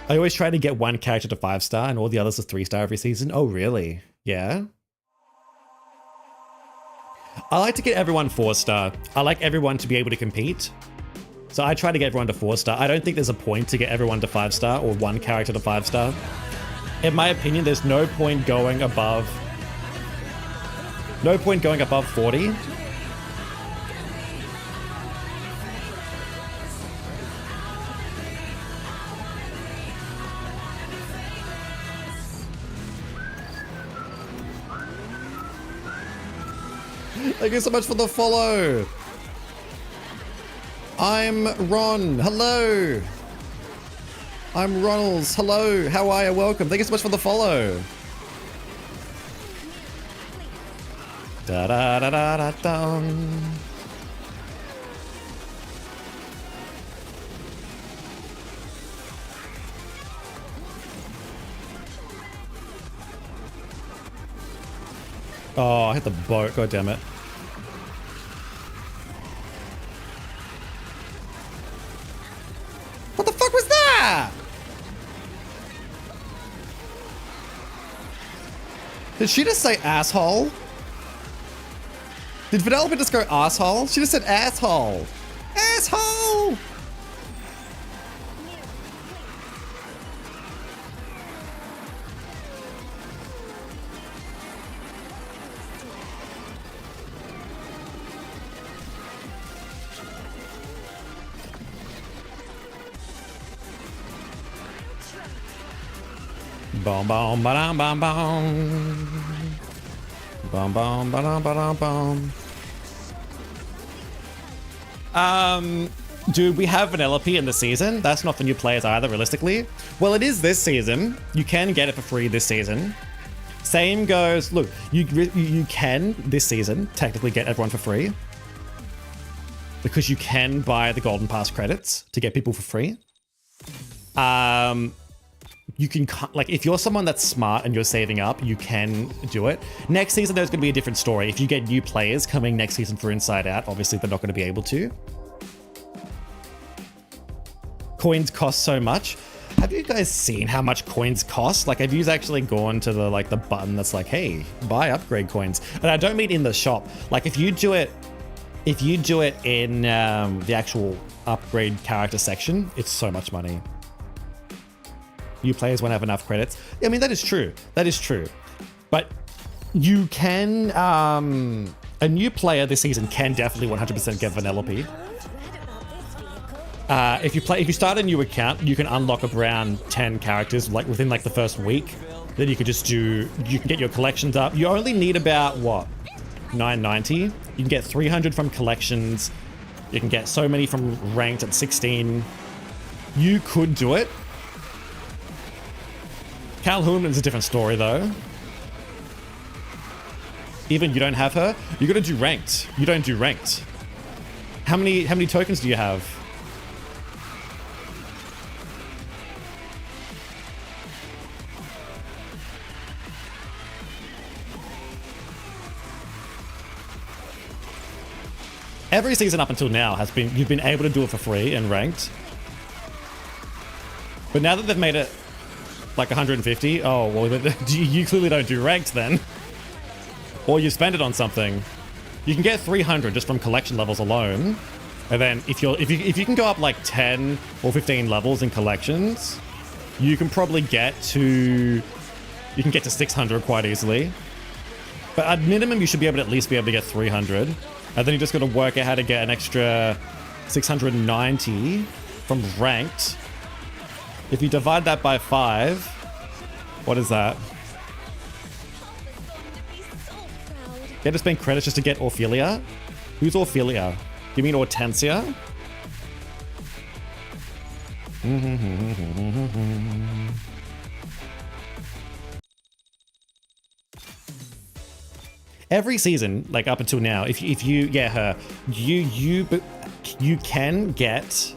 I always try to get one character to 5-star and all the others to 3-star every season. Oh, really? Yeah. I like to get everyone 4-star. I like everyone to be able to compete. So I try to get everyone to 4-star. I don't think there's a point to get everyone to 5-star or one character to 5-star. In my opinion, there's no point going above 40. Thank you so much for the follow. I'm Ron. Hello. I'm Ronalds. Hello. How are you? Welcome. Thank you so much for the follow. Da da da da da dum. Oh, I hit the boat. God damn it. What the fuck was that? Did she just say asshole? Did Vanellope just go asshole? She just said asshole. Asshole! Bom bom ba-dum bom bom. Bom bom ba-dum ba-dum bom. Dude, we have Vanellope in the season. That's not for new players either, realistically. Well, it is this season. You can get it for free this season. Same goes, look, you can this season technically get everyone for free. because you can buy the Golden Pass credits to get people for free. You can, like, if you're someone that's smart and you're saving up, you can do it. Next season, there's going to be a different story. If you get new players coming next season for Inside Out, obviously they're not going to be able to. Coins cost so much. Have you guys seen how much coins cost? Like, have you actually gone to the button that's like, hey, buy upgrade coins? And I don't mean in the shop. Like, if you do it in the actual upgrade character section, it's so much money. New players won't have enough credits. I mean, that is true. That is true. But you can, a new player this season can definitely 100% get Vanellope. If you start a new account, you can unlock around 10 characters like within like the first week. Then you can get your collections up. You only need about what, 990. You can get 300 from collections. You can get so many from ranked at 16. You could do it. Calhoun is a different story though. Even you don't have her, you gotta do ranked. You don't do ranked. How many tokens do you have? Every season up until now you've been able to do it for free and ranked. But now that they've made it like 150, oh well, you clearly don't do ranked then. Or you spend it on something. You can get 300 just from collection levels alone. And then if you can go up like 10 or 15 levels in collections, you can probably get to 600 quite easily. But at minimum, you should be able to at least be able to get 300. And then you just got to work out how to get an extra 690 from ranked. If you divide that by 5, what is that? You have to spend credits just to get Ophelia? Who's Ophelia? You mean Hortensia? Every season, like up until now, if you get her, you can get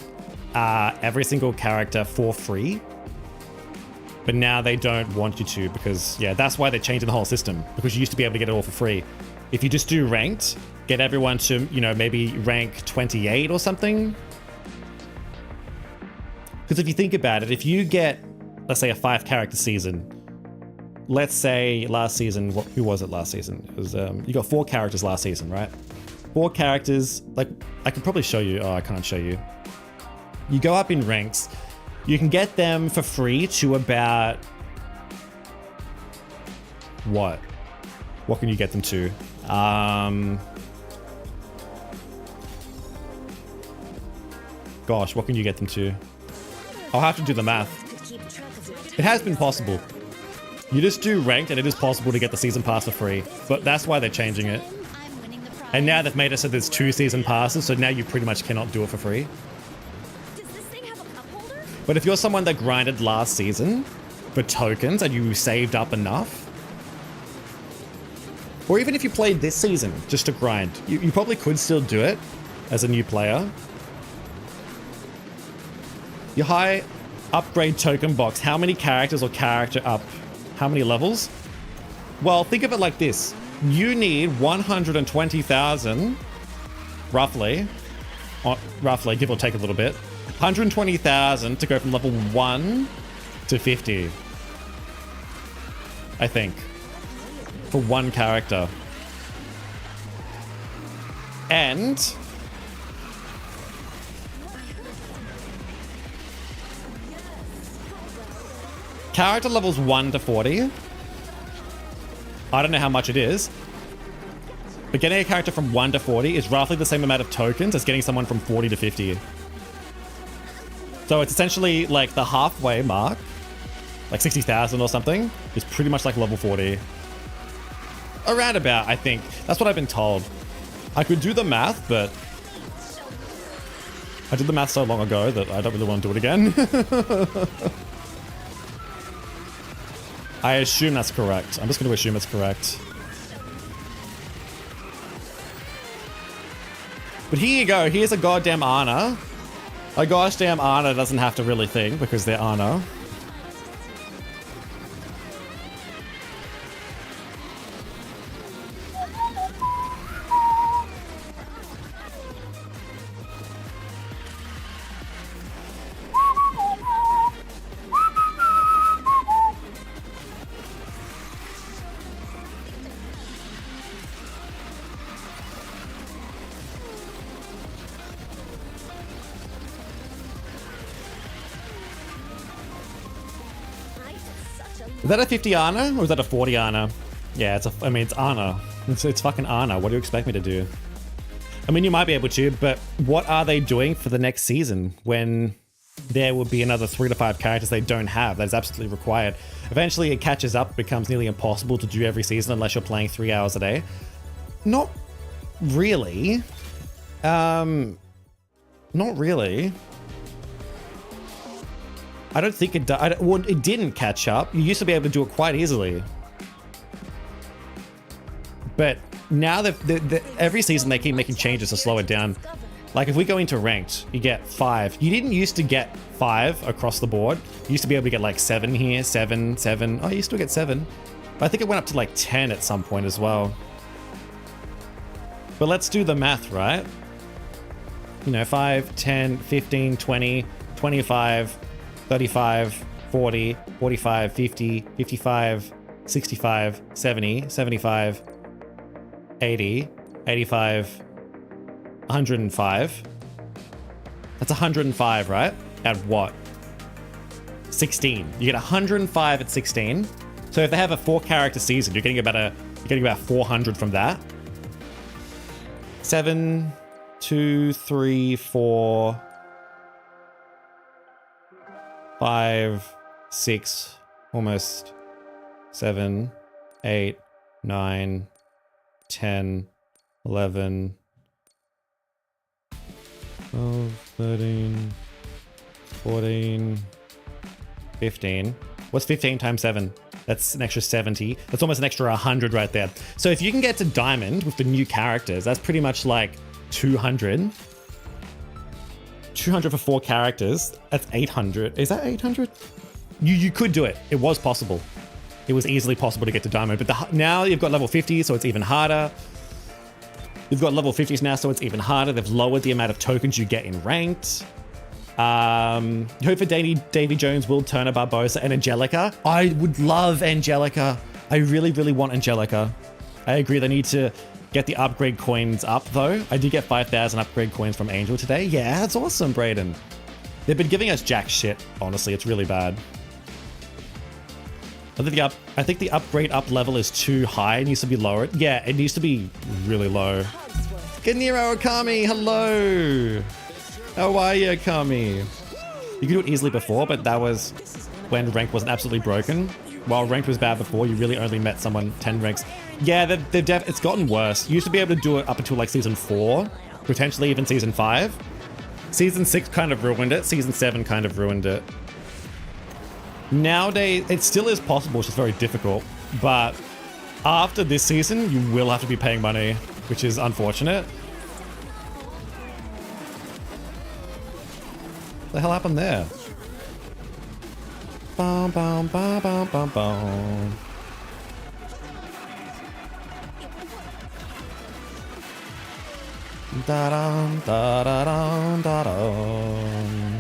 every single character for free. But now they don't want you to because, yeah, that's why they're changing the whole system. Because you used to be able to get it all for free. If you just do ranked, get everyone to, you know, maybe rank 28 or something. Because if you think about it, if you get, let's say, a 5-character season, let's say last season, who was it last season? It was, you got 4 characters last season, right? 4 characters, like, I could probably show you. Oh, I can't show you. You go up in ranks. You can get them for free to about... What? What can you get them to? Gosh, what can you get them to? I'll have to do the math. It has been possible. You just do ranked and it is possible to get the season pass for free. But that's why they're changing it. And now they've made it so there's 2 season passes, so now you pretty much cannot do it for free. But if you're someone that grinded last season for tokens and you saved up enough, or even if you played this season just to grind, you probably could still do it as a new player. Your high upgrade token box, how many characters or character up? How many levels? Well, think of it like this. You need 120,000, roughly, give or take a little bit, 120,000 to go from level 1 to 50. I think. For one character. And character levels 1 to 40. I don't know how much it is. But getting a character from 1 to 40 is roughly the same amount of tokens as getting someone from 40 to 50. So it's essentially like the halfway mark, like 60,000 or something, is pretty much like level 40. Around about, I think. That's what I've been told. I could do the math, but I did the math so long ago that I don't really want to do it again. I assume that's correct. I'm just going to assume it's correct. But here you go. Here's a goddamn Ana. A gosh damn Ana doesn't have to really think because they're Ana. Is that a 50 Ana or is that a 40 Ana? Yeah, I mean, it's Ana. It's fucking Ana. What do you expect me to do? I mean, you might be able to, but what are they doing for the next season when there will be another 3 to 5 characters they don't have? That is absolutely required. Eventually it catches up, becomes nearly impossible to do every season unless you're playing 3 hours a day. Not really. Not really. I don't think it does. Well, it didn't catch up. You used to be able to do it quite easily. But now every season they keep making changes to slow it down. Like if we go into ranked, you get 5. You didn't used to get 5 across the board. You used to be able to get like 7 here, 7, 7. Oh, you still get 7. But I think it went up to like 10 at some point as well. But let's do the math, right? You know, 5, 10, 15, 20, 25, 35, 40, 45, 50, 55, 65, 70, 75, 80, 85, 105. That's 105, right? At what? 16. You get 105 at 16. So if they have a 4-character season, you're getting about 400 from that. 7, 2, 3, 4, 5, 6, almost 7, 8, 9, 10, 11, 12, 13, 14, 15. What's 15 times 7? That's an extra 70. That's almost an extra 100 right there. So if you can get to Diamond with the new characters, that's pretty much like 200. 200 for 4 characters. That's 800. Is that 800? You could do it. It was possible. It was easily possible to get to Diamond. But now you've got level 50, so it's even harder. You've got level 50s now, so it's even harder. They've lowered the amount of tokens you get in ranked. Hope for Davy Jones, Will Turner, Barbosa, and Angelica. I would love Angelica. I really, really want Angelica. I agree they need to get the upgrade coins up, though. I did get 5,000 upgrade coins from Angel today. Yeah, that's awesome, Brayden. They've been giving us jack shit, honestly. It's really bad. I think the upgrade up level is too high. It needs to be lowered. Yeah, it needs to be really low. Ganiro Okami, hello! How are you, Okami? You could do it easily before, but that was when rank wasn't absolutely broken. While ranked was bad before, you really only met someone 10 ranks. Yeah, it's gotten worse. You used to be able to do it up until like season 4, potentially even season 5. Season 6 kind of ruined it. Season 7 kind of ruined it. Nowadays, it still is possible, it's just very difficult. But after this season, you will have to be paying money, which is unfortunate. What the hell happened there? Bum, bum, bum, bum, bum, bum. Da-dum, da-da-dum, da-dum.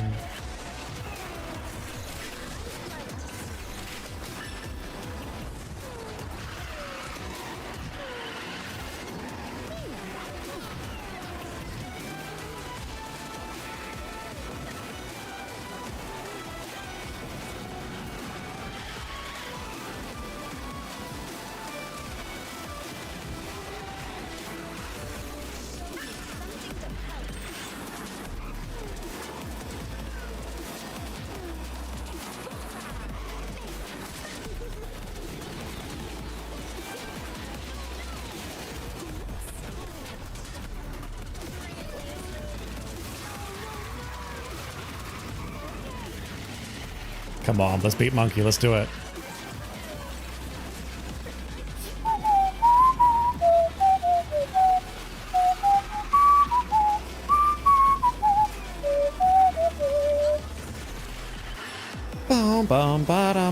Come on, let's beat Monkey. Let's do it.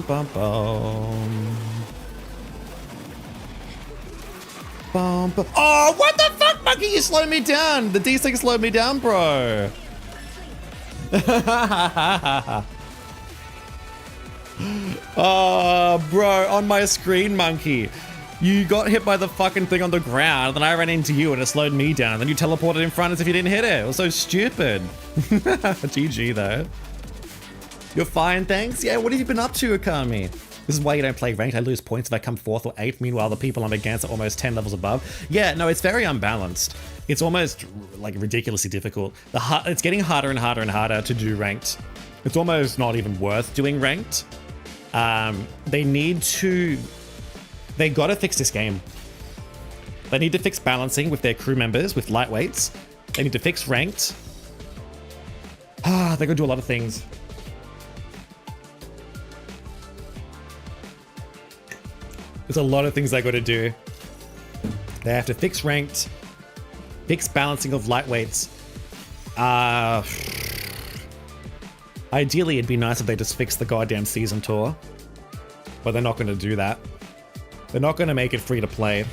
bum, bum. Bum, bum. Oh, what the fuck, monkey? You slowed me down. The D6 slowed me down, bro. Oh, bro, on my screen, monkey. You got hit by the fucking thing on the ground, then I ran into you and it slowed me down. Then you teleported in front as if you didn't hit it. It was so stupid. GG, though. You're fine, thanks. Yeah, what have you been up to, Akami? This is why you don't play ranked. I lose points if I come 4th or 8th. Meanwhile, the people I'm against are almost 10 levels above. Yeah, no, it's very unbalanced. It's almost like ridiculously difficult. It's getting harder and harder and harder to do ranked. It's almost not even worth doing ranked. They gotta fix this game. They need to fix balancing with their crew members, with lightweights. They need to fix ranked. They gotta do a lot of things. There's a lot of things they gotta do. They have to fix ranked, fix balancing of lightweights. Ideally, it'd be nice if they just fixed the goddamn season tour. But they're not gonna do that. They're not gonna make it free to play.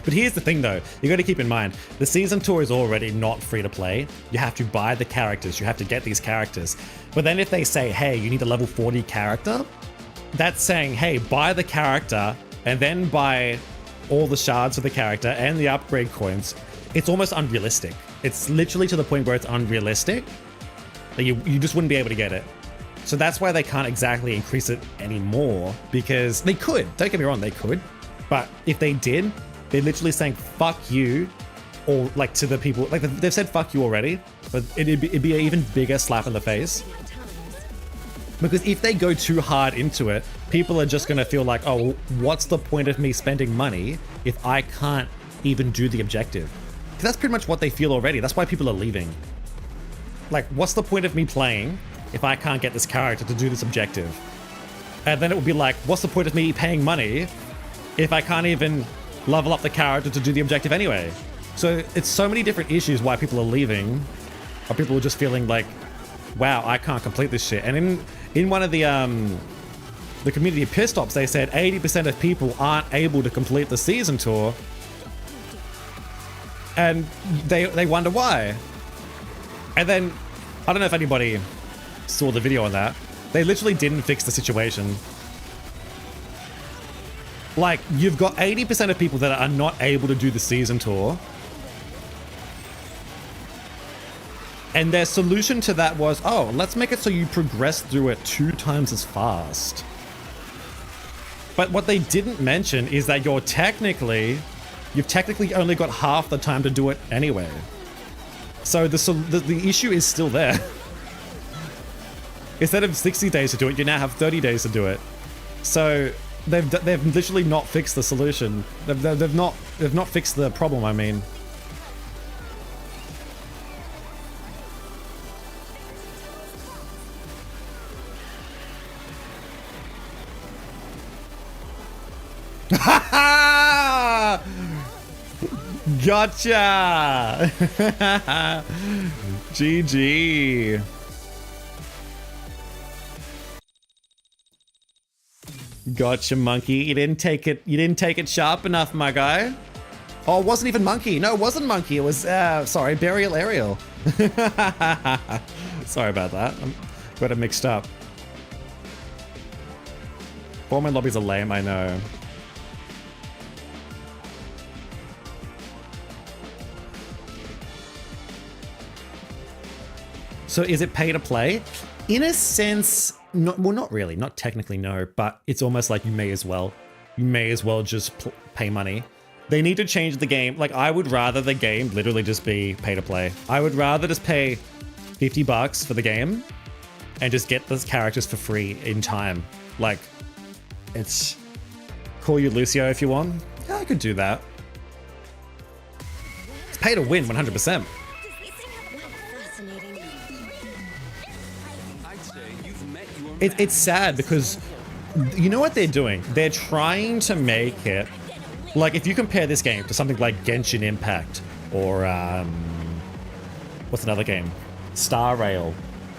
But here's the thing though, you gotta keep in mind, the season tour is already not free to play. You have to buy the characters, you have to get these characters. But then if they say, hey, you need a level 40 character, that's saying, hey, buy the character and then buy all the shards for the character and the upgrade coins. It's almost unrealistic. It's literally to the point where it's unrealistic that you just wouldn't be able to get it. So that's why they can't exactly increase it anymore, because they could, don't get me wrong, they could. But if they did, they're literally saying fuck you, or like to the people, like they've said fuck you already, but it'd be an even bigger slap in the face. Because if they go too hard into it, people are just gonna feel like, oh, what's the point of me spending money if I can't even do the objective? Because that's pretty much what they feel already. That's why people are leaving. Like, what's the point of me playing if I can't get this character to do this objective? And then it would be like, what's the point of me paying money if I can't even level up the character to do the objective anyway? So it's so many different issues why people are leaving, or people are just feeling like, wow, I can't complete this shit. And in one of the community piss stops, they said 80% of people aren't able to complete the season tour, and they wonder why. And then I don't know if anybody saw the video on that. They literally didn't fix the situation. Like, you've got 80% of people that are not able to do the season tour. And their solution to that was, oh, let's make it so you progress through it 2 times as fast. But what they didn't mention is that you've technically only got half the time to do it anyway. So the issue is still there. Instead of 60 days to do it, you now have 30 days to do it. So they've literally not fixed the solution. They've not fixed the problem, I mean. Gotcha! GG. Gotcha, monkey. You didn't take it sharp enough, my guy. Oh, it wasn't even monkey. No, it wasn't monkey. It was sorry, burial Ariel. Sorry about that. I got it mixed up. All my lobbies are lame, I know. So is it pay to play? In a sense, well, not really, not technically, no, but it's almost like you may as well. You may as well just pay money. They need to change the game. Like, I would rather the game literally just be pay to play. I would rather just pay 50 bucks for the game and just get those characters for free in time. Like, it's call you Lucio if you want. Yeah, I could do that. It's pay to win 100%. It's sad because you know what they're doing? They're trying to make it like, if you compare this game to something like Genshin Impact or what's another game? Star Rail.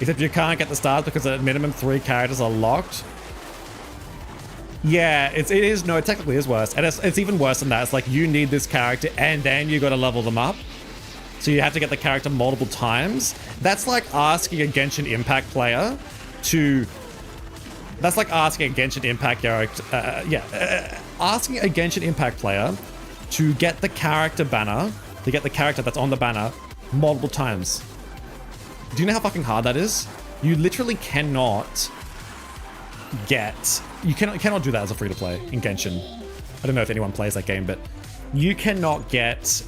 Except you can't get the stars because at minimum 3 characters are locked. Yeah, it technically is worse. And it's even worse than that. It's like you need this character and then you got to level them up. So you have to get the character multiple times. That's like asking a Genshin Impact player to... That's like asking a Genshin Impact character... asking a Genshin Impact player to get the character banner, to get the character that's on the banner multiple times. Do you know how fucking hard that is? You literally cannot get... You cannot do that as a free-to-play in Genshin. I don't know if anyone plays that game, but you cannot get...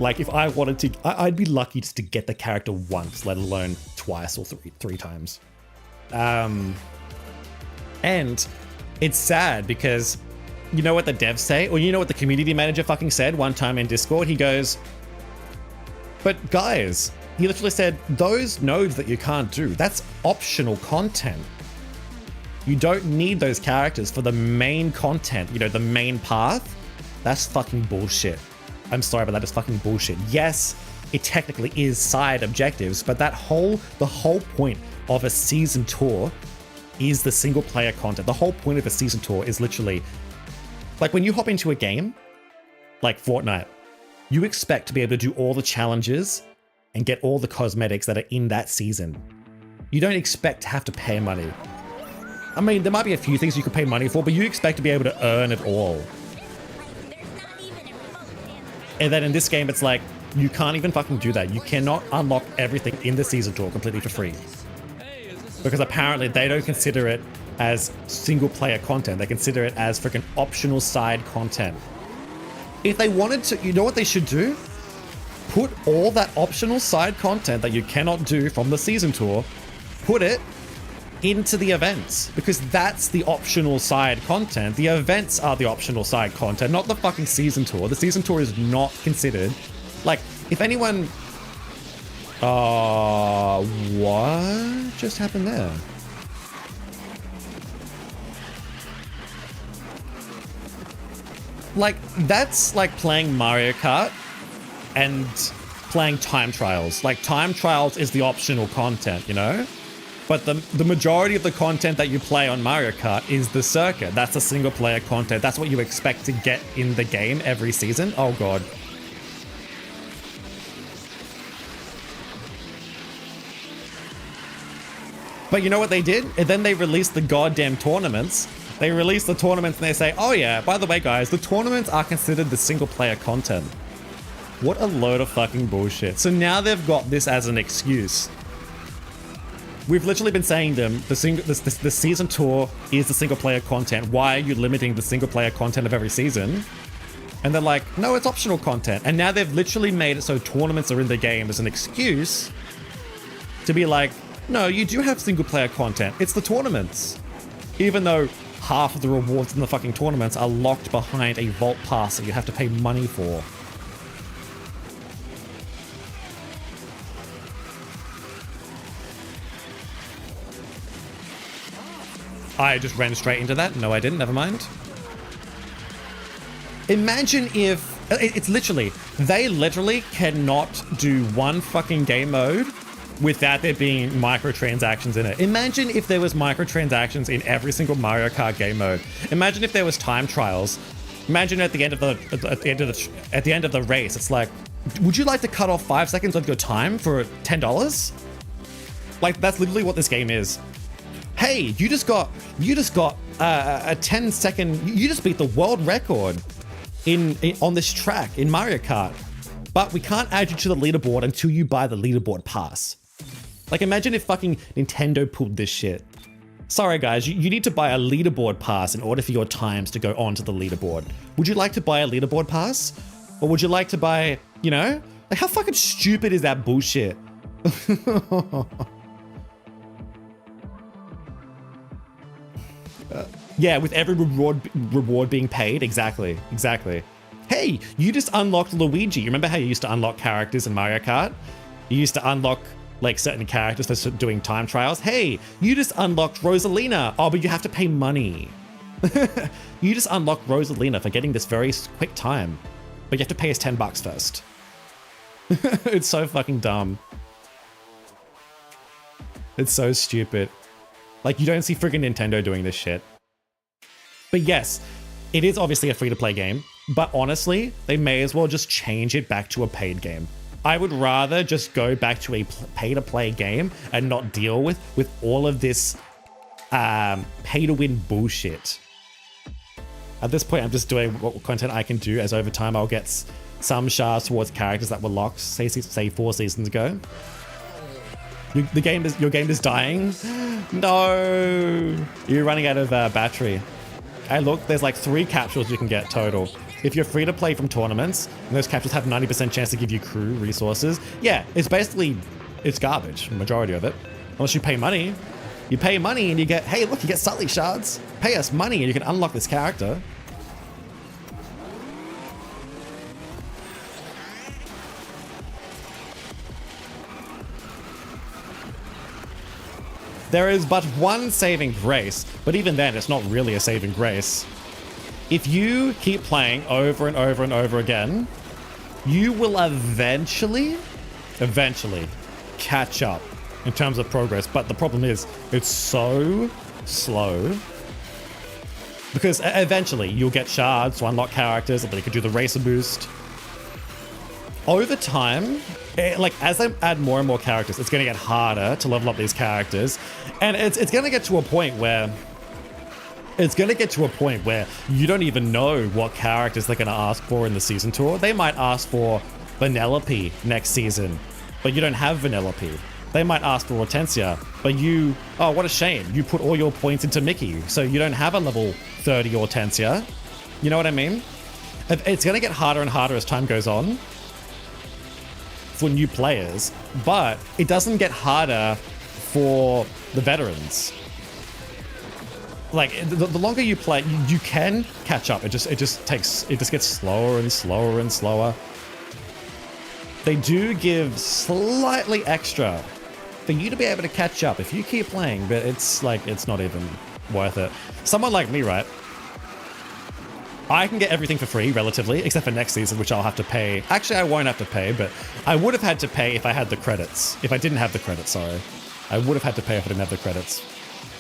like, if I wanted to... I'd be lucky just to get the character once, let alone twice or three times. And it's sad because... You know what the devs say? Or you know what the community manager fucking said one time in Discord? He goes... But guys... He literally said, those nodes that you can't do, that's optional content. You don't need those characters for the main content, you know, the main path. That's fucking bullshit. I'm sorry, but that is fucking bullshit. Yes, it technically is side objectives, but the whole point of a season tour is the single player content. The whole point of a season tour is literally, like when you hop into a game, like Fortnite, you expect to be able to do all the challenges and get all the cosmetics that are in that season. You don't expect to have to pay money. I mean, there might be a few things you could pay money for, but you expect to be able to earn it all. And then in this game, it's like, you can't even fucking do that. You cannot unlock everything in the season tour completely for free. Because apparently they don't consider it as single player content. They consider it as freaking optional side content. If they wanted to, you know what they should do? Put all that optional side content that you cannot do from the season tour, put it into the events, because that's the optional side content. The events are the optional side content, not the fucking season tour. The season tour is not considered. Like, if anyone... what just happened there? Like, that's like playing Mario Kart and playing time trials. Like, time trials is the optional content, you know? But the majority of the content that you play on Mario Kart is the circuit. That's the single player content. That's what you expect to get in the game every season. Oh god. But you know what they did? And then they released the goddamn tournaments. They release the tournaments and they say, oh yeah, by the way guys, the tournaments are considered the single player content. What a load of fucking bullshit. So now they've got this as an excuse. We've literally been saying them, the season tour is the single player content. Why are you limiting the single player content of every season? And they're like, no, it's optional content. And now they've literally made it so tournaments are in the game as an excuse to be like, no, you do have single player content. It's the tournaments. Even though half of the rewards in the fucking tournaments are locked behind a vault pass that you have to pay money for. I just ran straight into that. No, I didn't. Never mind. Imagine if... It's literally... They literally cannot do one fucking game mode without there being microtransactions in it. Imagine if there was microtransactions in every single Mario Kart game mode. Imagine if there was time trials. Imagine at the end of the race, it's like, would you like to cut off 5 seconds of your time for $10? Like, that's literally what this game is. Hey, you just got a 10-second. You just beat the world record on this track in Mario Kart, but we can't add you to the leaderboard until you buy the leaderboard pass. Like, imagine if fucking Nintendo pulled this shit. Sorry guys, you need to buy a leaderboard pass in order for your times to go onto the leaderboard. Would you like to buy a leaderboard pass? Or would you like to buy, you know? Like, how fucking stupid is that bullshit? Yeah, with every reward being paid. Exactly. Hey, you just unlocked Luigi. You remember how you used to unlock characters in Mario Kart? You used to unlock like certain characters for doing time trials. Hey, you just unlocked Rosalina. Oh, but you have to pay money. You just unlocked Rosalina for getting this very quick time, but you have to pay us $10 first. It's so fucking dumb. It's so stupid. Like, you don't see freaking Nintendo doing this shit. But yes, it is obviously a free-to-play game, but honestly, they may as well just change it back to a paid game. I would rather just go back to a pay-to-play game and not deal with all of this pay-to-win bullshit. At this point, I'm just doing what content I can do, as over time I'll get some shards towards characters that were locked, say 4 seasons ago. Your game is dying. No, you're running out of battery. Hey, look, there's like 3 capsules you can get total. If you're free to play from tournaments, and those capsules have 90% chance to give you crew resources, yeah, it's garbage, majority of it. Unless you pay money. You pay money and you get, hey, look, you get Sully shards. Pay us money and you can unlock this character. There is but one saving grace, but even then, it's not really a saving grace. If you keep playing over and over and over again, you will eventually catch up in terms of progress. But the problem is, it's so slow. Because eventually, you'll get shards to unlock characters, and then you can do the racer boost. Over time, like as I add more and more characters, it's going to get harder to level up these characters, and it's going to get to a point where you don't even know what characters they're going to ask for in the season tour. They might ask for Vanellope next season, but you don't have Vanellope. They might ask for Hortensia, but oh, what a shame. You put all your points into Mickey, so you don't have a level 30 Hortensia. You know what I mean? It's going to get harder and harder as time goes on for new players, but it doesn't get harder for the veterans. Like the longer you play, you can catch up. It just gets slower and slower and slower. They do give slightly extra for you to be able to catch up if you keep playing, but it's not even worth it. Someone like me, right? I can get everything for free, relatively, except for next season, which I'll have to pay. Actually, I won't have to pay, but I would have had to pay if I had the credits. If I didn't have the credits, sorry. I would have had to pay if I didn't have the credits.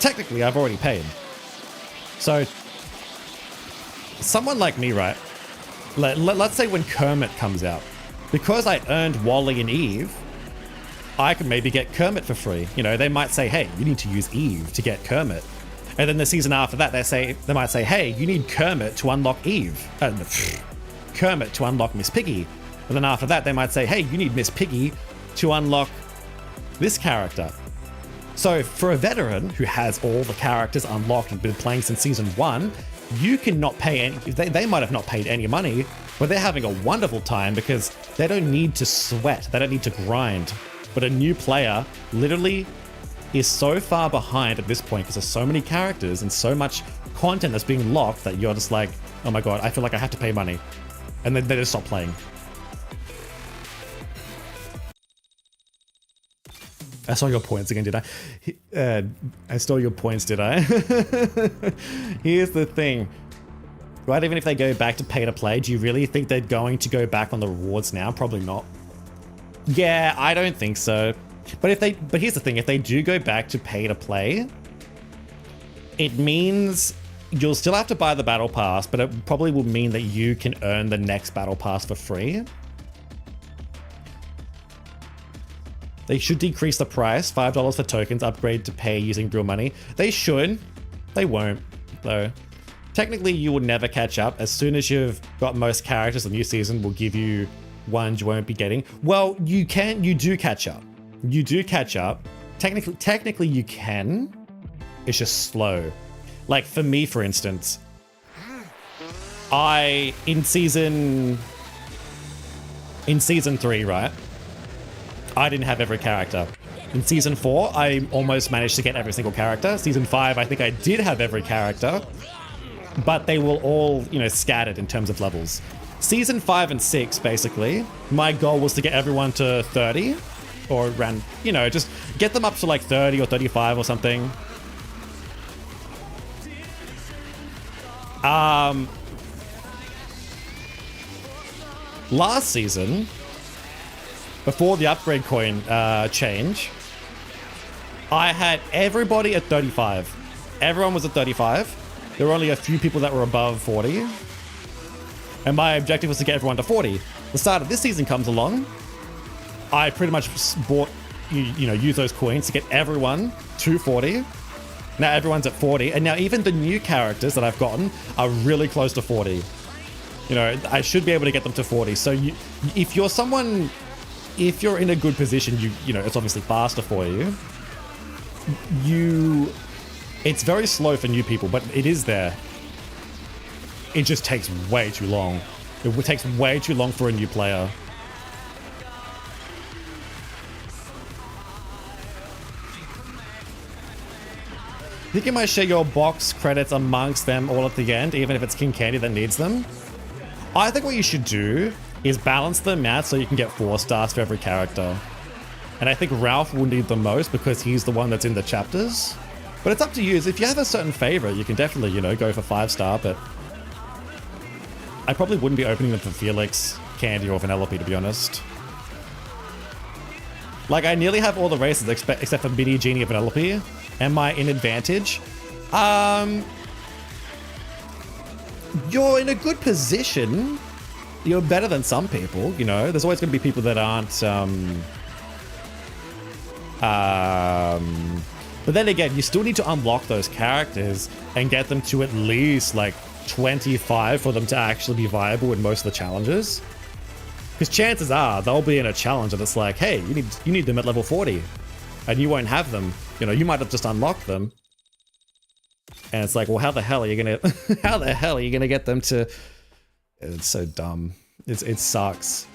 Technically, I've already paid. So, someone like me, right? Let's say when Kermit comes out. Because I earned Wally and Eve, I could maybe get Kermit for free. You know, they might say, hey, you need to use Eve to get Kermit. And then the season after that, they might say, hey, you need Kermit to unlock Eve. Kermit to unlock Miss Piggy. And then after that, they might say, hey, you need Miss Piggy to unlock this character. So for a veteran who has all the characters unlocked and been playing since season 1, you cannot pay any, they might have not paid any money, but they're having a wonderful time because they don't need to sweat. They don't need to grind. But a new player literally is so far behind at this point because there's so many characters and so much content that's being locked that you're just like, oh my god, I feel like I have to pay money. And then they just stop playing. I saw your points again, did I? I stole your points, did I? Here's the thing. Right, even if they go back to pay to play, do you really think they're going to go back on the rewards now? Probably not. Yeah, I don't think so. But here's the thing, if they do go back to pay to play, it means you'll still have to buy the battle pass, but it probably will mean that you can earn the next battle pass for free. They should decrease the price, $5 for tokens, upgrade to pay using real money. They should. They won't, though. Technically, you will never catch up. As soon as you've got most characters, the new season will give you ones you won't be getting. Well, you do catch up. You do catch up. Technically you can. It's just slow. Like for me, for instance, in season 3, right? I didn't have every character. In season 4, I almost managed to get every single character. Season 5, I think I did have every character, but they were all, scattered in terms of levels. Season 5 and 6, basically, my goal was to get everyone to 30. Or around, just get them up to like 30 or 35 or something. Last season, before the upgrade coin change, I had everybody at 35. Everyone was at 35. There were only a few people that were above 40. And my objective was to get everyone to 40. The start of this season comes along. I pretty much bought, use those coins to get everyone to 40. Now everyone's at 40. And now even the new characters that I've gotten are really close to 40. I should be able to get them to 40. So if you're in a good position, it's obviously faster for you. It's very slow for new people, but it is there. It just takes way too long. It takes way too long for a new player. I think you might share your box credits amongst them all at the end, even if it's King Candy that needs them. I think what you should do is balance them out so you can get 4 stars for every character. And I think Ralph will need the most because he's the one that's in the chapters. But it's up to you. If you have a certain favorite, you can definitely, go for 5-star, but I probably wouldn't be opening them for Felix, Candy, or Vanellope, to be honest. Like, I nearly have all the races except for Mini, Genie, and Vanellope. Am I in advantage? You're in a good position. You're better than some people, There's always going to be people that aren't... But then again, you still need to unlock those characters and get them to at least, 25 for them to actually be viable in most of the challenges. Because chances are they'll be in a challenge and it's like, hey, you need them at level 40 and you won't have them. You might have just unlocked them. And it's like, well, how the hell are you gonna get them to... It's so dumb. It sucks.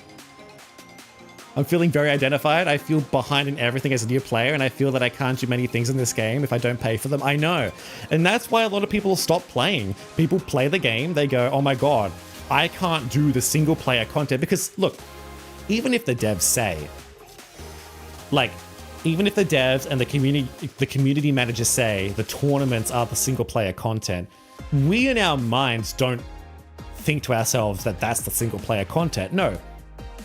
I'm feeling very identified. I feel behind in everything as a new player, and I feel that I can't do many things in this game if I don't pay for them. I know. And that's why a lot of people stop playing. People play the game, they go, oh my god, I can't do the single player content. Because, look, even if the devs say, even if the devs and the community managers say the tournaments are the single player content, we in our minds don't think to ourselves that that's the single player content. No.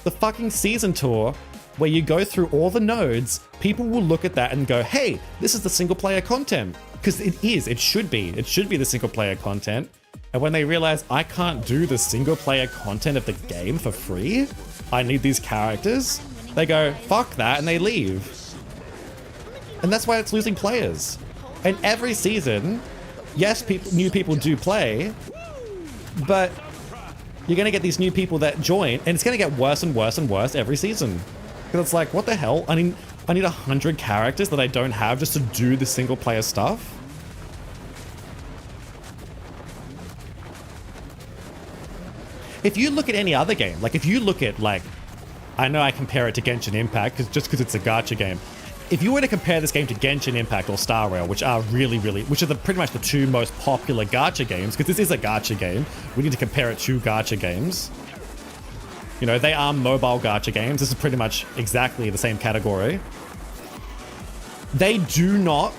The fucking season tour, where you go through all the nodes, people will look at that and go, hey, this is the single player content. Because it should be the single player content. And when they realize I can't do the single player content of the game for free, I need these characters, they go, fuck that, and they leave. And that's why it's losing players. And every season, yes, new people do play, but you're going to get these new people that join, and it's going to get worse and worse and worse every season. Because it's like, what the hell? I need 100 characters that I don't have just to do the single player stuff? If you look at any other game, if you look at, I know I compare it to Genshin Impact, just because it's a gacha game. If you were to compare this game to Genshin Impact or Star Rail, which are pretty much the 2 most popular gacha games, because this is a gacha game, we need to compare it to gacha games. They are mobile gacha games. This is pretty much exactly the same category. They do not,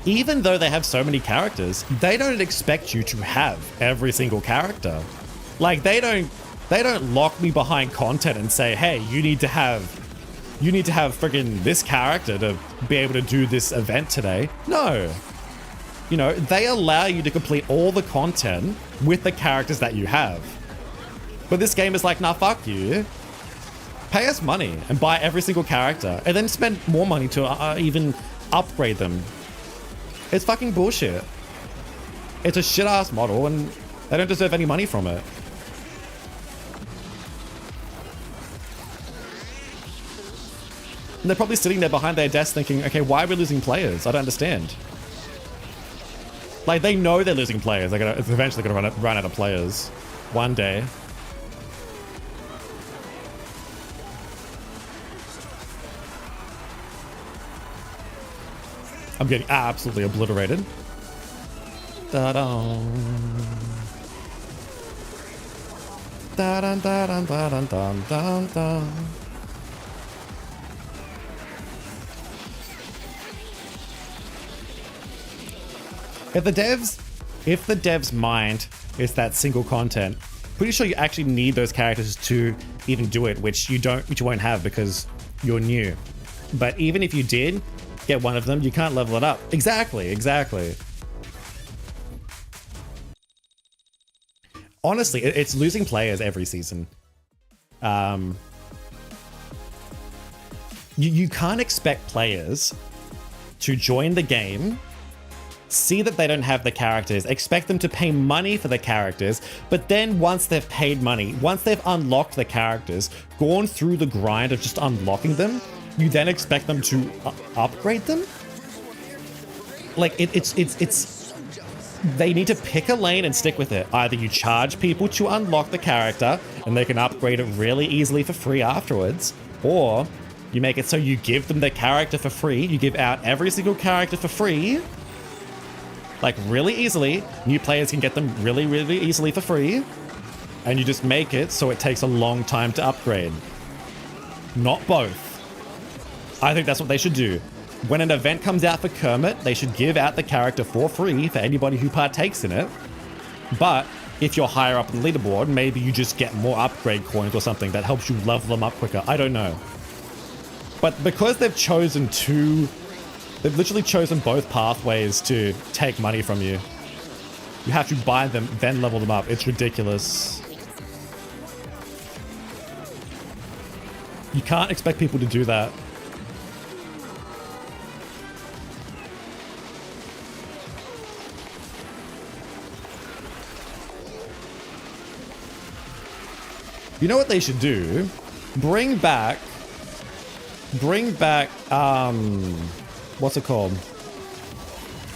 even though they have so many characters, they don't expect you to have every single character. They don't lock me behind content and say, hey, you need to have friggin' this character to be able to do this event today. No. They allow you to complete all the content with the characters that you have. But this game is like, nah, fuck you. Pay us money and buy every single character and then spend more money to even upgrade them. It's fucking bullshit. It's a shit-ass model and they don't deserve any money from it. And they're probably sitting there behind their desk thinking, okay, why are we losing players? I don't understand. They know they're losing players. It's eventually gonna run out of players. One day. I'm getting absolutely obliterated. Da-dum. Da-dum-da-dum-da-dum-dum-dum-dum. If the devs' mind is that single content, pretty sure you actually need those characters to even do it, which you won't have because you're new. But even if you did get one of them, you can't level it up. Exactly. Honestly, it's losing players every season. You can't expect players to join the game, see that they don't have the characters, expect them to pay money for the characters, but then once they've paid money, once they've unlocked the characters, gone through the grind of just unlocking them, you then expect them to upgrade them? Like, it's they need to pick a lane and stick with it. Either you charge people to unlock the character and they can upgrade it really easily for free afterwards, or you make it so you give them the character for free. You give out every single character for free, like really easily. New players can get them really, really easily for free. And you just make it so it takes a long time to upgrade. Not both. I think that's what they should do. When an event comes out for Kermit, they should give out the character for free for anybody who partakes in it. But if you're higher up in the leaderboard, maybe you just get more upgrade coins or something that helps you level them up quicker. I don't know. But because they've literally chosen both pathways to take money from you. You have to buy them, then level them up. It's ridiculous. You can't expect people to do that. You know what they should do? Bring back, what's it called?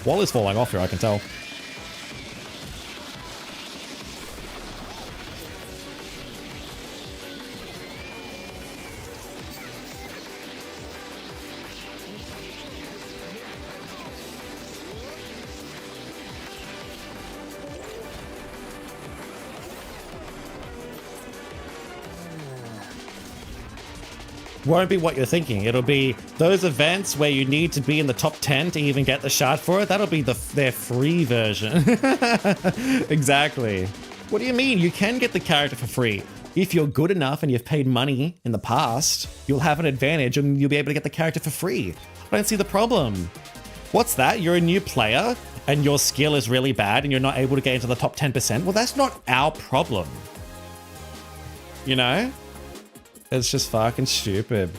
Wall is falling off here, I can tell. Won't be what you're thinking. It'll be those events where you need to be in the top 10 to even get the shard for it. That'll be their free version. Exactly. What do you mean? You can get the character for free. If you're good enough and you've paid money in the past, you'll have an advantage and you'll be able to get the character for free. I don't see the problem. What's that? You're a new player and your skill is really bad and you're not able to get into the top 10%? Well, that's not our problem. You know? It's just fucking stupid.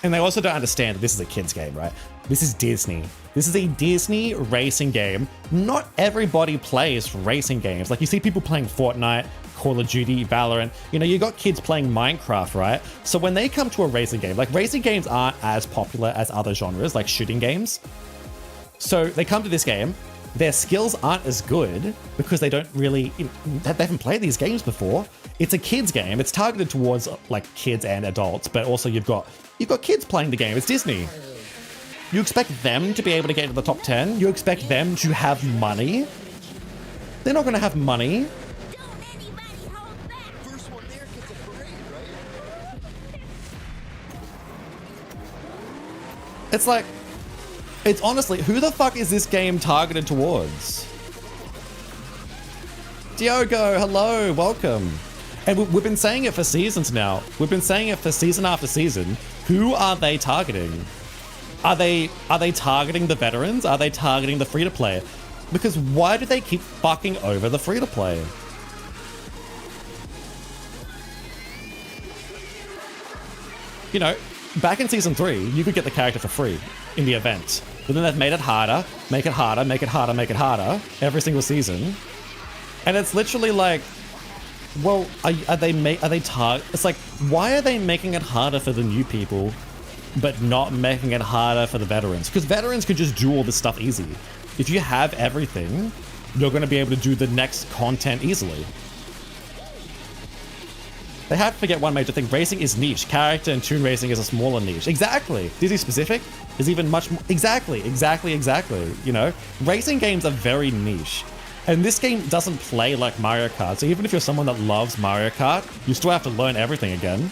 And they also don't understand that this is a kid's game, right? This is Disney. This is a Disney racing game. Not everybody plays racing games. Like you see people playing Fortnite, Call of Duty, Valorant. You know, you got kids playing Minecraft, right? So when they come to a racing game, like racing games aren't as popular as other genres, like shooting games. So they come to this game, their skills aren't as good because they don't really, they haven't played these games before. It's a kids game. It's targeted towards like kids and adults, but also you've got kids playing the game. It's Disney. You expect them to be able to get into the top 10? You expect them to have money? They're not going to have money. It's like, it's honestly, who the fuck is this game targeted towards? Diogo, hello, welcome. And we've been saying it for seasons now. We've been saying it for season after season. Who are they targeting? Are they targeting the veterans? Are they targeting the free-to-play? Because why do they keep fucking over the free-to-play? You know, back in season 3, you could get the character for free in the event. But then they've made it harder, make it harder, make it harder, make it harder every single season. And it's literally like, well, it's like, why are they making it harder for the new people, but not making it harder for the veterans? Because veterans could just do all this stuff easy. If you have everything, you're going to be able to do the next content easily. They have to forget one major thing. Racing is niche. Character and toon racing is a smaller niche. Exactly. Disney specific is even much more. Exactly. You know, racing games are very niche. And this game doesn't play like Mario Kart. So even if you're someone that loves Mario Kart, you still have to learn everything again.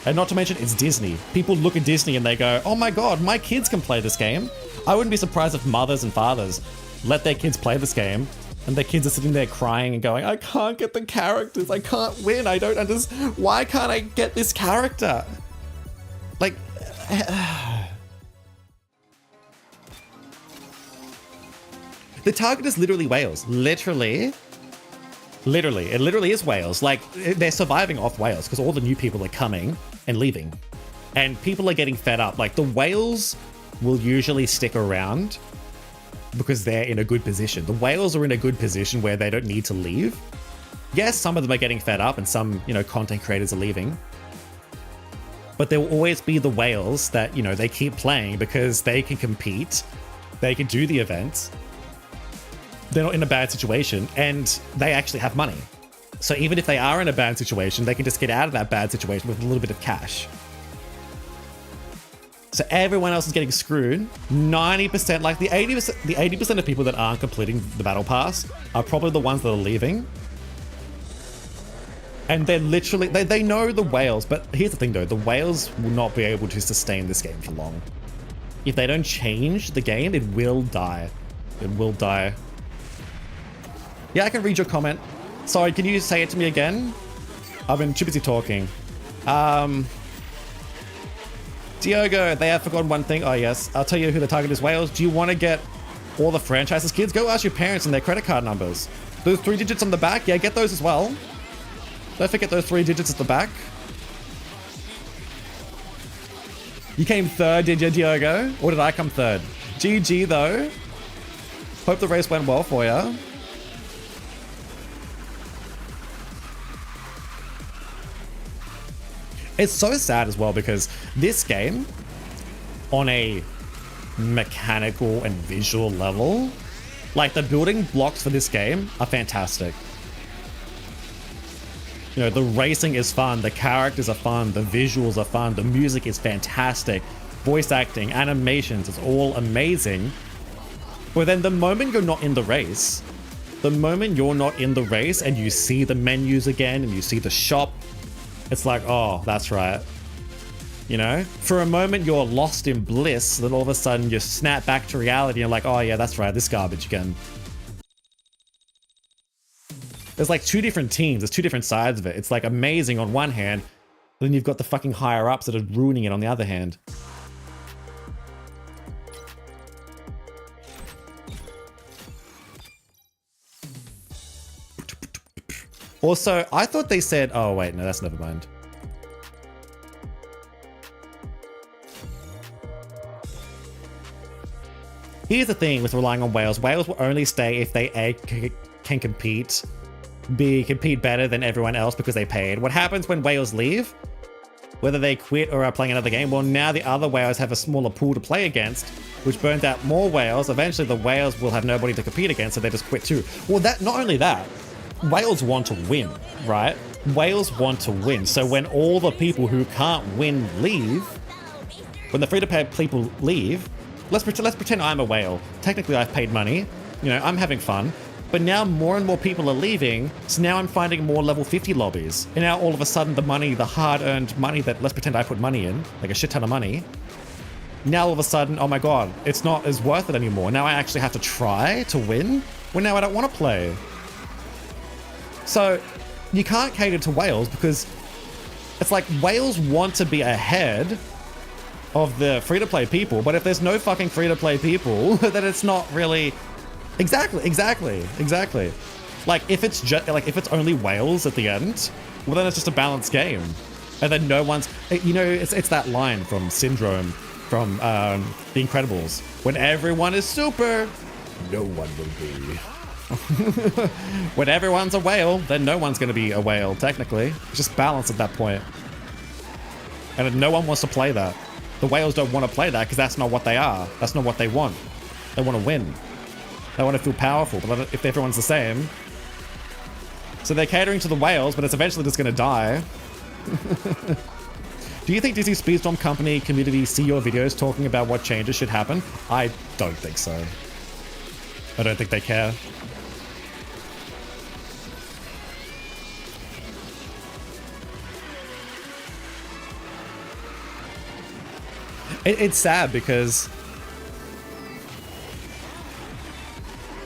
And not to mention, it's Disney. People look at Disney and they go, oh my god, my kids can play this game. I wouldn't be surprised if mothers and fathers let their kids play this game And the kids are sitting there crying and going, I can't get the characters. I can't win. I don't understand. Why can't I get this character? Like, the target is literally whales. Literally. It literally is whales. Like, they're surviving off whales because all the new people are coming and leaving. And people are getting fed up. Like, the whales will usually stick around because they're in a good position. The whales are in a good position where they don't need to leave. Yes, some of them are getting fed up and some, content creators are leaving. But there will always be the whales that, they keep playing because they can compete. They can do the events. They're not in a bad situation and they actually have money. So even if they are in a bad situation, they can just get out of that bad situation with a little bit of cash. So everyone else is getting screwed. 90%, like the 80% of people that aren't completing the battle pass are probably the ones that are leaving. And they're literally, they know the whales, but here's the thing though, the whales will not be able to sustain this game for long. If they don't change the game, it will die. It will die. Yeah, I can read your comment. Sorry, can you say it to me again? I've been too busy talking. Diogo, they have forgotten one thing. Oh, yes. I'll tell you who the target is, whales. Do you want to get all the franchises, kids? Go ask your parents and their credit card numbers. Those 3 digits on the back, yeah, get those as well. Don't forget those 3 digits at the back. You came third, did you, Diogo? Or did I come third? GG, though. Hope the race went well for you. It's so sad as well because this game, on a mechanical and visual level, like the building blocks for this game are fantastic. The racing is fun, the characters are fun, the visuals are fun, the music is fantastic, voice acting, animations, it's all amazing. But then the moment you're not in the race, and you see the menus again and you see the shop, it's like, oh, that's right. For a moment you're lost in bliss, then all of a sudden you snap back to reality and like, oh yeah, that's right, this garbage again. There's like 2 different teams, there's 2 different sides of it. It's like amazing on one hand, but then you've got the fucking higher ups that are ruining it on the other hand. Also, I thought they said, oh wait, no, that's never mind. Here's the thing with relying on whales. Whales will only stay if they can compete better than everyone else because they paid. What happens when whales leave? Whether they quit or are playing another game, well, now the other whales have a smaller pool to play against, which burns out more whales. Eventually the whales will have nobody to compete against, so they just quit too. Well, not only that, whales want to win, right? Whales want to win. So when all the people who can't win leave, when the free-to-play people leave, let's pretend I'm a whale. Technically, I've paid money. I'm having fun. But now more and more people are leaving, so now I'm finding more level 50 lobbies. And now all of a sudden the hard-earned money that, let's pretend I put money in, like a shit ton of money, now all of a sudden, oh my god, it's not as worth it anymore. Now I actually have to try to win? Well, now I don't want to play. So you can't cater to whales because it's like whales want to be ahead of the free-to-play people, but if there's no fucking free-to-play people, then it's not really... Exactly. Like if it's only whales at the end, well then it's just a balanced game. And then no one's... it's that line from Syndrome from The Incredibles. When everyone is super, no one will be. When everyone's a whale, then no one's going to be a whale, technically. It's just balance at that point. And no one wants to play that. The whales don't want to play that because that's not what they are. That's not what they want. They want to win. They want to feel powerful, but if everyone's the same... So they're catering to the whales, but it's eventually just going to die. Do you think Disney Speedstorm Company community see your videos talking about what changes should happen? I don't think so. I don't think they care. It's sad because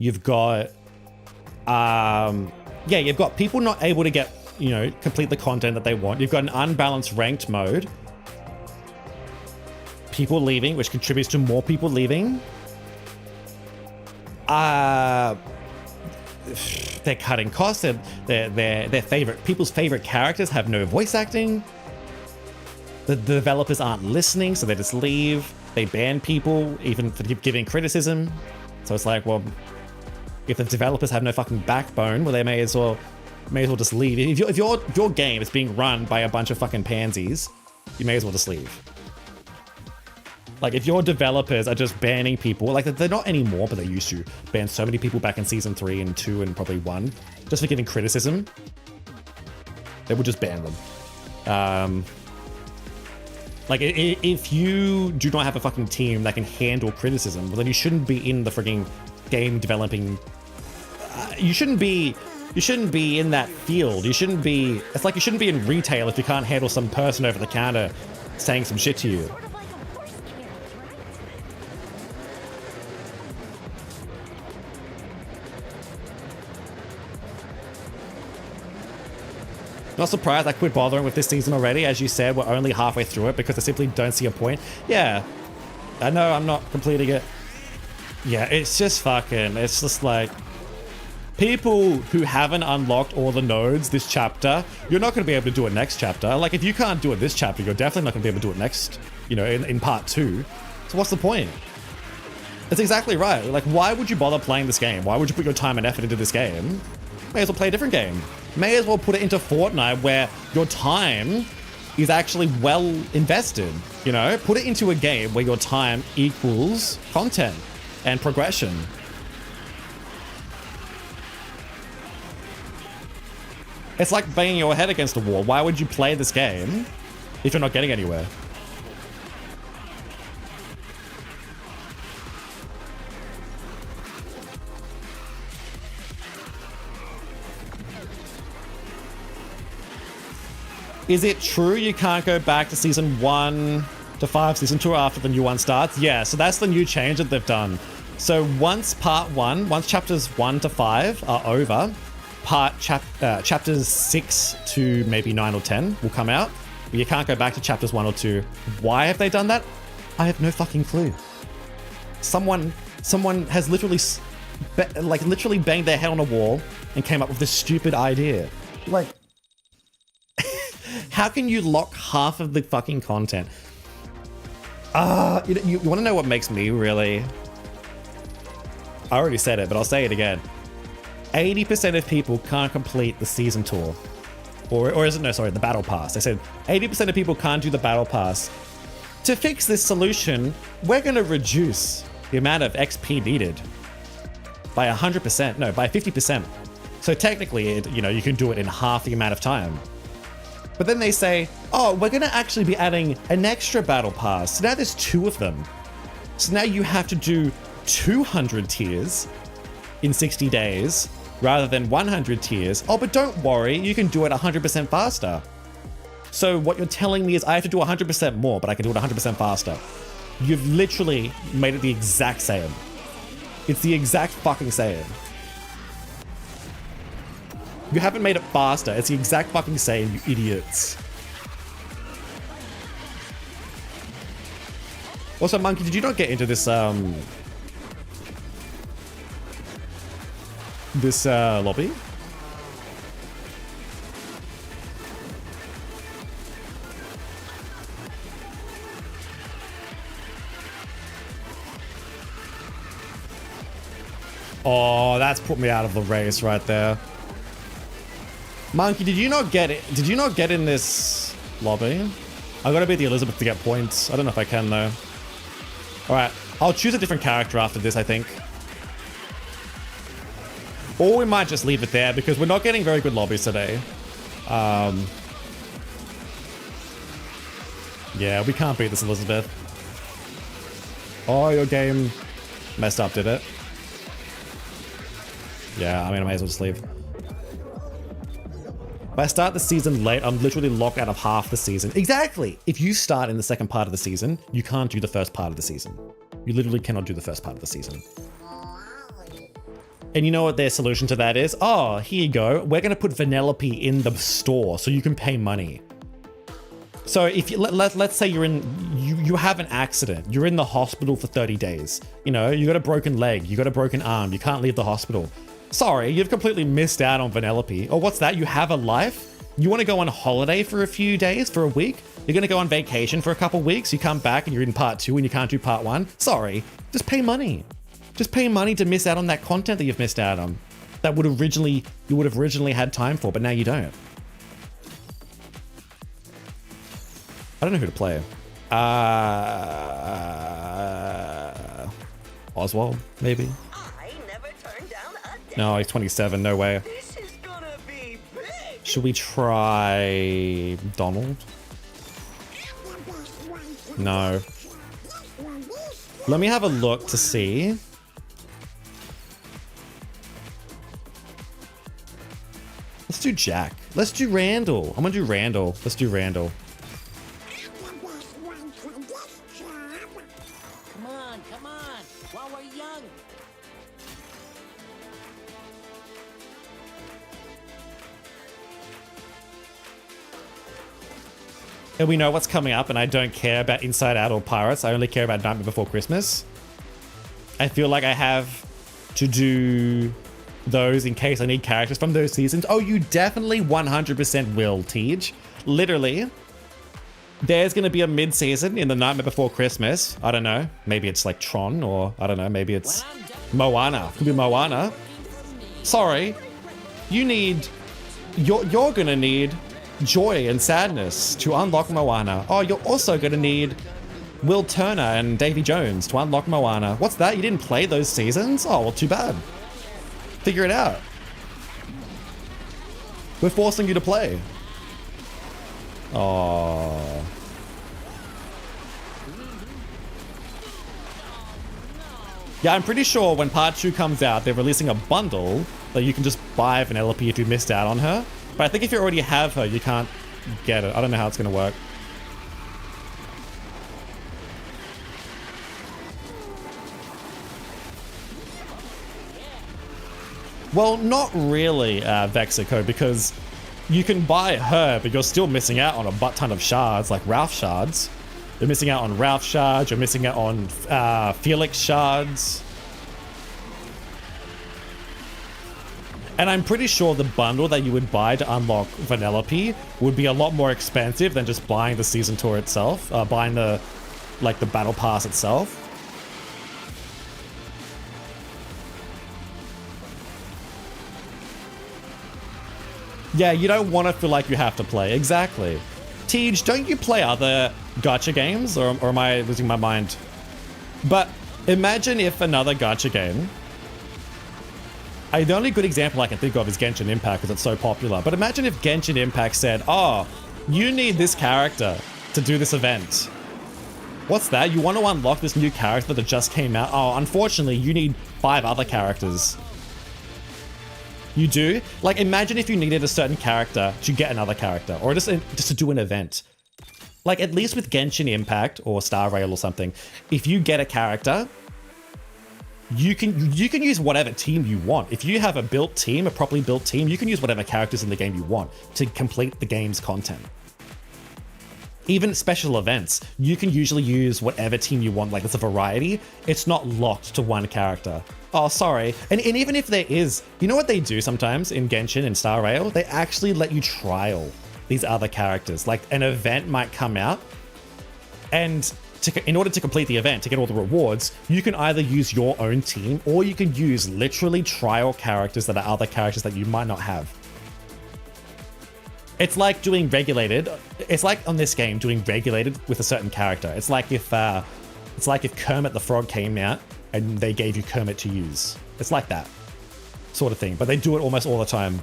You've got, yeah, you've got people not able to get, you know, complete the content that they want. You've got an unbalanced ranked mode. People leaving, which contributes to more people leaving. They're cutting costs. Their favorite people's favorite characters have no voice acting. The developers aren't listening, so they just leave. They ban people even for giving criticism. So it's like, well, if the developers have no fucking backbone, well, they may as well just leave. If your game is being run by a bunch of fucking pansies, you may as well just leave. Like, if your developers are just banning people, like, they're not anymore, but they used to ban so many people back in season 3 and 2 and probably 1 just for giving criticism, they would just ban them. Like, if you do not have a fucking team that can handle criticism, well, then you shouldn't be in the frigging game developing. You shouldn't be in that field. You shouldn't be. It's like you shouldn't be in retail if you can't handle some person over the counter saying some shit to you. Sort of like a horse carriage, right? Not surprised I quit bothering with this season already. As you said, we're only halfway through it because I simply don't see a point. Yeah, I know I'm not completing it. Yeah, it's just fucking, it's just like, people who haven't unlocked all the nodes this chapter, you're not going to be able to do it next chapter. Like, if you can't do it this chapter, you're definitely not going to be able to do it next, you know, in part 2. So what's the point? It's exactly right. Like, why would you bother playing this game? Why would you put your time and effort into this game? May as well play a different game. May as well put it into Fortnite where your time is actually well invested, you know? Put it into a game where your time equals content and progression. It's like banging your head against a wall. Why would you play this game if you're not getting anywhere? Is it true you can't go back to season 1 to 5, season 2 after the new one starts? Yeah, so that's the new change that they've done. So once chapters 1 to 5 are over, chapters 6 to maybe 9 or 10 will come out. But you can't go back to chapters 1 or 2. Why have they done that? I have no fucking clue. Someone has literally banged their head on a wall and came up with this stupid idea. Like, how can you lock half of the fucking content? You want to know what makes me really... I already said it, but I'll say it again. 80% of people can't complete the season tour. Or is it, no, sorry, the battle pass. I said 80% of people can't do the battle pass. To fix this solution, we're going to reduce the amount of XP needed by 100%. No, by 50%. So technically, you can do it in half the amount of time. But then they say, oh, we're going to actually be adding an extra battle pass. So now there's 2 of them. So now you have to do 200 tiers in 60 days rather than 100 tiers. Oh, but don't worry, you can do it 100% faster. So what you're telling me is I have to do 100% more, but I can do it 100% faster. You've literally made it the exact same. It's the exact fucking same. You haven't made it faster. It's the exact fucking same, you idiots. Also, Monkey, did you not get into this, lobby? Oh, that's put me out of the race right there. Monkey, did you not get it? Did you not get in this lobby? I gotta beat the Elizabeth to get points. I don't know if I can though. Alright, I'll choose a different character after this, I think. Or we might just leave it there because we're not getting very good lobbies today. Yeah, we can't beat this Elizabeth. Oh, your game messed up, did it? Yeah, I mean, I may as well just leave. If I start the season late, I'm literally locked out of half the season. Exactly! If you start in the second part of the season, you can't do the first part of the season. You literally cannot do the first part of the season. And you know what their solution to that is? Oh, here you go. We're going to put Vanellope in the store so you can pay money. So if you, let's say you're in, you have an accident, you're in the hospital for 30 days. You know, you got a broken leg, you got a broken arm, you can't leave the hospital. Sorry, you've completely missed out on Vanellope. Or what's that? You have a life? You want to go on holiday for a few days, for a week? You're going to go on vacation for a couple weeks, you come back and you're in part 2 and you can't do part 1? Sorry, just pay money. Just pay money to miss out on that content that you've missed out on. That you would have originally had time for, but now you don't. I don't know who to play. Oswald, maybe? I never turned down a date. No, he's 27, no way. This is gonna be big. Should we try Donald? No. Let me have a look to see. Let's do Jack. Let's do Randall. I'm gonna do Randall. Let's do Randall. Come on, while we're young. And we know what's coming up, and I don't care about Inside Out or Pirates. I only care about Nightmare Before Christmas. I feel like I have to do those in case I need characters from those seasons. Oh, you definitely 100% will, Tej. Literally. There's going to be a mid-season in the Nightmare Before Christmas. I don't know. Maybe it's like Tron, or I don't know. Maybe it's Moana. Could be Moana. Sorry. You need... You're going to need joy and sadness to unlock Moana. Oh, you're also going to need Will Turner and Davy Jones to unlock Moana. What's that? You didn't play those seasons? Oh, well, too bad. Figure it out. We're forcing you to play. Oh. Yeah, I'm pretty sure when part 2 comes out, they're releasing a bundle that you can just buy Vanellope if you missed out on her. But I think if you already have her, you can't get it. I don't know how it's going to work. Well, not really, Vexico, because you can buy her, but you're still missing out on a butt ton of shards, like Ralph shards. You're missing out on Ralph shards, you're missing out on Felix shards. And I'm pretty sure the bundle that you would buy to unlock Vanellope would be a lot more expensive than just buying the season tour itself, buying the battle pass itself. Yeah, you don't want to feel like you have to play. Exactly. Tej, don't you play other gacha games? Or am I losing my mind? But imagine if another gacha game... The only good example I can think of is Genshin Impact because it's so popular. But imagine if Genshin Impact said, oh, you need this character to do this event. What's that? You want to unlock this new character that just came out? Oh, unfortunately, you need 5 other characters. You do? Like, imagine if you needed a certain character to get another character, or just to do an event. Like, at least with Genshin Impact or Star Rail or something, if you get a character, you can use whatever team you want. If you have a built team, a properly built team, you can use whatever characters in the game you want to complete the game's content. Even special events, you can usually use whatever team you want. Like, there's a variety. It's not locked to one character. Oh, sorry. And even if there is, you know what they do sometimes in Genshin and Star Rail? They actually let you trial these other characters. Like, an event might come out, and in order to complete the event, to get all the rewards, you can either use your own team, or you can use literally trial characters that are other characters that you might not have. It's like doing regulated. It's like on this game doing regulated with a certain character. It's like if Kermit the Frog came out and they gave you Kermit to use. It's like that sort of thing, but they do it almost all the time.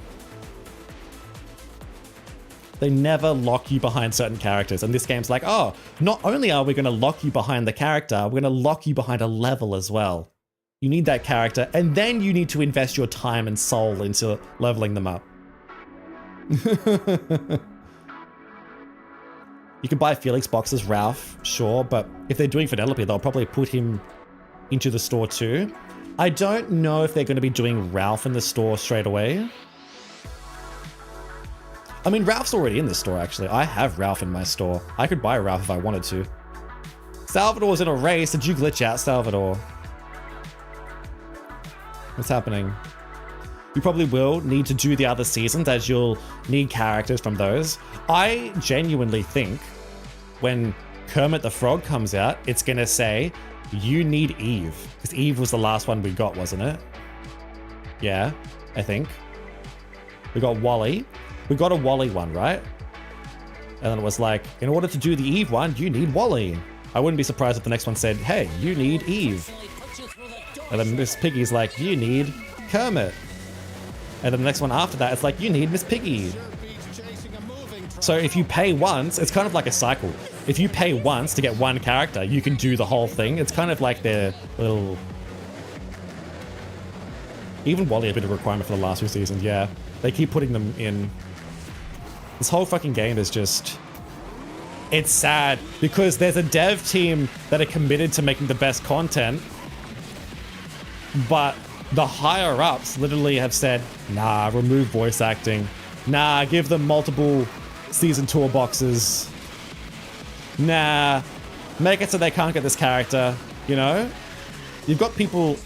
They never lock you behind certain characters, and this game's like, oh, not only are we going to lock you behind the character, we're going to lock you behind a level as well. You need that character, and then you need to invest your time and soul into leveling them up. You can buy Felix boxes, Ralph, sure, but if they're doing Vanellope, they'll probably put him into the store too. I don't know if they're going to be doing Ralph in the store straight away. I mean, Ralph's already in the store, actually. I have Ralph in my store. I could buy Ralph if I wanted to. Salvador's in a race. Did you glitch out, Salvador? What's happening? You probably will need to do the other seasons as you'll need characters from those. I genuinely think when Kermit the Frog comes out, it's going to say, you need Eve. Because Eve was the last one we got, wasn't it? Yeah, I think. We got Wally. We got a Wally one, right? And then it was like, in order to do the Eve one, you need Wally. I wouldn't be surprised if the next one said, hey, you need Eve. And then Miss Piggy's like, you need Kermit. And then the next one after that, it's like, you need Miss Piggy. So if you pay once, it's kind of like a cycle. If you pay once to get one character, you can do the whole thing. It's kind of like their little... Even Wally had been a requirement for the last 2 seasons, yeah. They keep putting them in. This whole fucking game is just... It's sad because there's a dev team that are committed to making the best content, but the higher ups literally have said, nah, remove voice acting. Nah, give them multiple season toolboxes. Nah, make it so they can't get this character, you know? You've got people,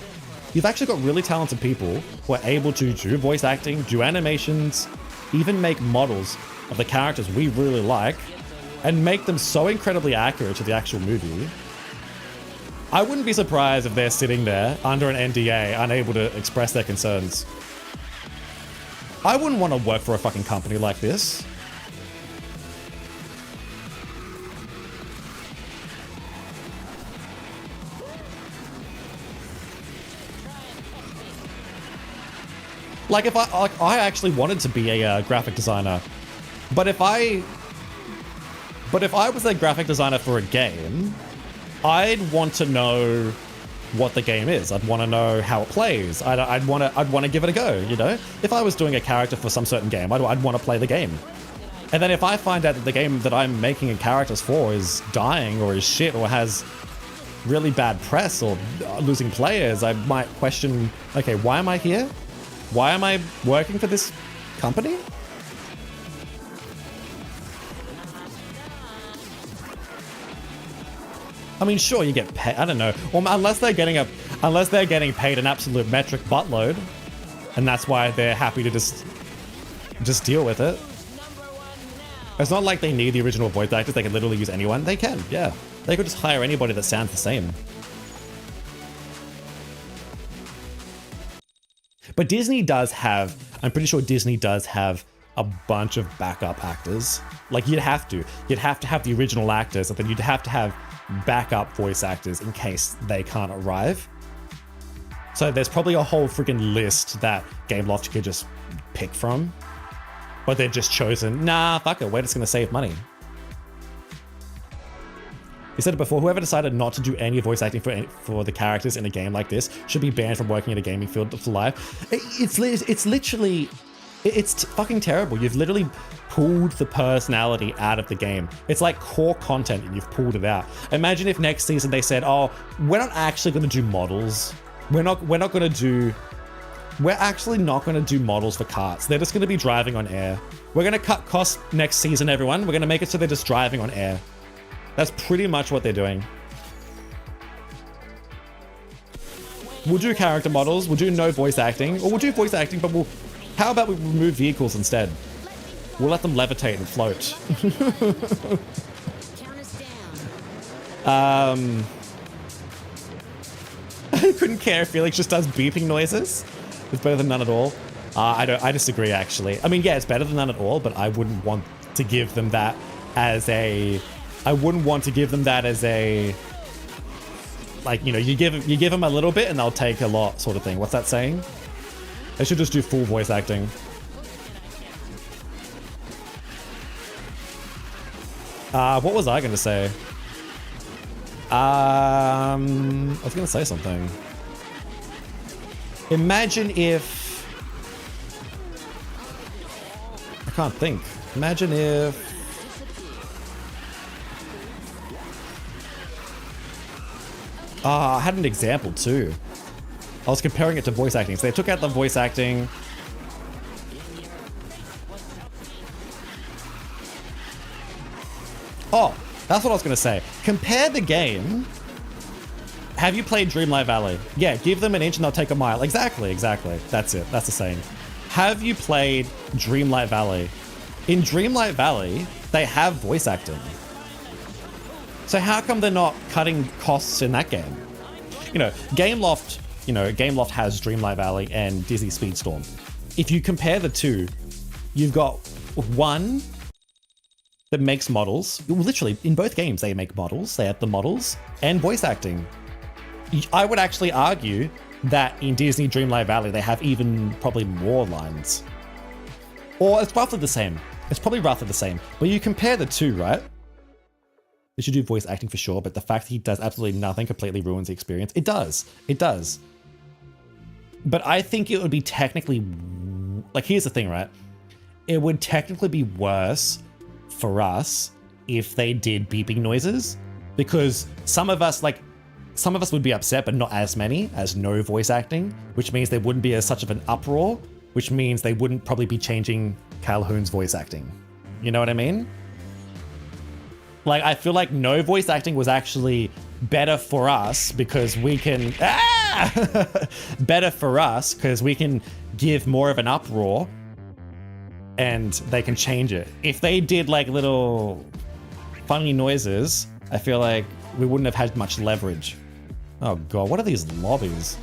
you've actually got really talented people who are able to do voice acting, do animations, even make models of the characters we really like, and make them so incredibly accurate to the actual movie. I wouldn't be surprised if they're sitting there under an NDA, unable to express their concerns. I wouldn't want to work for a fucking company like this. Like if I actually wanted to be a graphic designer, but if I was a graphic designer for a game, I'd want to know what the game is. I'd want to know how it plays. I'd want to give it a go, you know? If I was doing a character for some certain game, I'd want to play the game. And then if I find out that the game that I'm making characters for is dying or is shit or has really bad press or losing players, I might question, okay, why am I here? Why am I working for this company? I mean, sure, you get paid. I don't know. Well, unless they're getting paid an absolute metric buttload, and that's why they're happy to just deal with it. It's not like they need the original voice actors. They can literally use anyone. They can, yeah. They could just hire anybody that sounds the same. But Disney does have, I'm pretty sure Disney does have a bunch of backup actors. Like you'd have to have the original actors, and then you'd have to have backup voice actors in case they can't arrive. So there's probably a whole freaking list that Gameloft could just pick from, but they've just chosen, nah, fuck it, we're just gonna save money. You said it before, whoever decided not to do any voice acting for the characters in a game like this should be banned from working in a gaming field for life. It's literally, it's fucking terrible. You've literally pulled the personality out of the game. It's like core content and you've pulled it out. Imagine if next season they said, oh, we're not actually going to do models. We're actually not going to do models for carts. They're just going to be driving on air. We're going to cut costs next season, everyone. We're going to make it so they're just driving on air. That's pretty much what they're doing. We'll do character models, we'll do no voice acting, or we'll do voice acting, but how about we remove vehicles instead? We'll let them levitate and float. Count us down. I couldn't care if Felix just does beeping noises. It's better than none at all. I disagree, actually. I mean, yeah, it's better than none at all, but I wouldn't want to give them that as a... like, you know, you give them a little bit and they'll take a lot sort of thing. What's that saying? They should just do full voice acting. What was I going to say? I was going to say something. Imagine if... I can't think. Imagine if... I had an example too. I was comparing it to voice acting. So they took out the voice acting. Oh, that's what I was going to say. Compare the game. Have you played Dreamlight Valley? Yeah, give them an inch and they'll take a mile. Exactly. That's it. That's the saying. Have you played Dreamlight Valley? In Dreamlight Valley, they have voice acting. So how come they're not cutting costs in that game? You know, Gameloft has Dreamlight Valley and Disney Speedstorm. If you compare the two, you've got one that makes models. Literally, in both games, they make models. They have the models and voice acting. I would actually argue that in Disney Dreamlight Valley, they have even probably more lines. Or it's roughly the same. It's probably roughly the same. But you compare the two, right? They should do voice acting for sure, but the fact that he does absolutely nothing completely ruins the experience. It does. It does. But I think it would be technically... Like, here's the thing, right? It would technically be worse for us if they did beeping noises, because some of us would be upset, but not as many as no voice acting, which means there wouldn't be as such of an uproar, which means they wouldn't probably be changing Calhoun's voice acting. You know what I mean? Like, I feel like no voice acting was actually better for us because we can... better for us because we can give more of an uproar and they can change it. If they did like little funny noises, I feel like we wouldn't have had much leverage. Oh god, what are these lobbies?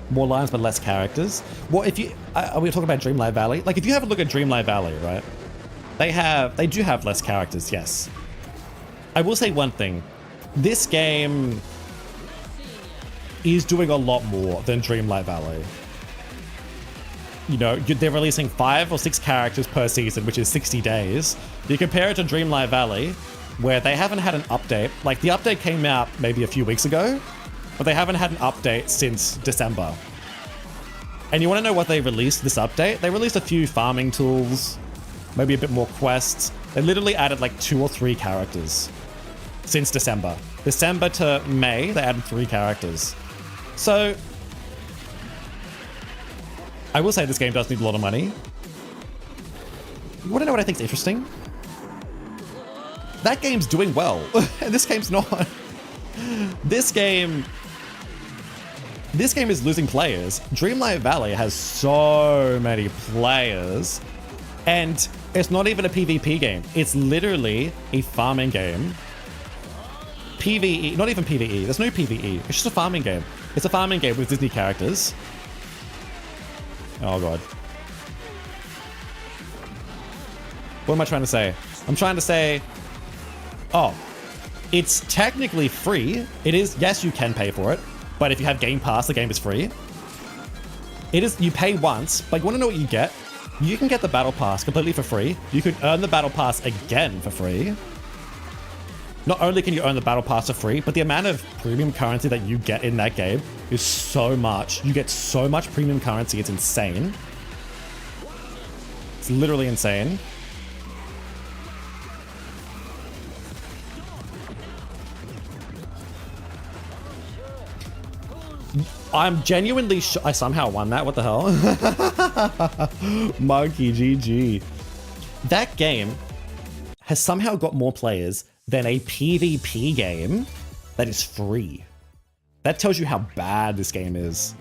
More lines but less characters. Well, if you are we talking about Dreamlight Valley? Like, if you have a look at Dreamlight Valley, right? They do have less characters, yes. I will say one thing. This game is doing a lot more than Dreamlight Valley. You know, they're releasing 5 or 6 characters per season, which is 60 days. You compare it to Dreamlight Valley, where they haven't had an update. Like, the update came out maybe a few weeks ago, but they haven't had an update since December. And you want to know what they released this update? They released a few farming tools, maybe a bit more quests. They literally added like 2 or 3 characters since December. December to May, they added 3 characters. So, I will say this game does need a lot of money. You want to know what I think is interesting? That game's doing well, and this game's not. This game is losing players. Dreamlight Valley has so many players, and it's not even a PvP game. It's literally a farming game. PvE, not even PvE. There's no PvE. It's just a farming game. It's a farming game with Disney characters. Oh god. What am I trying to say? I'm trying to say... Oh. It's technically free. It is... Yes, you can pay for it. But if you have Game Pass, the game is free. It is... You pay once, but you want to know what you get? You can get the Battle Pass completely for free. You can earn the Battle Pass again for free. Not only can you earn the Battle Pass for free, but the amount of premium currency that you get in that game is so much. You get so much premium currency, it's insane. It's literally insane. I'm genuinely I somehow won that. What the hell? Monkey GG. That game has somehow got more players than a PvP game that is free. That tells you how bad this game is.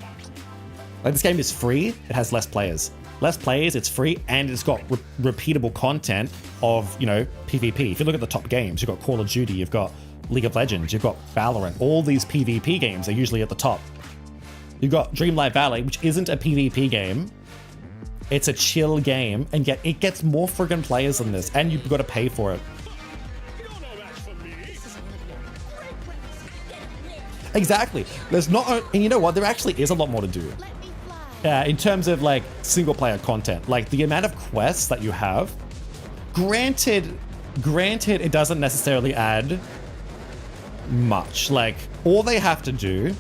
Like, this game is free, it has less players. Less players, it's free, and it's got repeatable content of, you know, PvP. If you look at the top games, you've got Call of Duty, you've got League of Legends, you've got Valorant. All these PvP games are usually at the top. You've got Dreamlight Valley, which isn't a PvP game. It's a chill game, and yet it gets more friggin' players than this, and you've got to pay for it. Exactly. There's not, and you know what? There actually is a lot more to do. In terms of like single player content, like the amount of quests that you have. Granted, it doesn't necessarily add much. Like, all they have to do,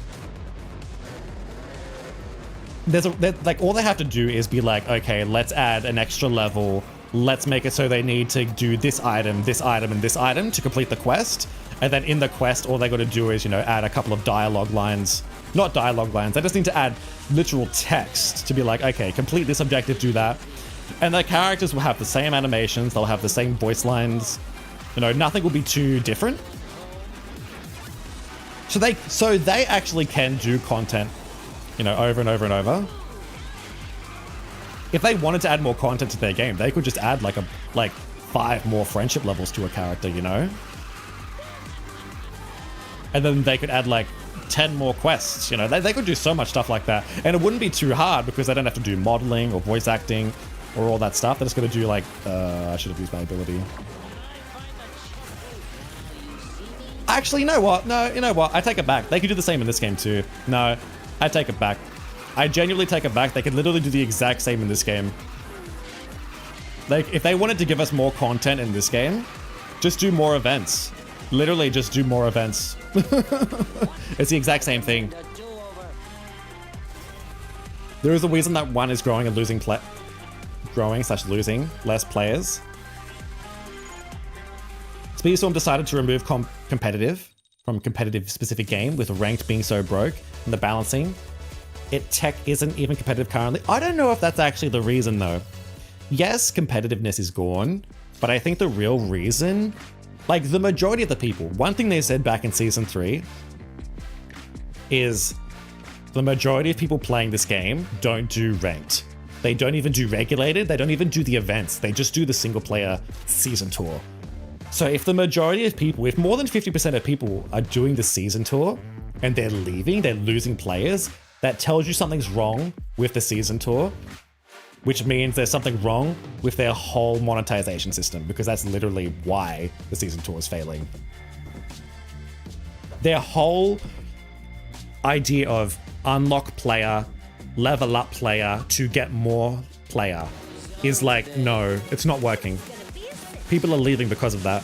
all they have to do is be like, okay, let's add an extra level let's make it so they need to do this item, and this item to complete the quest. And then in the quest, all they got to do is, you know, add a couple of dialogue lines. Not dialogue lines. They just need to add literal text to be like, okay, complete this objective, do that. And the characters will have the same animations. They'll have the same voice lines. You know, nothing will be too different. So they actually can do content, you know, over and over and over. If they wanted to add more content to their game, they could just add like 5 more friendship levels to a character, you know? And then they could add like 10 more quests, you know? They could do so much stuff like that. And it wouldn't be too hard because they don't have to do modeling or voice acting or all that stuff. They're just gonna do like, I should have used my ability. Actually, you know what? No, you know what? I take it back. They could do the same in this game too. No, I take it back. I genuinely take it back. They could literally do the exact same in this game. Like, if they wanted to give us more content in this game, just do more events. Literally, just do more events. It's the exact same thing. There is a reason that one is growing and losing losing less players. Speedstorm decided to remove competitive from competitive specific game with ranked being so broke and the balancing. Tech isn't even competitive currently. I don't know if that's actually the reason though. Yes, competitiveness is gone, but I think the real reason, like the majority of the people, one thing they said back in season 3 is the majority of people playing this game don't do ranked. They don't even do regulated. They don't even do the events. They just do the single player season tour. So if the majority of people, if more than 50% of people are doing the season tour and they're leaving, they're losing players, that tells you something's wrong with the season tour, which means there's something wrong with their whole monetization system, because that's literally why the season tour is failing. Their whole idea of unlock player, level up player to get more player is like, no, it's not working. People are leaving because of that.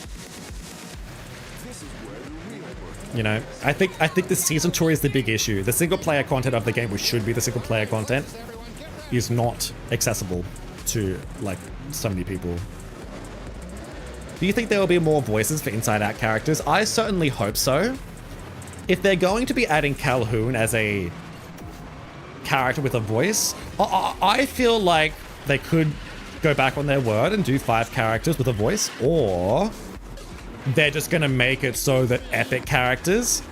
You know, I think the season tour is the big issue. The single player content of the game, which should be the single player content, is not accessible to like so many people. Do you think there will be more voices for Inside Out characters? I certainly hope so. If they're going to be adding Calhoun as a character with a voice, I feel like they could go back on their word and do 5 characters with a voice, or they're just gonna make it so that epic characters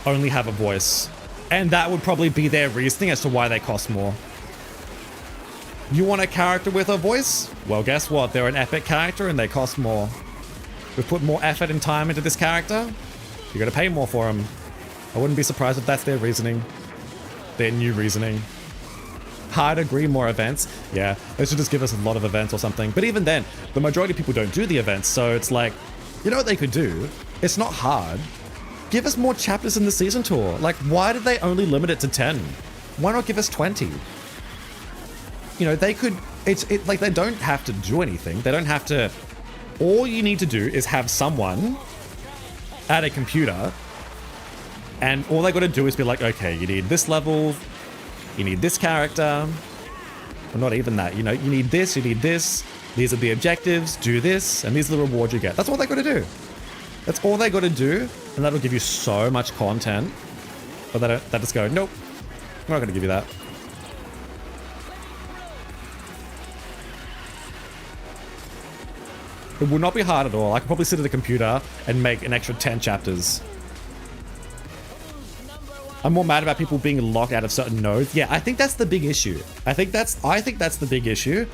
only have a voice. And that would probably be their reasoning as to why they cost more. You want a character with a voice? Well, guess what? They're an epic character and they cost more. We've put more effort and time into this character. You gotta pay more for them. I wouldn't be surprised if that's their reasoning. Their new reasoning. Hard agree, more events. Yeah, they should just give us a lot of events or something. But even then, the majority of people don't do the events, so it's like, you know what they could do? It's not hard. Give us more chapters in the season tour. Like, why did they only limit it to 10? Why not give us 20? You know, they could, like, they don't have to do anything. They don't have to, all you need to do is have someone at a computer, and all they got to do is be like, okay, you need this level, you need this character, or not even that, you know, you need this, these are the objectives, do this, and these are the rewards you get. That's all they got to do. That's all they got to do, and that'll give you so much content. But they just go, nope, we're not going to give you that. It would not be hard at all. I could probably sit at a computer and make an extra 10 chapters. I'm more mad about people being locked out of certain nodes. Yeah, I think that's the big issue. I think that's the big issue,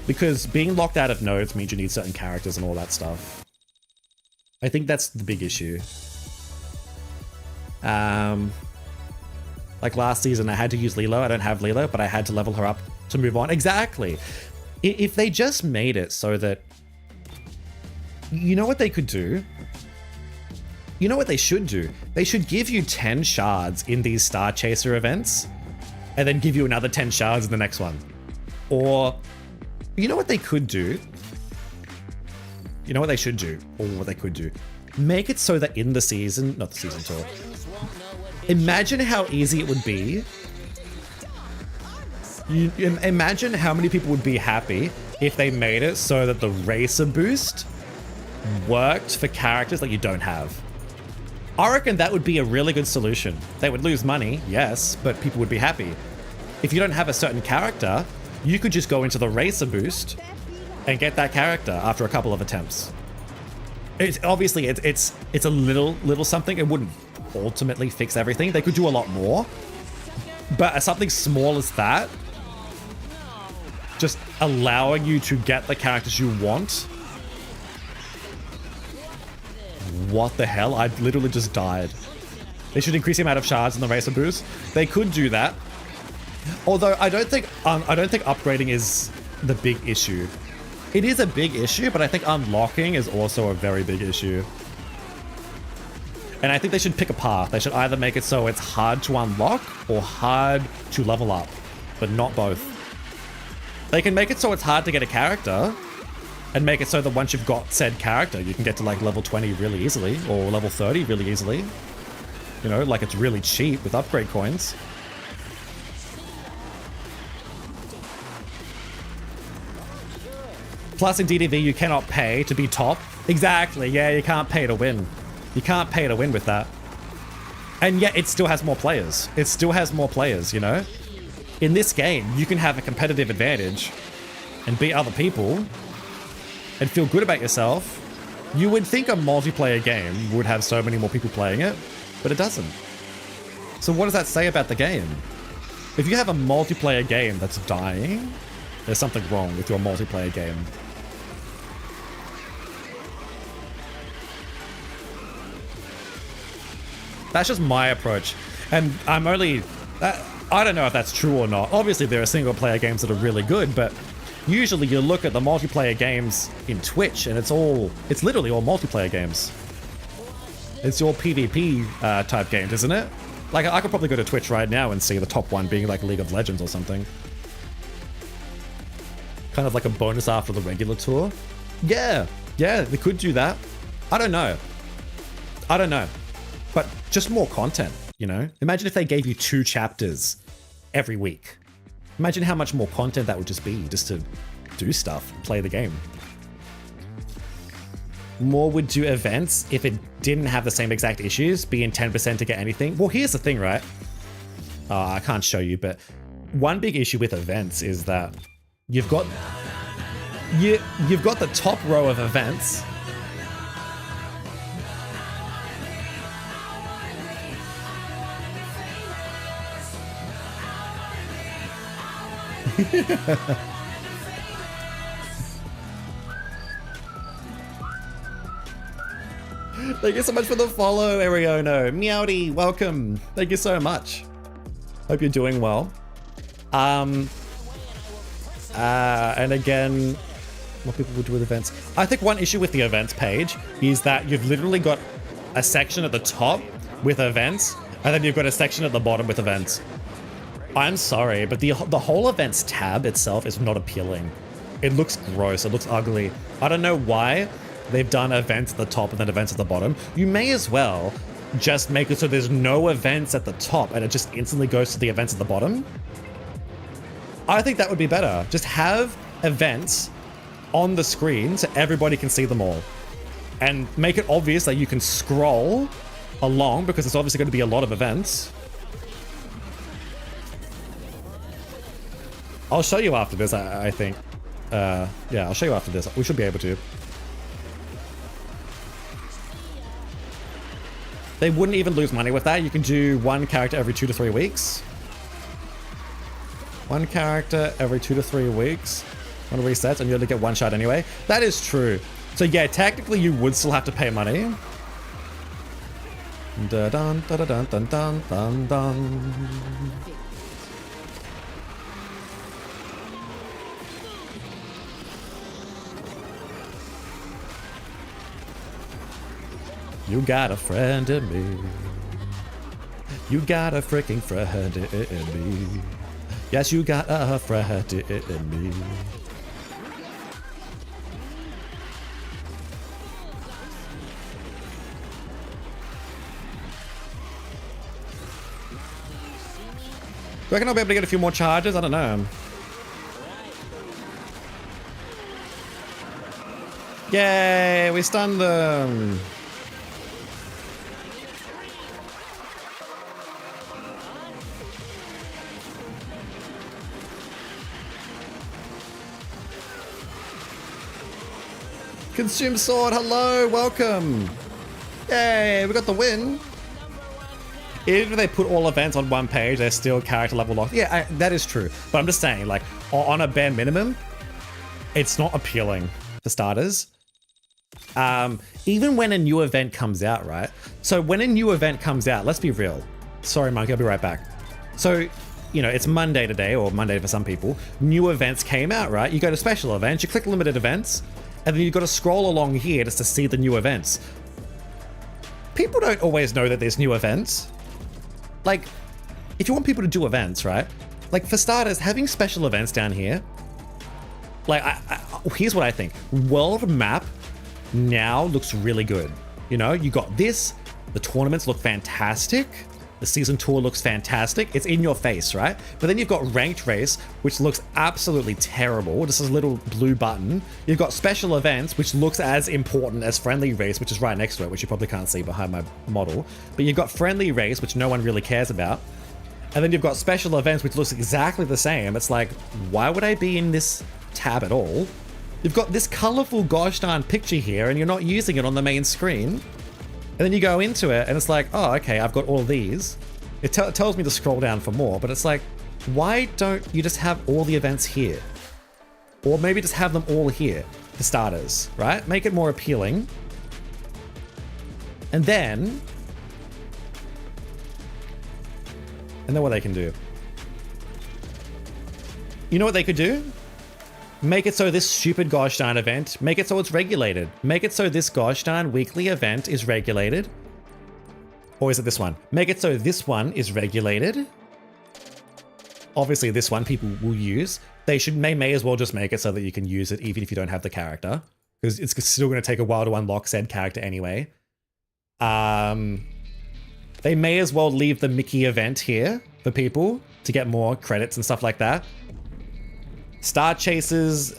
because being locked out of nodes means you need certain characters and all that stuff. I think that's the big issue. Like last season, I had to use Lilo. I don't have Lilo, but I had to level her up to move on. Exactly. If they just made it so that, you know what they could do? You know what they should do? They should give you 10 shards in these Star Chaser events, and then give you another 10 shards in the next one. Or, you know what they could do? You know what they should do? Or what they could do? Make it so that in the season, not the season tour, imagine how easy it would be. Imagine how many people would be happy if they made it so that the racer boost worked for characters that you don't have. I reckon that would be a really good solution. They would lose money, yes, but people would be happy. If you don't have a certain character, you could just go into the racer boost and get that character after a couple of attempts. It's obviously it's a little something. It wouldn't ultimately fix everything. They could do a lot more, but something small as that, just allowing you to get the characters you want. What the hell? I literally just died. They should increase the amount of shards in the racer boost. They could do that. Although I don't think upgrading is the big issue. It is a big issue, but I think unlocking is also a very big issue. And I think they should pick a path. They should either make it so it's hard to unlock or hard to level up, but not both. They can make it so it's hard to get a character and make it so that once you've got said character, you can get to like level 20 really easily or level 30 really easily. You know, like it's really cheap with upgrade coins. Plus in DDV, you cannot pay to be top. Exactly, yeah, you can't pay to win. You can't pay to win with that. And yet it still has more players. It still has more players, you know? In this game, you can have a competitive advantage and beat other people and feel good about yourself. You would think a multiplayer game would have so many more people playing it, but it doesn't. So what does that say about the game? If you have a multiplayer game that's dying, there's something wrong with your multiplayer game. That's just my approach. And I'm only... I don't know if that's true or not. Obviously, there are single player games that are really good, but usually you look at the multiplayer games in Twitch and it's literally all multiplayer games. It's all PvP type games, isn't it? Like, I could probably go to Twitch right now and see the top one being like League of Legends or something. Kind of like a bonus after the regular tour. Yeah, they could do that. I don't know. But just more content, you know? Imagine if they gave you 2 chapters every week. Imagine how much more content that would just be, just to do stuff, play the game. More would do events if it didn't have the same exact issues, be in 10% to get anything. Well, here's the thing, right? I can't show you, but one big issue with events is that you've got the top row of events. Thank you so much for the follow, Ariono. Meowdy, welcome. Thank you so much. Hope you're doing well. And again, what people would do with events. I think one issue with the events page is that you've literally got a section at the top with events, and then you've got a section at the bottom with events. I'm sorry, but the whole events tab itself is not appealing. It looks gross. It looks ugly. I don't know why they've done events at the top and then events at the bottom. You may as well just make it so there's no events at the top and it just instantly goes to the events at the bottom. I think that would be better. Just have events on the screen so everybody can see them all. And make it obvious that you can scroll along because it's obviously going to be a lot of events. I'll show you after this, I think. Yeah, I'll show you after this. We should be able to. They wouldn't even lose money with that. You can do one character every 2 to 3 weeks. One character every 2 to 3 weeks. One resets and you only get one shot anyway. That is true. So yeah, technically you would still have to pay money. Dun dun dun dun dun dun dun dun. You got a friend in me. You got a freaking friend in me. Yes, you got a friend in me. Do you reckon I'll be able to get a few more charges? I don't know. Yay, we stunned them. Consume sword, hello, welcome. Yay, we got the win. Even if they put all events on one page, they're still character level locked. Yeah, that is true. But I'm just saying, like, on a bare minimum, it's not appealing for starters. Even when a new event comes out, right? So when a new event comes out, let's be real. Sorry, Monkey, I'll be right back. So, you know, it's Monday today, or Monday for some people. New events came out, right? You go to special events, you click limited events, and then you've got to scroll along here just to see the new events. People don't always know that there's new events. Like, if you want people to do events, right? Like, for starters, having special events down here, like, here's what I think. World map now looks really good. You know, you got this, the tournaments look fantastic, the season tour looks fantastic, it's in your face, right? But then you've got ranked race, which looks absolutely terrible, just a little blue button. You've got special events, which looks as important as friendly race, which is right next to it, which you probably can't see behind my model. But you've got friendly race, which no one really cares about. And then you've got special events, which looks exactly the same. It's like, why would I be in this tab at all? You've got this colorful gosh darn picture here, and you're not using it on the main screen. And then you go into it, and it's like, oh, okay, I've got all these. It tells me to scroll down for more, but it's like, why don't you just have all the events here? Or maybe just have them all here, for starters, right? Make it more appealing. And then what they can do? You know what they could do? Make it so this stupid gosh darn event, make it so it's regulated. Make it so this gosh darn weekly event is regulated. Or is it this one? Make it so this one is regulated. Obviously this one people will use. They may as well just make it so that you can use it even if you don't have the character. Because it's still going to take a while to unlock said character anyway. They may as well leave the Mickey event here for people to get more credits and stuff like that. Star Chasers,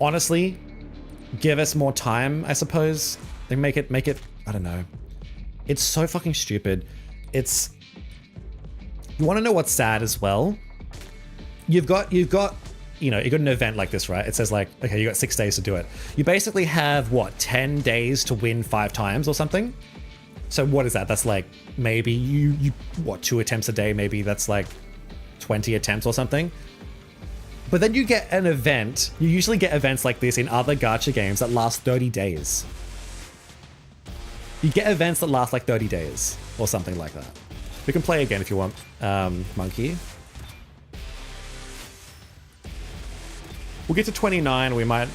honestly, give us more time, I suppose. They make it, I don't know. It's so fucking stupid. You want to know what's sad as well? You've got, you know, you got an event like this, right? It says like, okay, you got 6 days to do it. You basically have, what, 10 days to win 5 times or something? So what is that? That's like, maybe you what, 2 attempts a day? Maybe that's like 20 attempts or something. But then you get an event, you usually get events like this in other gacha games that last 30 days. You get events that last like 30 days or something like that. We can play again if you want, Monkey. We'll get to 29, we might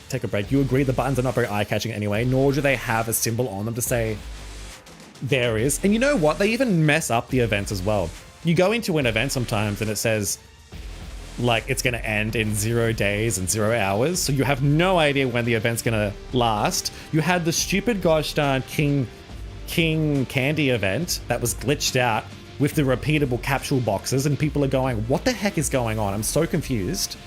take a break. You agree the buttons are not very eye-catching anyway, nor do they have a symbol on them to say there is. And you know what? They even mess up the events as well. You go into an event sometimes and it says, like, it's going to end in 0 days and 0 hours, so you have no idea when the event's going to last. You had the stupid gosh darn King Candy event that was glitched out with the repeatable capsule boxes, and people are going, what the heck is going on? I'm so confused.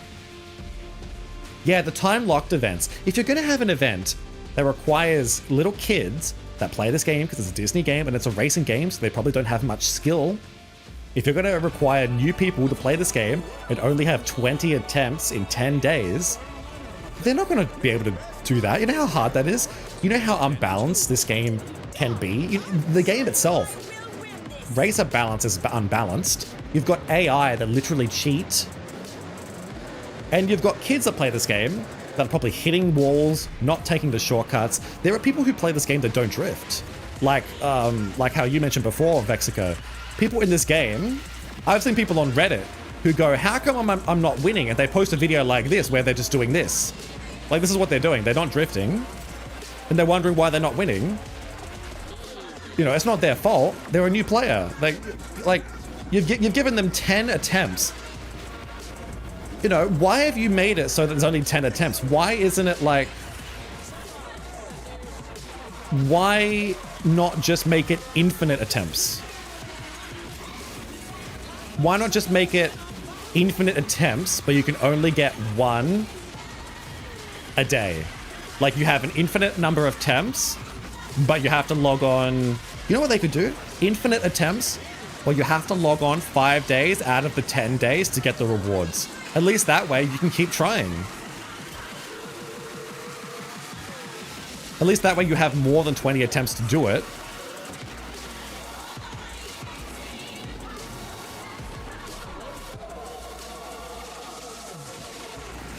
Yeah, the time-locked events. If you're going to have an event that requires little kids that play this game, because it's a Disney game and it's a racing game, so they probably don't have much skill. If you're going to require new people to play this game and only have 20 attempts in 10 days, they're not going to be able to do that. You know how hard that is? You know how unbalanced this game can be? The game itself, racer balance is unbalanced. You've got AI that literally cheat. And you've got kids that play this game that are probably hitting walls, not taking the shortcuts. There are people who play this game that don't drift. Like how you mentioned before, Vexico. People in this game, I've seen people on Reddit who go, how come I'm not winning? And they post a video like this where they're just doing this. Like, this is what they're doing. They're not drifting. And they're wondering why they're not winning. You know, it's not their fault. They're a new player. Like you've given them 10 attempts. You know, why have you made it so that there's only 10 attempts? Why isn't it like... Why not just make it infinite attempts? Why not just make it infinite attempts, but you can only get 1 a day? Like you have an infinite number of attempts, but you have to log on. You know what they could do? Infinite attempts, well, you have to log on 5 days out of the 10 days to get the rewards. At least that way you can keep trying. At least that way you have more than 20 attempts to do it.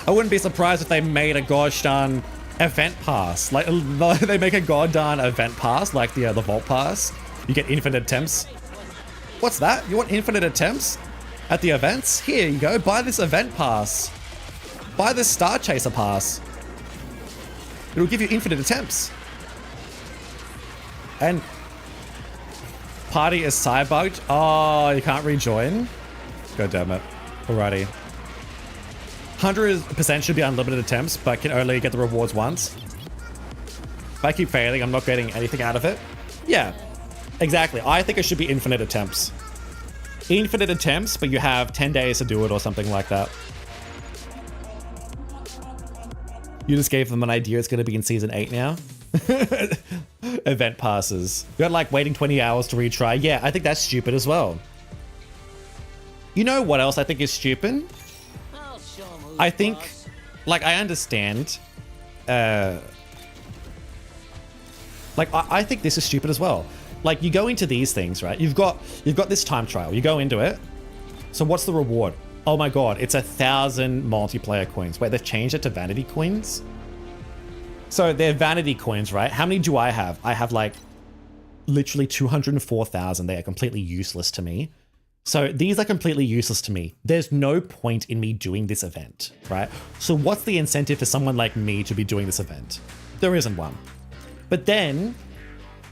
I wouldn't be surprised if they made a gosh darn event pass. Like they make a goddamn event pass, like the vault pass. You get infinite attempts. What's that? You want infinite attempts at the events? Here you go. Buy this event pass. Buy this Star Chaser pass. It'll give you infinite attempts. And party is side-bugged. Oh, you can't rejoin? God damn it. Alrighty. 100% should be unlimited attempts, but can only get the rewards once. If I keep failing, I'm not getting anything out of it. Yeah, exactly. I think it should be infinite attempts. Infinite attempts, but you have 10 days to do it or something like that. You just gave them an idea it's going to be in season 8 now. Event passes. You're like waiting 20 hours to retry. Yeah, I think that's stupid as well. You know what else I think is stupid? I think, like, I understand, I think this is stupid as well. Like, you go into these things, right? You've got this time trial. You go into it. So what's the reward? Oh my god, it's 1,000 multiplayer coins. Wait, they've changed it to vanity coins? So they're vanity coins, right? How many do I have? I have, like, literally 204,000. They are completely useless to me. So these are completely useless to me. There's no point in me doing this event, right? So what's the incentive for someone like me to be doing this event? There isn't one. But then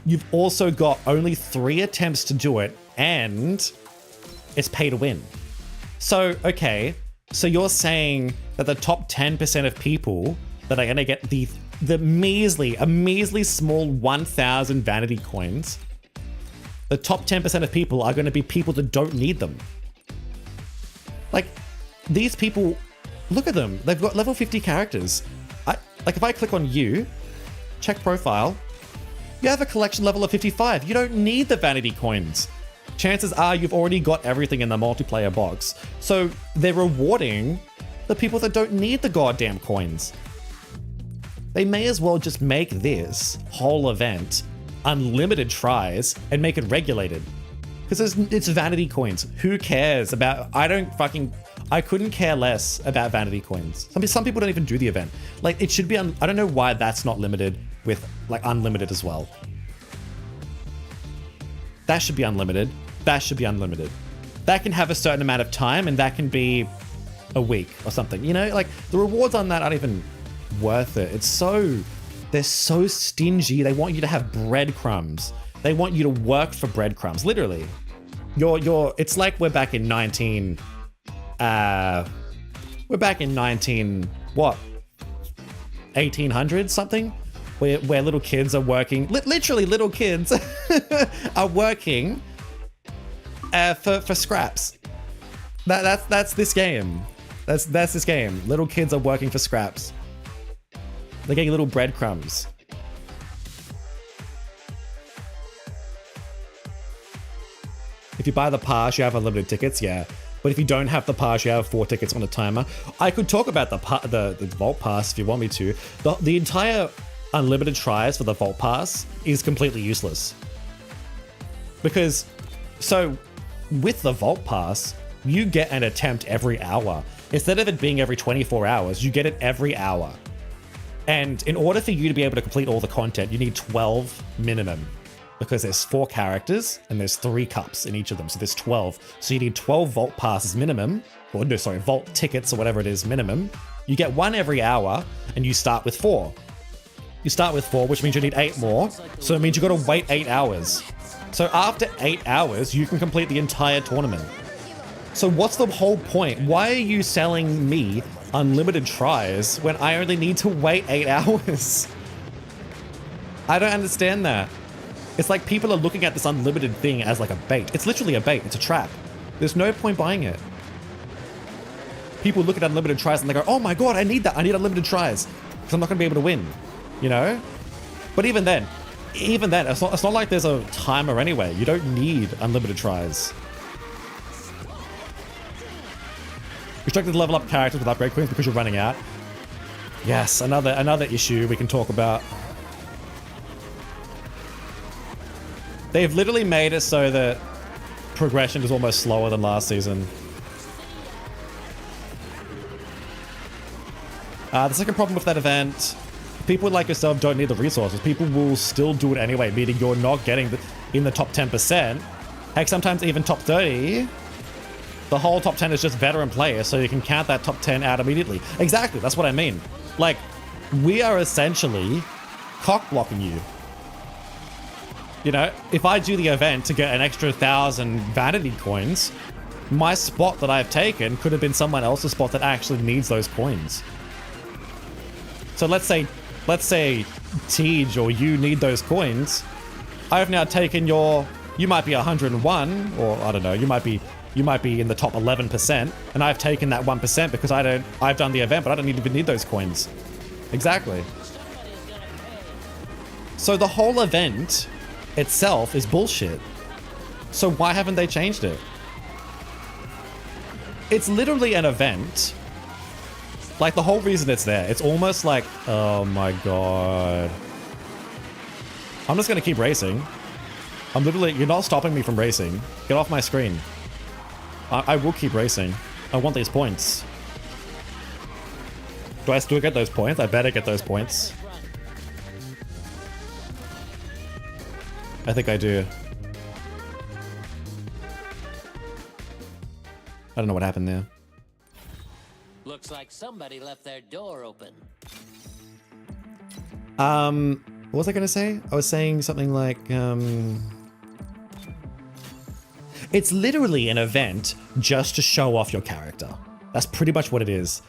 you've also got only 3 attempts to do it and it's pay to win. So, okay, so you're saying that the top 10% of people that are gonna get the measly small 1,000 vanity coins, the top 10% of people are going to be people that don't need them. Like, these people, look at them. They've got level 50 characters. Like, if I click on you, check profile, you have a collection level of 55. You don't need the vanity coins. Chances are you've already got everything in the multiplayer box. So they're rewarding the people that don't need the goddamn coins. They may as well just make this whole event unlimited tries and make it regulated, because it's vanity coins. Who cares about? I couldn't care less about vanity coins. Some people don't even do the event. Like, it should be I don't know why that's not limited with, like, unlimited as well. That should be unlimited. That should be unlimited. That can have a certain amount of time, and that can be a week or something, you know? Like, the rewards on that aren't even worth it. They're so stingy. They want you to have breadcrumbs. They want you to work for breadcrumbs. Literally. It's like we're back in 1800 something? Where little kids are working. Literally little kids are working for scraps. That's this game. That's this game. Little kids are working for scraps. They're getting little breadcrumbs. If you buy the pass, you have unlimited tickets, yeah. But if you don't have the pass, you have 4 tickets on a timer. I could talk about the Vault Pass if you want me to. The entire unlimited tries for the Vault Pass is completely useless. Because, so, with the Vault Pass, you get an attempt every hour. Instead of it being every 24 hours, you get it every hour. And in order for you to be able to complete all the content, you need 12 minimum, because there's 4 characters and there's 3 cups in each of them. So there's 12. So you need 12 Vault Passes minimum, or no, sorry, Vault tickets or whatever it is minimum. You get 1 every hour and you start with 4. You start with 4, which means you need 8 more. So it means you got to wait 8 hours. So after 8 hours, you can complete the entire tournament. So what's the whole point? Why are you selling me unlimited tries when I only need to wait 8 hours? I don't understand that. It's like people are looking at this unlimited thing as like a bait. It's literally a bait. It's a trap. There's no point buying it. People look at unlimited tries and they go, oh my god, I need that. I need unlimited tries because I'm not going to be able to win. you know? But even then, it's not like there's a timer anyway. You don't need unlimited tries. Restricted level up characters with upgrade queens because you're running out. Yes, another issue we can talk about. They've literally made it so that progression is almost slower than last season. The second problem with that event, people like yourself don't need the resources. People will still do it anyway, meaning you're not getting in the top 10%. Heck, sometimes even top 30. The whole top 10 is just veteran players, so you can count that top 10 out immediately. Exactly, that's what I mean. Like, we are essentially cock-blocking you. You know, if I do the event to get an extra 1,000 vanity coins, my spot that I've taken could have been someone else's spot that actually needs those coins. So let's say Tej or you need those coins. I've now taken you might be 101, or I don't know, you might be in the top 11%, and I've taken that 1% because I've done the event, but I don't even need those coins. Exactly. So the whole event itself is bullshit. So why haven't they changed it? It's literally an event. Like, the whole reason it's there, it's almost like, oh my god. I'm just gonna keep racing. You're not stopping me from racing. Get off my screen. I will keep racing. I want these points. Do I still get those points? I better get those points. I think I do. I don't know what happened there. Looks like somebody left their door open. What was I gonna say? I was saying something like, it's literally an event just to show off your character. That's pretty much what it is.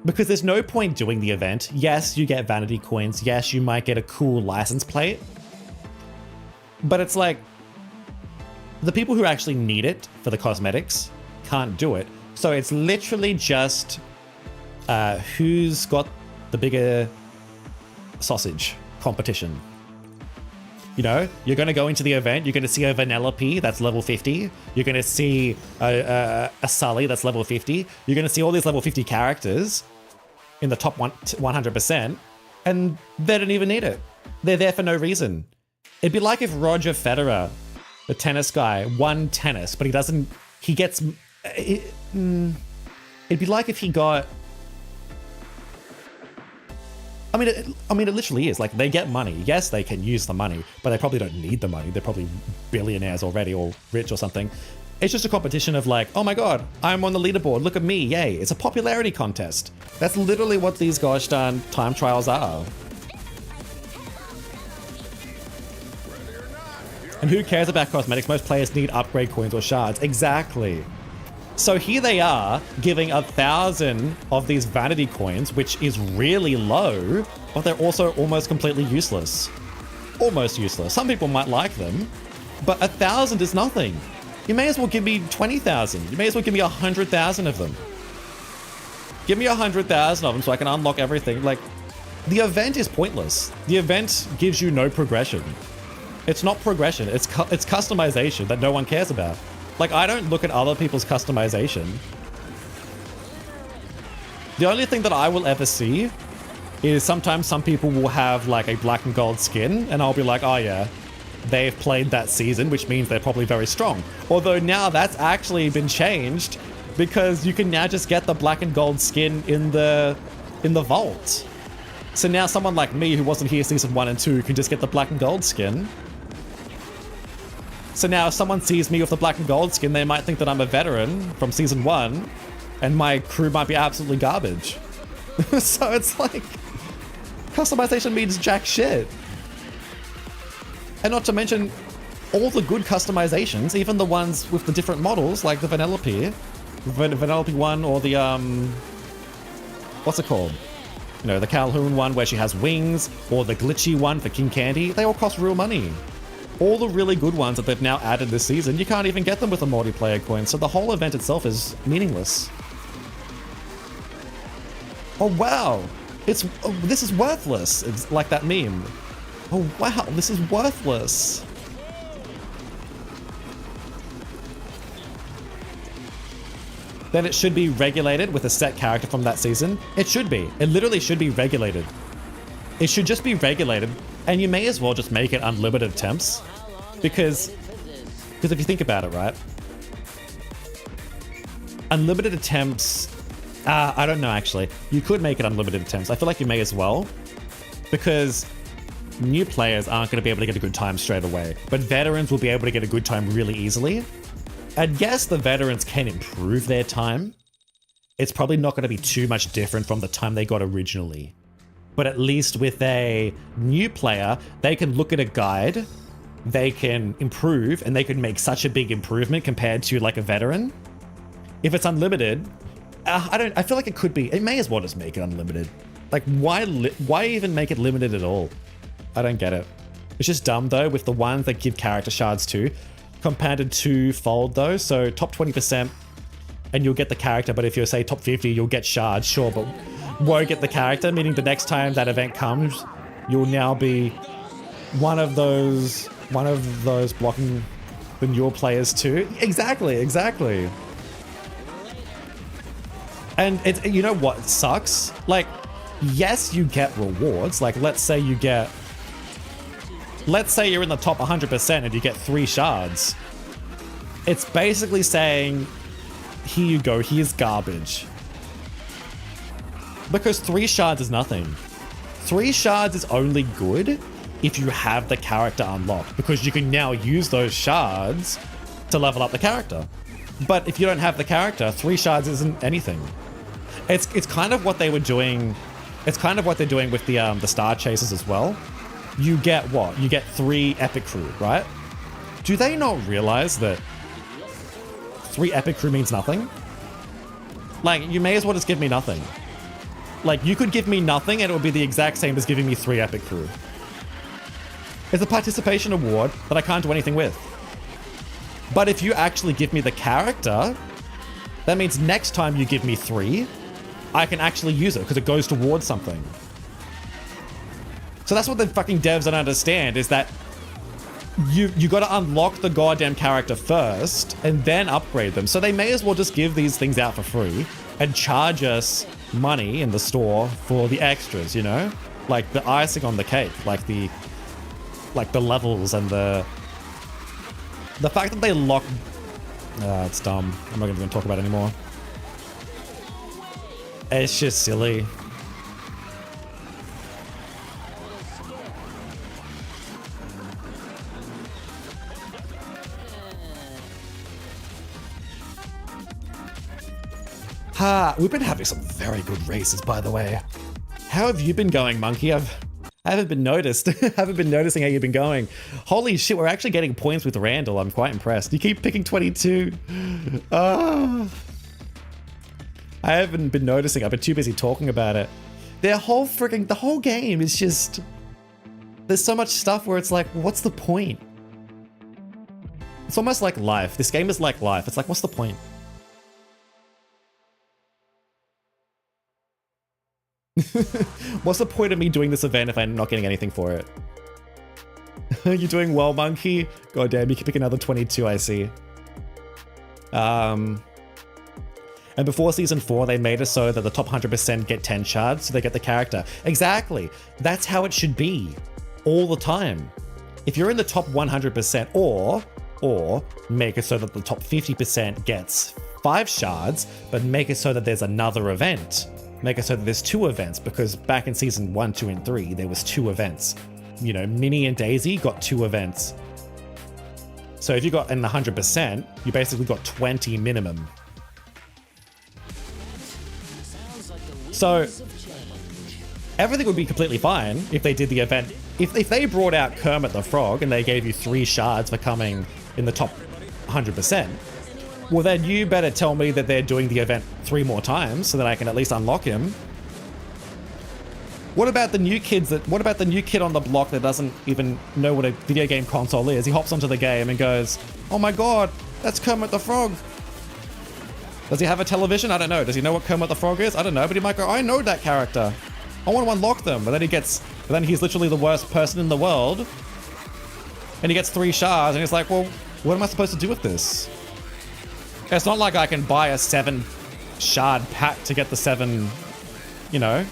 Because there's no point doing the event. Yes, you get vanity coins. Yes, you might get a cool license plate. But it's like, the people who actually need it for the cosmetics can't do it. So it's literally just who's got the bigger sausage competition. You know, you're going to go into the event, you're going to see a Vanellope that's level 50. You're going to see a Sully that's level 50. You're going to see all these level 50 characters in the top 100%, and they don't even need it. They're there for no reason. It'd be like if Roger Federer, the tennis guy, won tennis, but it'd be like if he got... I mean, it literally is. Like, they get money. Yes, they can use the money, but they probably don't need the money. They're probably billionaires already or rich or something. It's just a competition of like, oh my god, I'm on the leaderboard. Look at me. Yay. It's a popularity contest. That's literally what these gosh darn time trials are. And who cares about cosmetics? Most players need upgrade coins or shards. Exactly. So here they are giving 1,000 of these vanity coins, which is really low, but they're also almost completely useless. Almost useless. Some people might like them, but 1,000 is nothing. You may as well give me 20,000. You may as well give me 100,000 of them. Give me 100,000 of them so I can unlock everything. Like, the event is pointless. The event gives you no progression. It's not progression. It's customization that no one cares about. Like, I don't look at other people's customization. The only thing that I will ever see is sometimes some people will have like a black and gold skin, and I'll be like, oh yeah, they've played that season, which means they're probably very strong. Although now that's actually been changed because you can now just get the black and gold skin in the vault. So now someone like me who wasn't here season 1 and 2 can just get the black and gold skin. So now if someone sees me with the black and gold skin, they might think that I'm a veteran from season 1 and my crew might be absolutely garbage. So it's like, customization means jack shit. And not to mention all the good customizations, even the ones with the different models, like the Vanellope, Vanellope one, or the, what's it called? You know, the Calhoun one where she has wings, or the glitchy one for King Candy, they all cost real money. All the really good ones that they've now added this season, you can't even get them with a multiplayer coin, so the whole event itself is meaningless. Oh wow! This is worthless. It's like that meme. Oh wow, this is worthless. Then it should be regulated with a set character from that season. It should be. It literally should be regulated. It should just be regulated, and you may as well just make it unlimited attempts, because if you think about it, right? Unlimited attempts. I don't know actually. You could make it unlimited attempts. I feel like you may as well, because new players aren't going to be able to get a good time straight away, but veterans will be able to get a good time really easily. And yes, the veterans can improve their time. It's probably not going to be too much different from the time they got originally. But at least with a new player, they can look at a guide, they can improve, and they can make such a big improvement compared to like a veteran. If it's unlimited, I feel like it could be. It may as well just make it unlimited. Like, why even make it limited at all? I don't get it. It's just dumb though, with the ones that give character shards too. Compounded twofold though, so top 20% and you'll get the character, but if you're say top 50, you'll get shards, sure, but won't get the character, meaning the next time that event comes, you'll now be one of those blocking the newer players too. Exactly. And it's, you know what sucks? Like, yes, you get rewards. Like, let's say you're in the top 100% and you get 3 shards. It's basically saying, here you go, here's garbage. Because 3 shards is nothing. 3 shards is only good if you have the character unlocked, because you can now use those shards to level up the character. But if you don't have the character, 3 shards isn't anything. It's kind of what they were doing. It's kind of what they're doing with the star chasers as well. You get what? You get 3 epic crew, right? Do they not realize that 3 epic crew means nothing? Like, you may as well just give me nothing. Like, you could give me nothing and it would be the exact same as giving me 3 epic crew. It's a participation award that I can't do anything with. But if you actually give me the character, that means next time you give me 3, I can actually use it because it goes towards something. So that's what the fucking devs don't understand, is that you got to unlock the goddamn character first and then upgrade them. So they may as well just give these things out for free and charge us money in the store for the extras, you know? Like the icing on the cake, like the levels and the fact that they lock... it's dumb. I'm not even going to talk about it anymore. It's just silly. We've been having some very good races, by the way. How have you been going, Monkey? I haven't been haven't been noticing how you've been going. Holy shit, we're actually getting points with Randall. I'm quite impressed. You keep picking 22. I haven't been noticing. I've been too busy talking about it. The whole game is just... There's so much stuff where it's like, what's the point? It's almost like life. This game is like life. It's like, what's the point? What's the point of me doing this event if I'm not getting anything for it? You're doing well, Monkey. God damn, you can pick another 22, I see. And before season 4, they made it so that the top 100% get 10 shards, so they get the character. Exactly. That's how it should be. All the time. If you're in the top 100%, or make it so that the top 50% gets 5 shards, but make it so that there's another event. Make it so that there's 2 events, because back in season 1, 2, and 3, there was 2 events. You know, Minnie and Daisy got 2 events. So if you got in the 100%, you basically got 20 minimum. So everything would be completely fine if they did the event. If they brought out Kermit the Frog and they gave you 3 shards for coming in the top 100%, well then you better tell me that they're doing the event 3 more times so that I can at least unlock him. What about the new kids what about the new kid on the block that doesn't even know what a video game console is? He hops onto the game and goes, oh my god, that's Kermit the Frog. Does he have a television? I don't know. Does he know what Kermit the Frog is? I don't know, but he might go, I know that character. I want to unlock them. But then he's literally the worst person in the world. And he gets 3 shards, and he's like, well, what am I supposed to do with this? It's not like I can buy a 7 shard pack to get the 7, you know,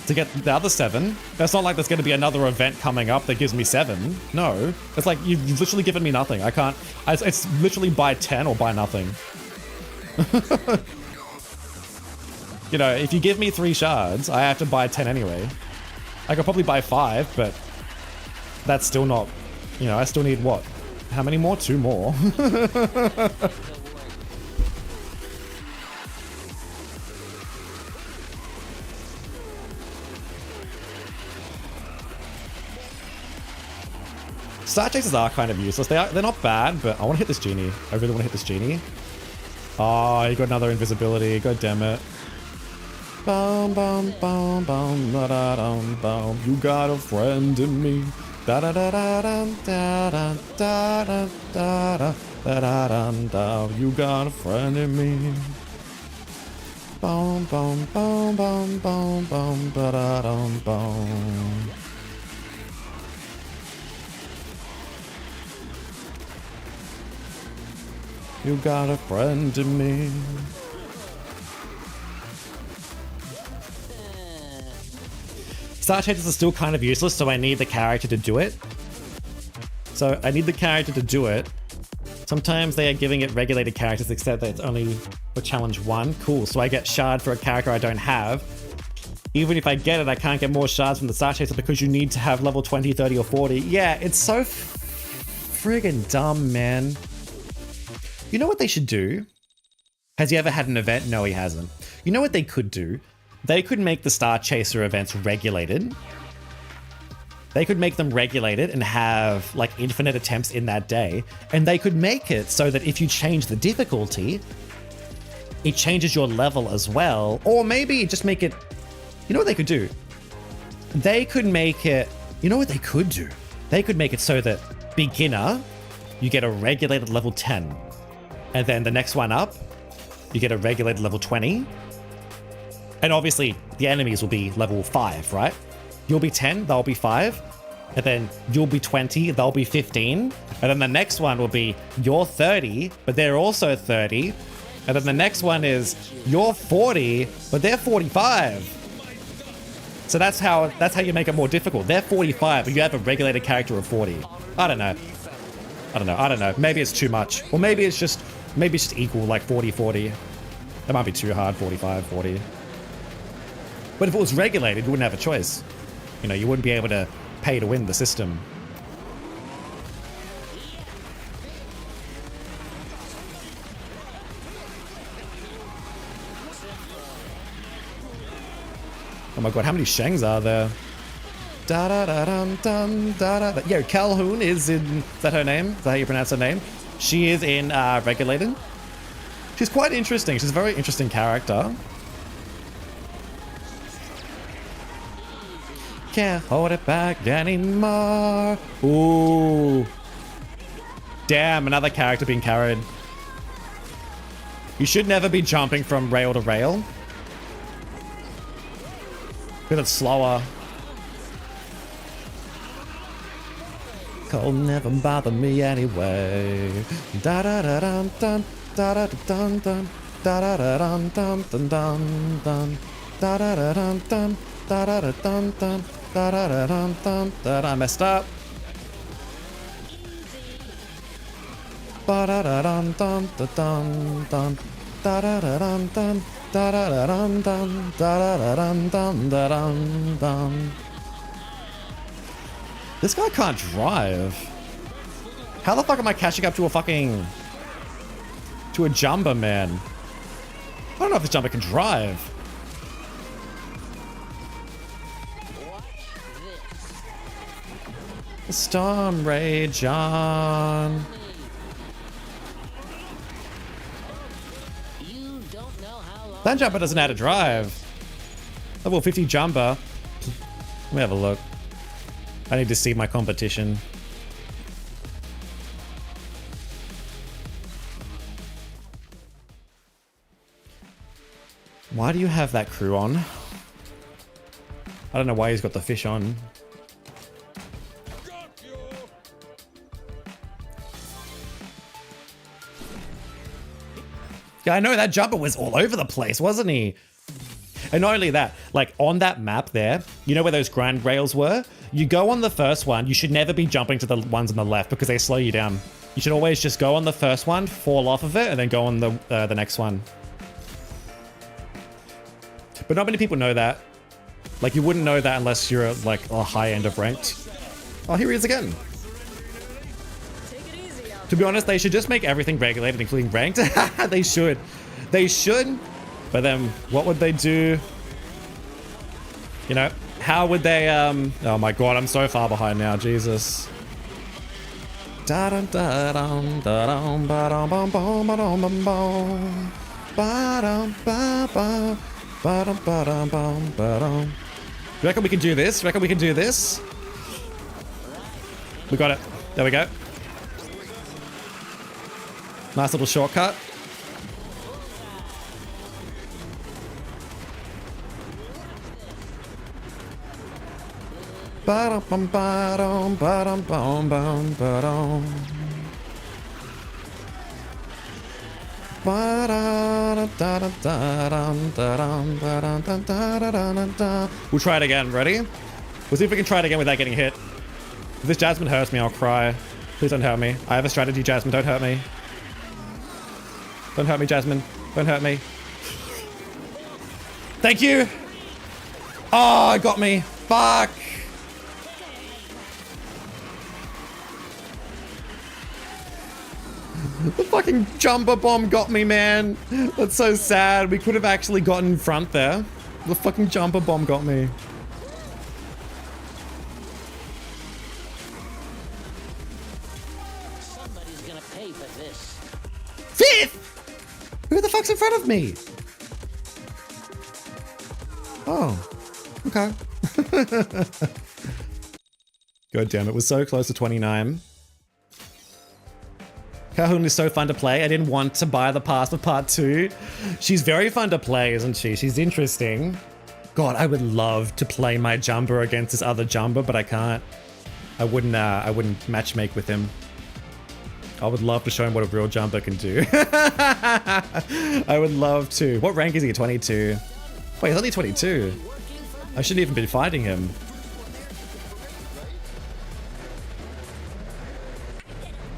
to get the other 7. It's not like there's going to be another event coming up that gives me 7. No. It's like, you've literally given me nothing. I can't, it's literally buy 10 or buy nothing. You know, if you give me 3 shards, I have to buy 10 anyway. I could probably buy 5, but that's still not, you know, I still need what? How many more? 2 more. Star chasers are kind of useless. They're not bad, but I want to hit this genie. I really want to hit this genie. Oh, you got another invisibility. God damn it. Bum, bum, bum, bum, da, da, dum, bum. You got a friend in me. Da da da da da da da da da da da da da. You got a friend in me. Bum bum bum bum bum bum da da dum bum. You got a friend in me. Star chasers are still kind of useless, so I need the character to do it. Sometimes they are giving it regulated characters, except that it's only for challenge 1. Cool, so I get shard for a character I don't have. Even if I get it, I can't get more shards from the Star Chaser because you need to have level 20, 30, or 40. Yeah, it's so friggin' dumb, man. You know what they should do? Has he ever had an event? No, he hasn't. You know what they could do? They could make the Star Chaser events regulated. They could make them regulated and have like infinite attempts in that day. And they could make it so that if you change the difficulty, it changes your level as well. Or maybe just make it, you know what they could do? They could make it, you know what they could do? They could make it so that beginner, you get a regulated level 10. And then the next one up, you get a regulated level 20. And obviously, the enemies will be level 5, right? You'll be 10, they'll be 5. And then you'll be 20, they'll be 15. And then the next one will be you're 30, but they're also 30. And then the next one is you're 40, but they're 45. So that's how you make it more difficult. They're 45, but you have a regulated character of 40. I don't know. Maybe it's too much. Or maybe it's just equal, like 40, 40. That might be too hard, 45, 40. But if it was regulated, you wouldn't have a choice. You know, you wouldn't be able to pay to win the system. Oh my god, how many Shengs are there? Da da da dum dum da da da. Yo, Calhoun is in. Is that her name? Is that how you pronounce her name? She is in regulated. She's quite interesting. She's a very interesting character. Can't hold it back anymore. Ooh. Damn, another character being carried. You should never be jumping from rail to rail. Because it's slower. Cold never bother me anyway. Da da da dum dum da da dum dum da da da dum dum dum dum dum da da da dum dum da da da dum dum da da da dum dum da. I messed up. Ba da da dum dum da dum dum da da da dum dum da da da dum dum da da da dum dum da dum dum. This guy can't drive. How the fuck am I catching up to a fucking... to a jumper, man? I don't know if this jumper can drive. The storm rage on. That jumper doesn't know how to drive. Level 50 jumper. Let me have a look. I need to see my competition. Why do you have that crew on? I don't know why he's got the fish on. Yeah, I know that jumper was all over the place, wasn't he? And not only that, like on that map there, you know where those grind rails were? You go on the first one, you should never be jumping to the ones on the left because they slow you down. You should always just go on the first one, fall off of it, and then go on the next one. But not many people know that. Like you wouldn't know that unless you're like a high end of ranked. Oh, here he is again. To be honest, they should just make everything regulated, including ranked. They should. They should. But then what would they do? You know, how would they, oh my God, I'm so far behind now, Jesus. Da-dum, da-dum, da-dum, ba-dum, bum, bum, ba-dum, bum, bum. Ba-dum, ba-bum, ba-dum, ba-dum, bum, ba-dum. You reckon we can do this? Reckon we can do this? We got it. There we go. Nice little shortcut. Ba-dum, bum, ba-dum, ba-dum, bum, bum, ba-dum. We'll try it again. Ready? We'll see if we can try it again without getting hit. If this Jasmine hurts me, I'll cry. Please don't hurt me. I have a strategy, Jasmine. Don't hurt me. Don't hurt me, Jasmine. Don't hurt me. Thank you. Oh, it got me. Fuck. The fucking jumper bomb got me, man. That's so sad. We could have actually gotten in front there. The fucking jumper bomb got me. Somebody's gonna pay for this. Fifth! Who the fuck's in front of me? Oh, okay. God damn it, we're so close to 29. Calhoun is so fun to play. I didn't want to buy the pass for part 2. She's very fun to play, isn't she? She's interesting. God, I would love to play my jumper against this other jumper, but I can't. I wouldn't matchmake with him. I would love to show him what a real jumper can do. I would love to. What rank is he? 22. Wait, he's only 22. I shouldn't even be fighting him.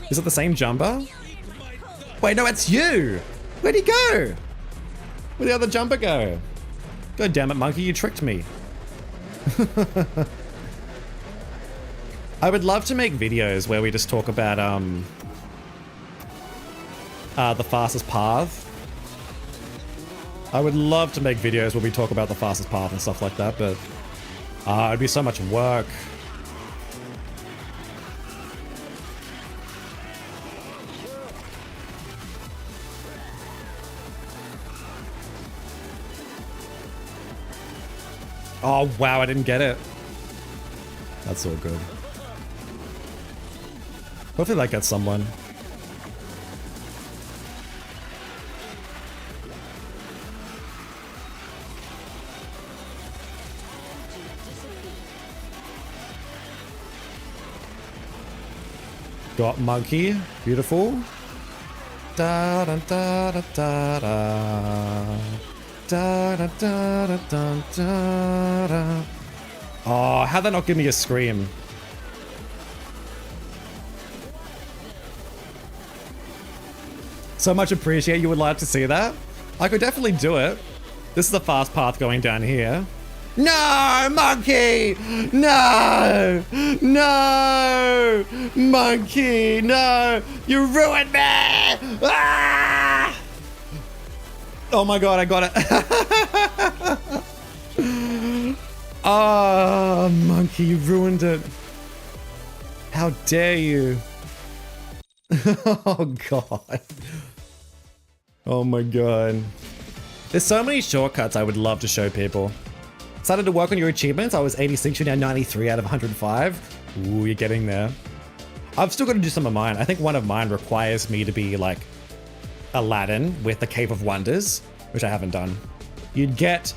Is it the same jumper? Wait, no, it's you! Where'd he go? Where'd the other jumper go? God damn it, monkey, you tricked me. I would love to make videos where we just talk about the fastest path. I would love to make videos where we talk about the fastest path and stuff like that, but it'd be so much work. Oh, wow, I didn't get it. That's all good. Hopefully that gets someone. Got monkey. Beautiful. Da da da da da da. Da, da, da, da, da, da, da. Oh, how'd that not give me a scream? So much appreciate. You would like to see that? I could definitely do it. This is the fast path going down here. No, monkey! No! No! Monkey, no! You ruined me! Ah! Oh my God, I got it. Oh, monkey, you ruined it. How dare you? Oh God. Oh my God. There's so many shortcuts I would love to show people. Started to work on your achievements. I was 86, you're now 93 out of 105. Ooh, you're getting there. I've still got to do some of mine. I think one of mine requires me to be like Aladdin with the Cave of Wonders, which I haven't done. You'd get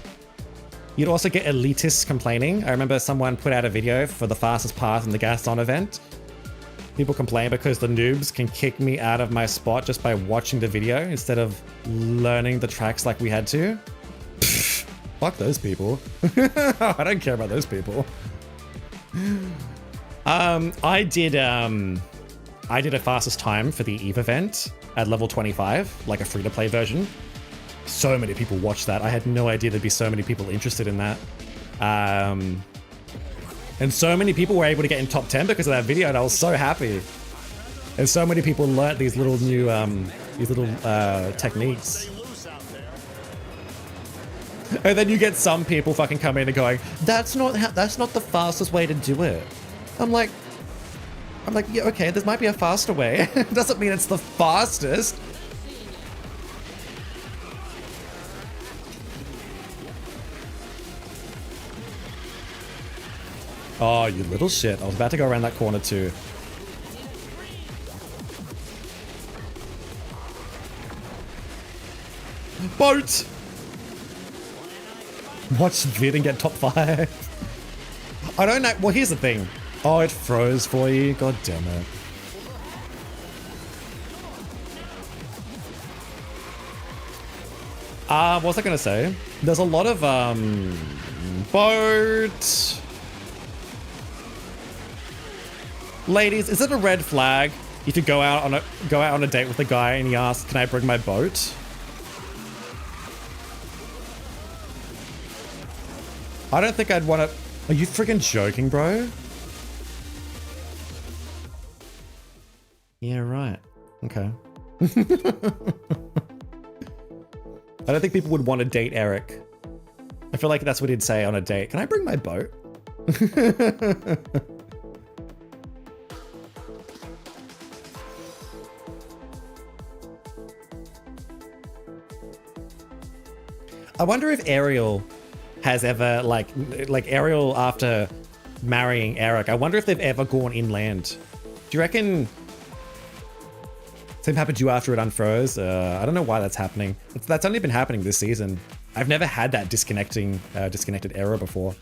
You'd also get elitists complaining. I remember someone put out a video for the fastest path in the Gaston event. People complain because the noobs can kick me out of my spot just by watching the video instead of learning the tracks like we had to. Pfft, fuck those people. I don't care about those people. I did a fastest time for the Eve event at level 25, like a free-to-play version. So many people watched that. I had no idea there'd be so many people interested in that. And so many people were able to get in top 10 because of that video, and I was so happy. And so many people learnt these little new techniques. And then you get some people fucking coming in and going, that's not the fastest way to do it. I'm like, yeah, okay, there might be a faster way. It doesn't mean it's the fastest. Oh, you little shit. I was about to go around that corner too. Boat! Watch Vid and get top 5. I don't know. Well, here's the thing. Oh, it froze for you. God damn it. What was I going to say? There's a lot of, boat. Ladies, is it a red flag if you go out on a date with a guy and he asks, "Can I bring my boat?" I don't think I'd want to. Are you freaking joking, bro? Yeah, right. Okay. I don't think people would want to date Eric. I feel like that's what he'd say on a date. Can I bring my boat? I wonder if Ariel has ever, like Ariel after marrying Eric, I wonder if they've ever gone inland. Do you reckon same happened to you after it unfroze? I don't know why that's happening. That's only been happening this season. I've never had that disconnected error before.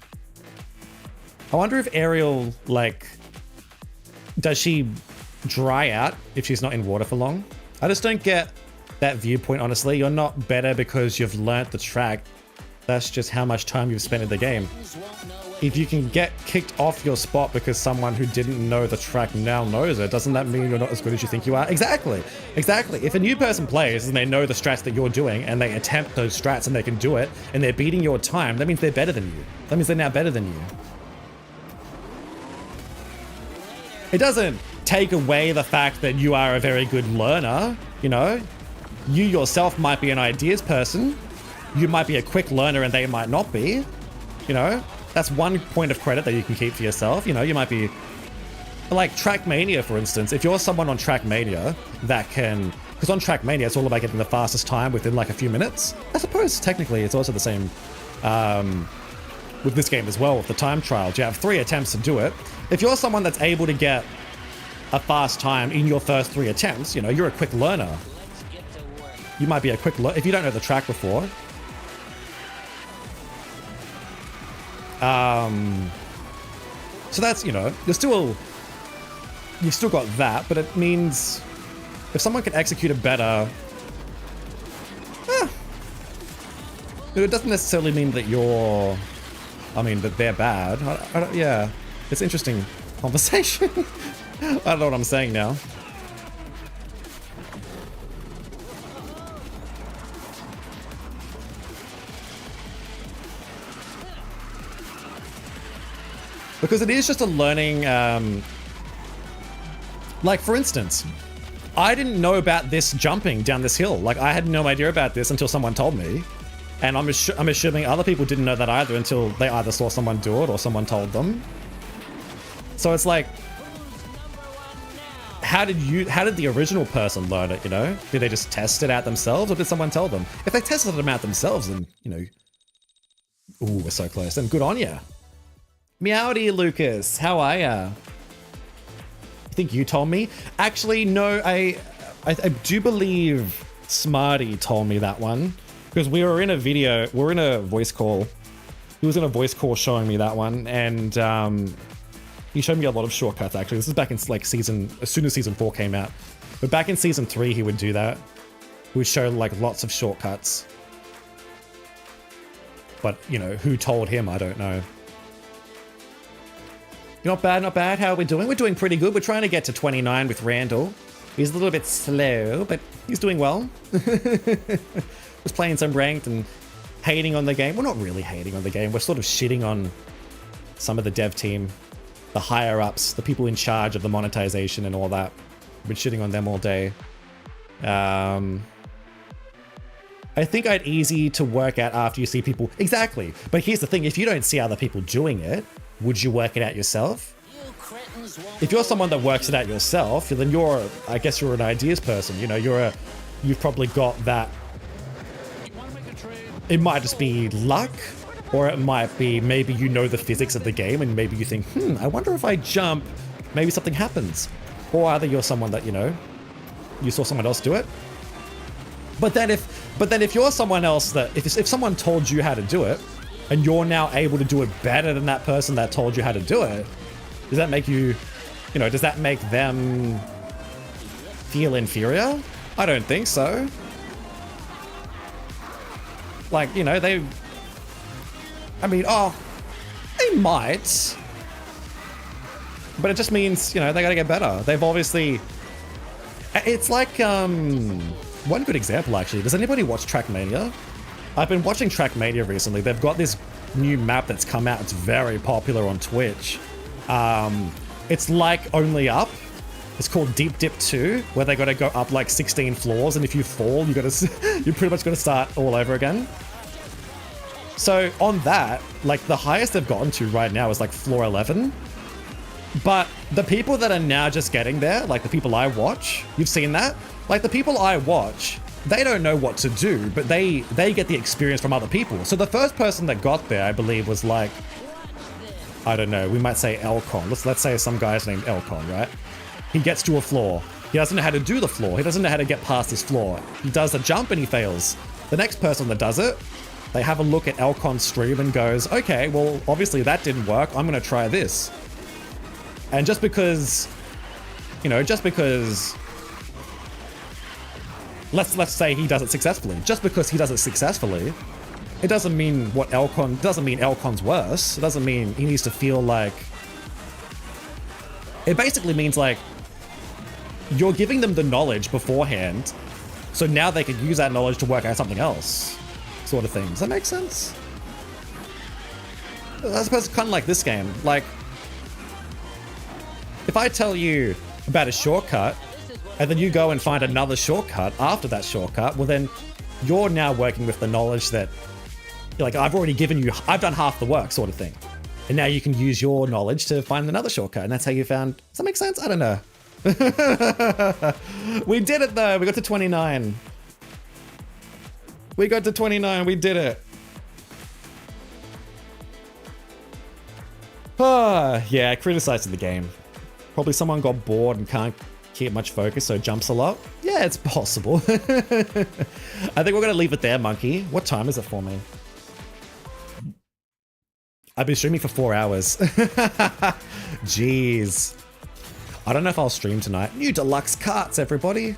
I wonder if Ariel, like, does she dry out if she's not in water for long? I just don't get that viewpoint, honestly. You're not better because you've learnt the track. That's just how much time you've spent in the game. If you can get kicked off your spot because someone who didn't know the track now knows it, doesn't that mean you're not as good as you think you are? Exactly. Exactly. If a new person plays and they know the strats that you're doing and they attempt those strats and they can do it and they're beating your time, that means they're better than you. That means they're now better than you. It doesn't take away the fact that you are a very good learner, you know? You yourself might be an ideas person. You might be a quick learner and they might not be, you know? That's one point of credit that you can keep for yourself. You know, you might be like Trackmania, for instance. If you're someone on Trackmania that can, because on Trackmania, it's all about getting the fastest time within like a few minutes. I suppose technically it's also the same with this game as well, with the time trial. You have 3 attempts to do it. If you're someone that's able to get a fast time in your first 3 attempts, you know, you're a quick learner. You might be a quick learner if you don't know the track before. So that's, you know, you've still got that, but it means if someone can execute it better, it doesn't necessarily mean that that they're bad. Yeah, it's interesting conversation. I don't know what I'm saying now. Because it is just a learning, like for instance, I didn't know about this jumping down this hill. Like I had no idea about this until someone told me. And I'm assuming other people didn't know that either until they either saw someone do it or someone told them. So it's like, how did the original person learn it, you know? Did they just test it out themselves or did someone tell them? If they tested them out themselves, then, you know, ooh, we're so close. Then good on ya. Meowdy, Lucas. How are ya? I think you told me. Actually, no, I do believe Smarty told me that one because we were in a video, we're in a voice call He was in a voice call showing me that one, and he showed me a lot of shortcuts, actually. This is back in like as soon as season 4 came out. But back in season 3, he would do that. He would show like lots of shortcuts. But, you know, who told him, I don't know. Not bad, not bad. How are we doing? We're doing pretty good. We're trying to get to 29 with Randall. He's a little bit slow, but he's doing well. Was playing some ranked and hating on the game. We're not really hating on the game. We're sort of shitting on some of the dev team, the higher ups, the people in charge of the monetization and all that. We've been shitting on them all day. I think it's easy to work out after you see people. Exactly. But here's the thing. If you don't see other people doing it, would you work it out yourself? If you're someone that works it out yourself, then I guess you're an ideas person. You know, you've probably got that. It might just be luck, or it might be maybe you know the physics of the game and maybe you think, I wonder if I jump, maybe something happens. Or either you're someone that, you know, you saw someone else do it. But then if you're someone else that, if someone told you how to do it, and you're now able to do it better than that person that told you how to do it, does that make you, you know, does that make them feel inferior? I don't think so. Like, you know, they might. But it just means, you know, they gotta get better. They've obviously... It's like, one good example, actually. Does anybody watch Trackmania? I've been watching Trackmania recently. They've got this new map that's come out. It's very popular on Twitch. It's like Only Up. It's called Deep Dip 2, where they gotta go up like 16 floors, and if you fall, you pretty much gotta start all over again. So on that, like the highest they've gotten to right now is like floor 11. But the people that are now just getting there, like the people I watch, you've seen that? Like the people I watch, they don't know what to do, but they get the experience from other people. So the first person that got there, I believe, was like, I don't know, we might say Elcon. Let's say some guy's named Elcon, right? He gets to a floor. He doesn't know how to do the floor. He doesn't know how to get past this floor. He does the jump and he fails. The next person that does it, they have a look at Elcon's stream and goes, okay, well, obviously that didn't work. I'm going to try this. And just because, you know, let's say he does it successfully. Just because he does it successfully, it doesn't mean Elcon's worse. It doesn't mean he needs to feel like... It basically means like, you're giving them the knowledge beforehand, so now they can use that knowledge to work out something else, sort of thing. Does that make sense? I suppose it's kind of like this game. Like, if I tell you about a shortcut, and then you go and find another shortcut after that shortcut, well then, you're now working with the knowledge that, like, I've done half the work, sort of thing. And now you can use your knowledge to find another shortcut, and that's how you found... Does that make sense? I don't know. We did it though. We got to 29. We got to 29. We did it. Yeah, I criticized the game. Probably someone got bored and can't keep much focus, so jumps a lot. Yeah, it's possible. I think we're gonna leave it there, Monkey. What time is it for me? I've been streaming for 4 hours. Jeez. I don't know if I'll stream tonight. New deluxe carts, everybody.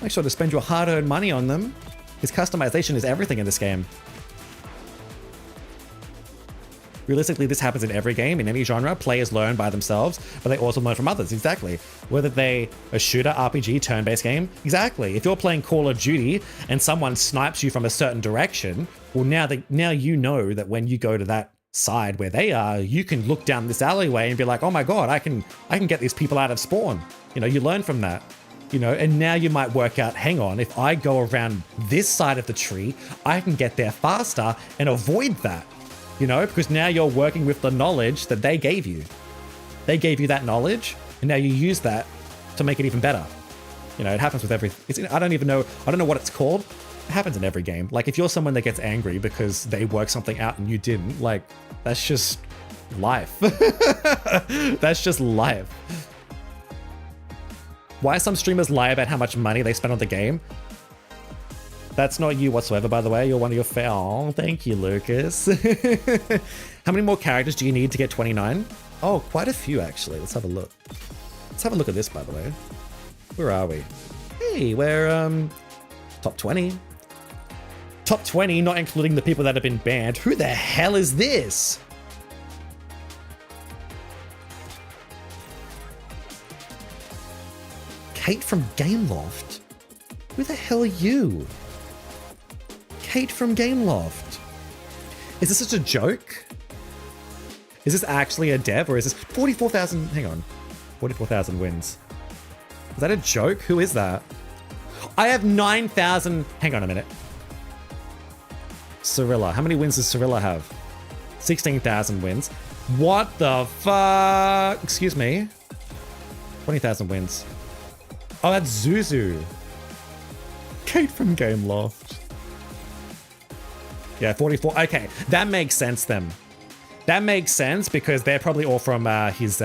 Make sure to spend your hard-earned money on them. His customization is everything in this game. Realistically, this happens in every game, in any genre. Players learn by themselves, but they also learn from others. Exactly. Whether they a shooter, RPG, turn-based game. Exactly. If you're playing Call of Duty and someone snipes you from a certain direction, well, now you know that when you go to that side where they are, you can look down this alleyway and be like, oh my god, I can get these people out of spawn. You know, you learn from that. You know, and now you might work out, hang on, if I go around this side of the tree, I can get there faster and avoid that. You know, because now you're working with the knowledge that they gave you. They gave you that knowledge, and now you use that to make it even better. You know, it happens with every... I don't know what it's called. It happens in every game. Like, if you're someone that gets angry because they worked something out and you didn't, like, that's just life. That's just life. Why some streamers lie about how much money they spend on the game? That's not you whatsoever, by the way. You're one of your Oh, thank you, Lucas. How many more characters do you need to get 29? Oh, quite a few, actually. Let's have a look. Let's have a look at this, by the way. Where are we? Hey, we're, top 20. Top 20, not including the people that have been banned. Who the hell is this? Kate from Gameloft? Who the hell are you? Kate from Gameloft. Is this just a joke? Is this actually a dev or is this 44,000? Hang on. 44,000 wins. Is that a joke? Who is that? I have 9,000. Hang on a minute. Cirilla. How many wins does Cirilla have? 16,000 wins. What the fuck? Excuse me. 20,000 wins. Oh, that's Zuzu. Kate from Gameloft. Yeah, 44. Okay, that makes sense then. That makes sense because they're probably all from his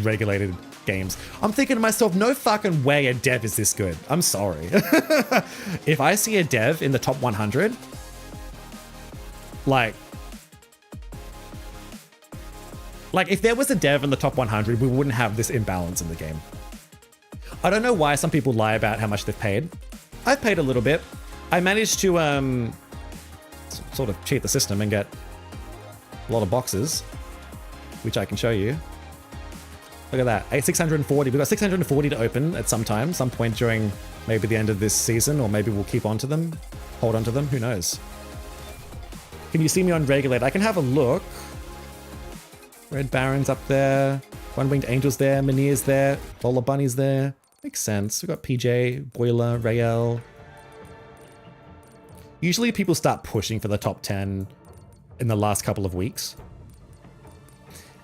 regulated games. I'm thinking to myself, no fucking way a dev is this good. I'm sorry. If I see a dev in the top 100, like if there was a dev in the top 100, we wouldn't have this imbalance in the game. I don't know why some people lie about how much they've paid. I've paid a little bit. I managed to sort of cheat the system and get a lot of boxes, which I can show you. Look at that, 640. We've got 640 to open at some point during maybe the end of this season, or maybe we'll keep on to them, hold on to them, who knows. Can you see me on Regulate? I can have a look. Red Baron's up there, One-Winged Angel's there, Manir's there, Lola Bunny's there. Makes sense. We've got PJ, Boiler, Rael. Usually people start pushing for the top 10 in the last couple of weeks.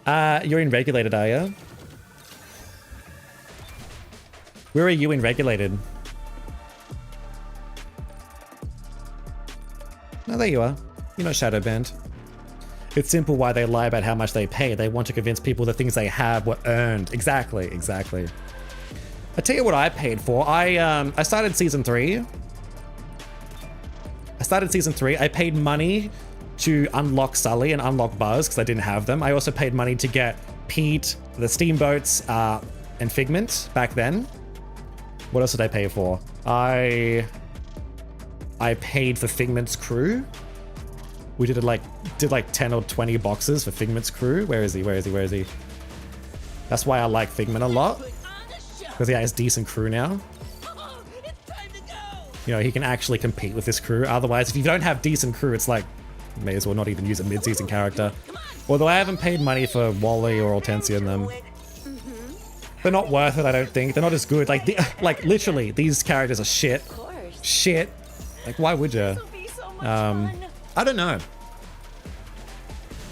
You're in Regulated, are you? Where are you in Regulated? Oh, there you are. You're not shadow banned. It's simple why they lie about how much they pay. They want to convince people the things they have were earned. Exactly, exactly. I tell you what I paid for. I started season 3. I paid money to unlock Sully and unlock Buzz because I didn't have them. I also paid money to get Pete, the Steamboats, and Figment back then. What else did I pay for? I paid for Figment's crew. We did like 10 or 20 boxes for Figment's crew. Where is he? That's why I like Figment a lot. Because he has decent crew now. You know, he can actually compete with this crew. Otherwise, if you don't have decent crew, it's like, may as well not even use a mid-season character. Although I haven't paid money for Wally or Hortensia in them. They're not worth it, I don't think. They're not as good. Like literally, these characters are shit. Shit. Like, why would you? I don't know.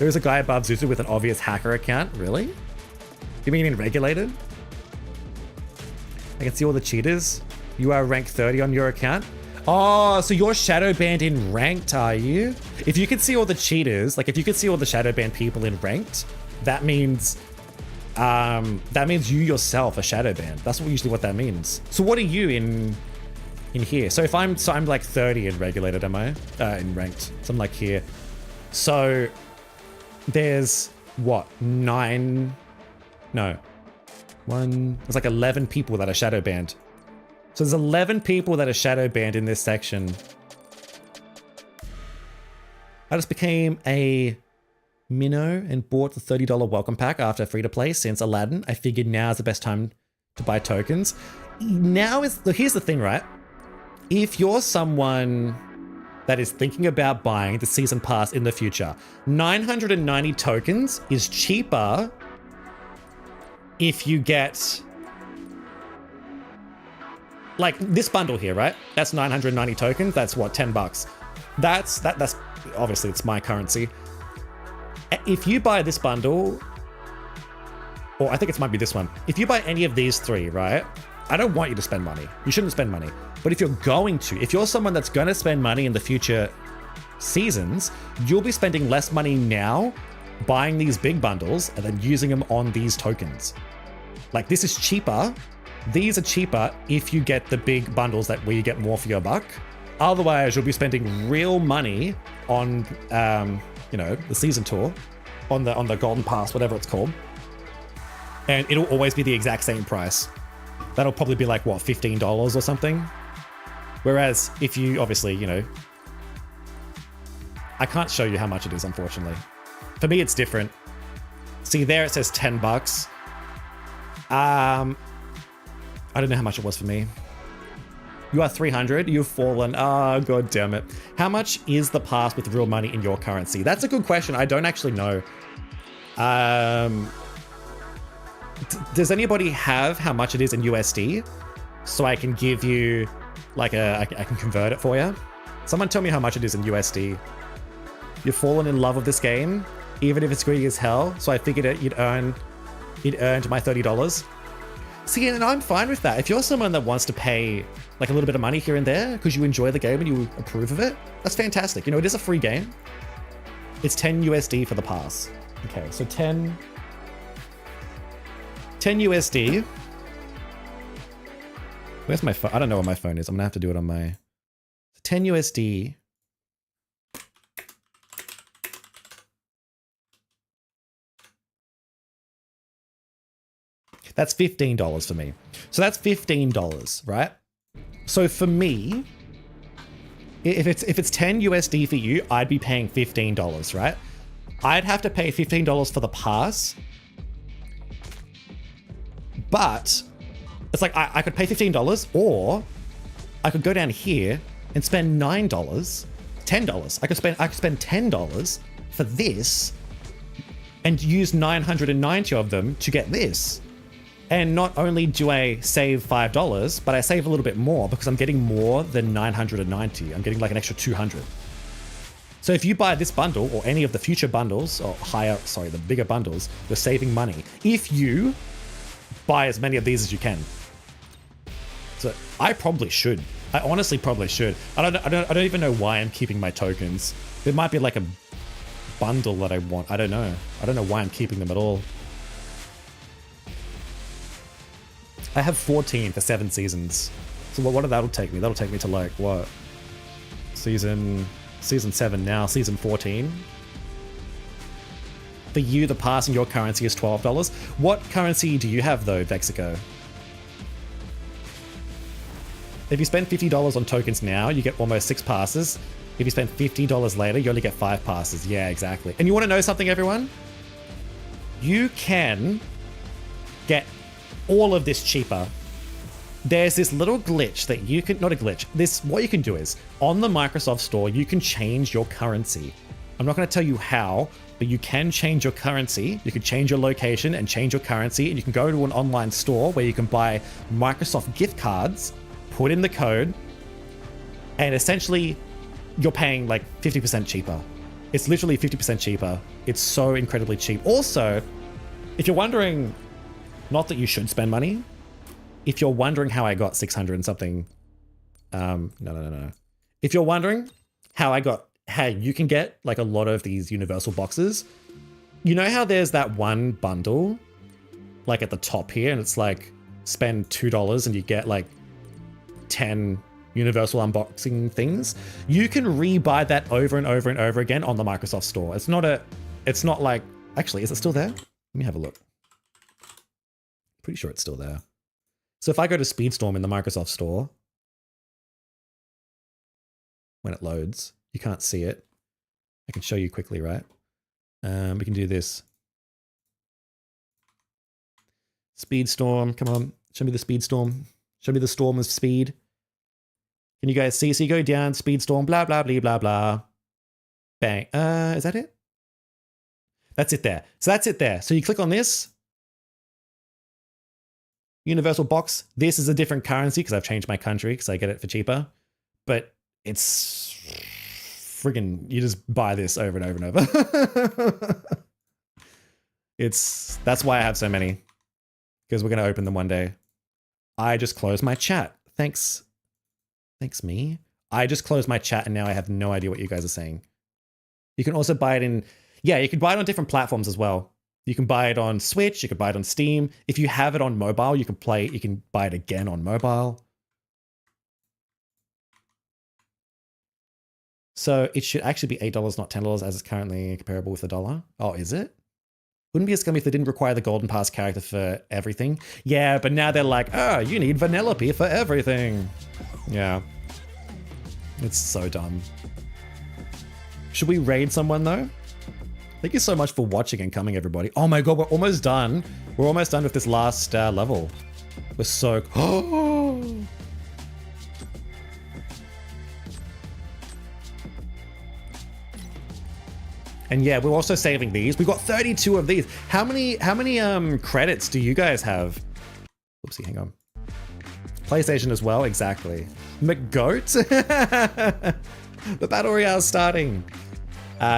There is a guy above Zuzu with an obvious hacker account. Really? You mean in Regulated? I can see all the cheaters. You are rank 30 on your account. Oh, so you're shadow banned in ranked, are you? If you can see all the cheaters, like if you can see all the shadow banned people in ranked, that means you yourself are shadow banned. That's usually what that means. So what are you in here? So if I'm like 30 in Regulated, am I? In ranked. So I'm like here. So there's what? 9? No. There's like 11 people that are shadow banned. So there's 11 people that are shadow banned in this section. I just became a minnow and bought the $30 welcome pack after free to play since Aladdin. I figured now is the best time to buy tokens. Here's the thing, right? If you're someone that is thinking about buying the season pass in the future, 990 tokens is cheaper if you get like this bundle here, right? That's 990 tokens. That's what, 10 bucks. That's obviously it's my currency. If you buy this bundle, or I think it might be this one. If you buy any of these 3, right? I don't want you to spend money. You shouldn't spend money. But if you're someone that's going to spend money in the future seasons, you'll be spending less money now buying these big bundles and then using them on these tokens. Like, this is cheaper. These are cheaper if you get the big bundles where you get more for your buck. Otherwise, you'll be spending real money on, you know, the season tour, on the golden pass, whatever it's called, and it'll always be the exact same price. That'll probably be like what, $15 or something. Whereas if you obviously, you know, I can't show you how much it is, unfortunately. For me, it's different. See there, it says $10. I don't know how much it was for me. You are 300. You've fallen. Oh, god damn it. How much is the pass with real money in your currency? That's a good question. I don't actually know. Does anybody have how much it is in USD? So I can give you like I can convert it for you. Someone tell me how much it is in USD. You've fallen in love with this game, even if it's greedy as hell. So I figured it earned my $30. See, and I'm fine with that. If you're someone that wants to pay like a little bit of money here and there because you enjoy the game and you approve of it, that's fantastic. You know, it is a free game. It's 10 USD for the pass. Okay, so 10 USD. Where's my phone? I don't know where my phone is. I'm gonna have to do it on my 10 USD. That's $15 for me. So that's $15, right? So for me, if it's 10 USD for you, I'd be paying $15, right? I'd have to pay $15 for the pass. But it's like I could pay $15, or I could go down here and spend $9, $10. I could spend $10 for this and use 990 of them to get this. And not only do I save $5, but I save a little bit more because I'm getting more than 990. I'm getting like an extra 200. So if you buy this bundle or any of the future bundles, or the bigger bundles, you're saving money. If you buy as many of these as you can. So I probably should. I honestly probably should. I don't even know why I'm keeping my tokens. There might be like a bundle that I want. I don't know. I don't know why I'm keeping them at all. I have 14 for 7 seasons. So what that'll take me? That'll take me to like what? Season 7 now, season 14. For you, the pass in your currency is $12. What currency do you have though, Vexico? If you spend $50 on tokens now, you get almost 6 passes. If you spend $50 later, you only get 5 passes. Yeah, exactly. And you want to know something, everyone? You can get all of this cheaper. There's this little glitch that you can, not a glitch, what you can do is, on the Microsoft Store, you can change your currency. I'm not going to tell you how, but you can change your currency. You can change your location and change your currency, and you can go to an online store where you can buy Microsoft gift cards, put in the code, and essentially you're paying like 50% cheaper. It's literally 50% cheaper. It's so incredibly cheap. Also, if you're wondering, not that you should spend money, if you're wondering how I got 600 and something, no. If you're wondering how you can get like a lot of these universal boxes, you know how there's that one bundle like at the top here, and it's like spend $2 and you get like 10 universal unboxing things. You can rebuy that over and over and over again on the Microsoft Store. It's not like, actually, is it still there? Let me have a look. Pretty sure it's still there. So if I go to Speedstorm in the Microsoft Store, when it loads, you can't see it. I can show you quickly, right? We can do this. Speedstorm, come on, show me the Speedstorm. Show me the storm of speed. Can you guys see? So you go down, Speedstorm, blah, blah, blah, blah, blah. Bang. Is that it? That's it there. So that's it there. So you click on this. Universal box. This is a different currency because I've changed my country because I get it for cheaper. But it's friggin', you just buy this over and over and over. That's why I have so many. Because we're going to open them one day. I just closed my chat. Thanks me. I just closed my chat and now I have no idea what you guys are saying. You can also buy it you can buy it on different platforms as well. You can buy it on Switch, you can buy it on Steam. If you have it on mobile, you can buy it again on mobile. So it should actually be $8, not $10, as it's currently comparable with the dollar. Oh, is it? Wouldn't be a scummy if they didn't require the Golden Pass character for everything. Yeah, but now they're like, oh, you need Vanellope for everything. Yeah. It's so dumb. Should we raid someone though? Thank you so much for watching and coming, everybody. Oh my god, we're almost done. We're almost done with this last level. We're so... Oh! And yeah, we're also saving these. We've got 32 of these. How many credits do you guys have? Oopsie, hang on. PlayStation as well, exactly. McGoat? The Battle Royale is starting.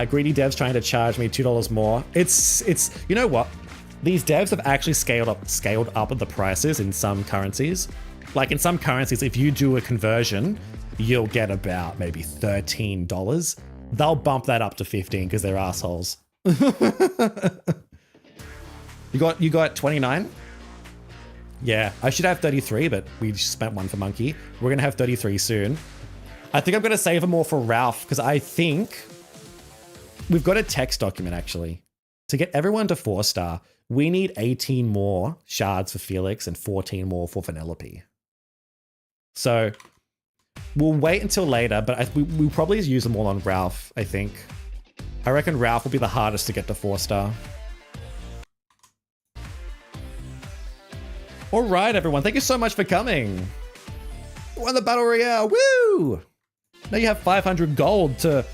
Greedy devs trying to charge me $2 more. It's you know what? These devs have actually scaled up the prices in some currencies. Like in some currencies, if you do a conversion, you'll get about maybe $13. They'll bump that up to 15 because they're assholes. You got 29? Yeah, I should have 33, but we just spent one for Monkey. We're gonna have 33 soon. I think I'm gonna save them all for Ralph because I think we've got a text document actually. To get everyone to 4-star, we need 18 more shards for Felix and 14 more for Vanellope. So we'll wait until later, but we'll probably use them all on Ralph, I think. I reckon Ralph will be the hardest to get to 4-star. All right, everyone. Thank you so much for coming. Won the Battle Royale. Woo! Now you have 500 gold to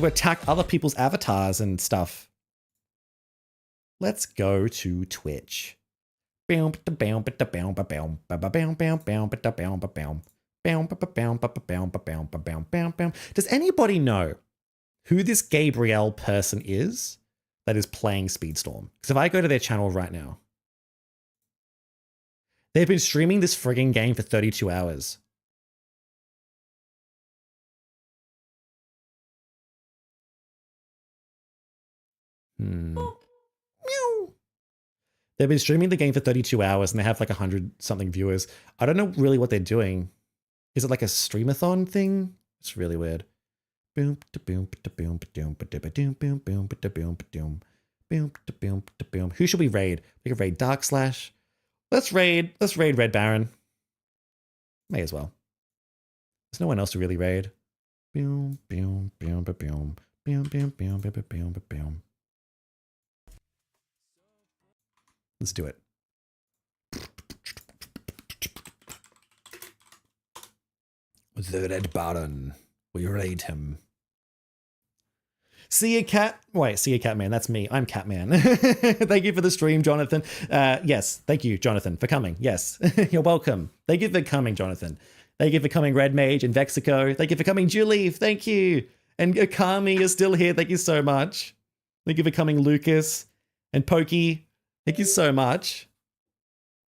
attack other people's avatars and stuff. Let's go to Twitch. Does anybody know who this Gabrielle person is that is playing Speedstorm? Because if I go to their channel right now, they've been streaming this frigging game for 32 hours. Meow. They've been streaming the game for 32 hours and they have like 100 something viewers. I don't know really what they're doing. Is it like a streamathon thing? It's really weird. Who should we raid? We could raid Dark Slash. Let's raid Red Baron. May as well. There's no one else to really raid. Let's do it. The Red Baron. We raid him. See ya, cat. Wait, see ya, Catman. That's me. I'm Catman. Thank you for the stream, Jonathan. Yes, thank you, Jonathan, for coming. Yes, you're welcome. Thank you for coming, Jonathan. Thank you for coming, Red Mage and Vexico. Thank you for coming, Julie. Thank you. And Akami is still here. Thank you so much. Thank you for coming, Lucas and Pokey. Thank you so much.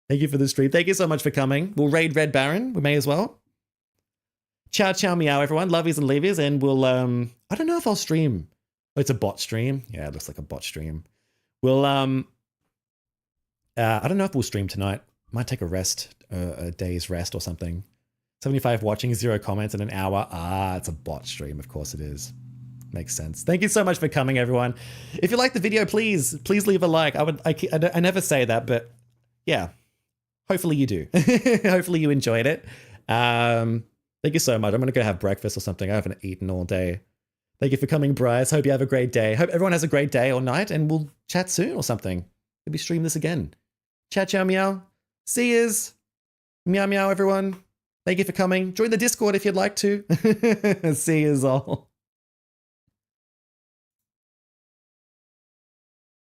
Thank you for the stream. Thank you so much for coming. We'll raid Red Baron. We may as well. Ciao, ciao, meow, everyone. Lovies and leavies. And we'll, I don't know if I'll stream. Oh, it's a bot stream. Yeah, it looks like a bot stream. We'll, I don't know if we'll stream tonight. Might take a rest, a day's rest or something. 75 watching, 0 comments in an hour. Ah, it's a bot stream. Of course it is. Makes sense. Thank you so much for coming, everyone. If you like the video, please leave a like. I never say that, but yeah, hopefully you do. Hopefully you enjoyed it. Thank you so much. I'm going to go have breakfast or something. I haven't eaten all day. Thank you for coming, Bryce. Hope you have a great day. Hope everyone has a great day or night, and we'll chat soon or something. Maybe stream this again. Ciao, ciao, meow. See yous. Meow, meow, everyone. Thank you for coming. Join the Discord if you'd like to. See yous all.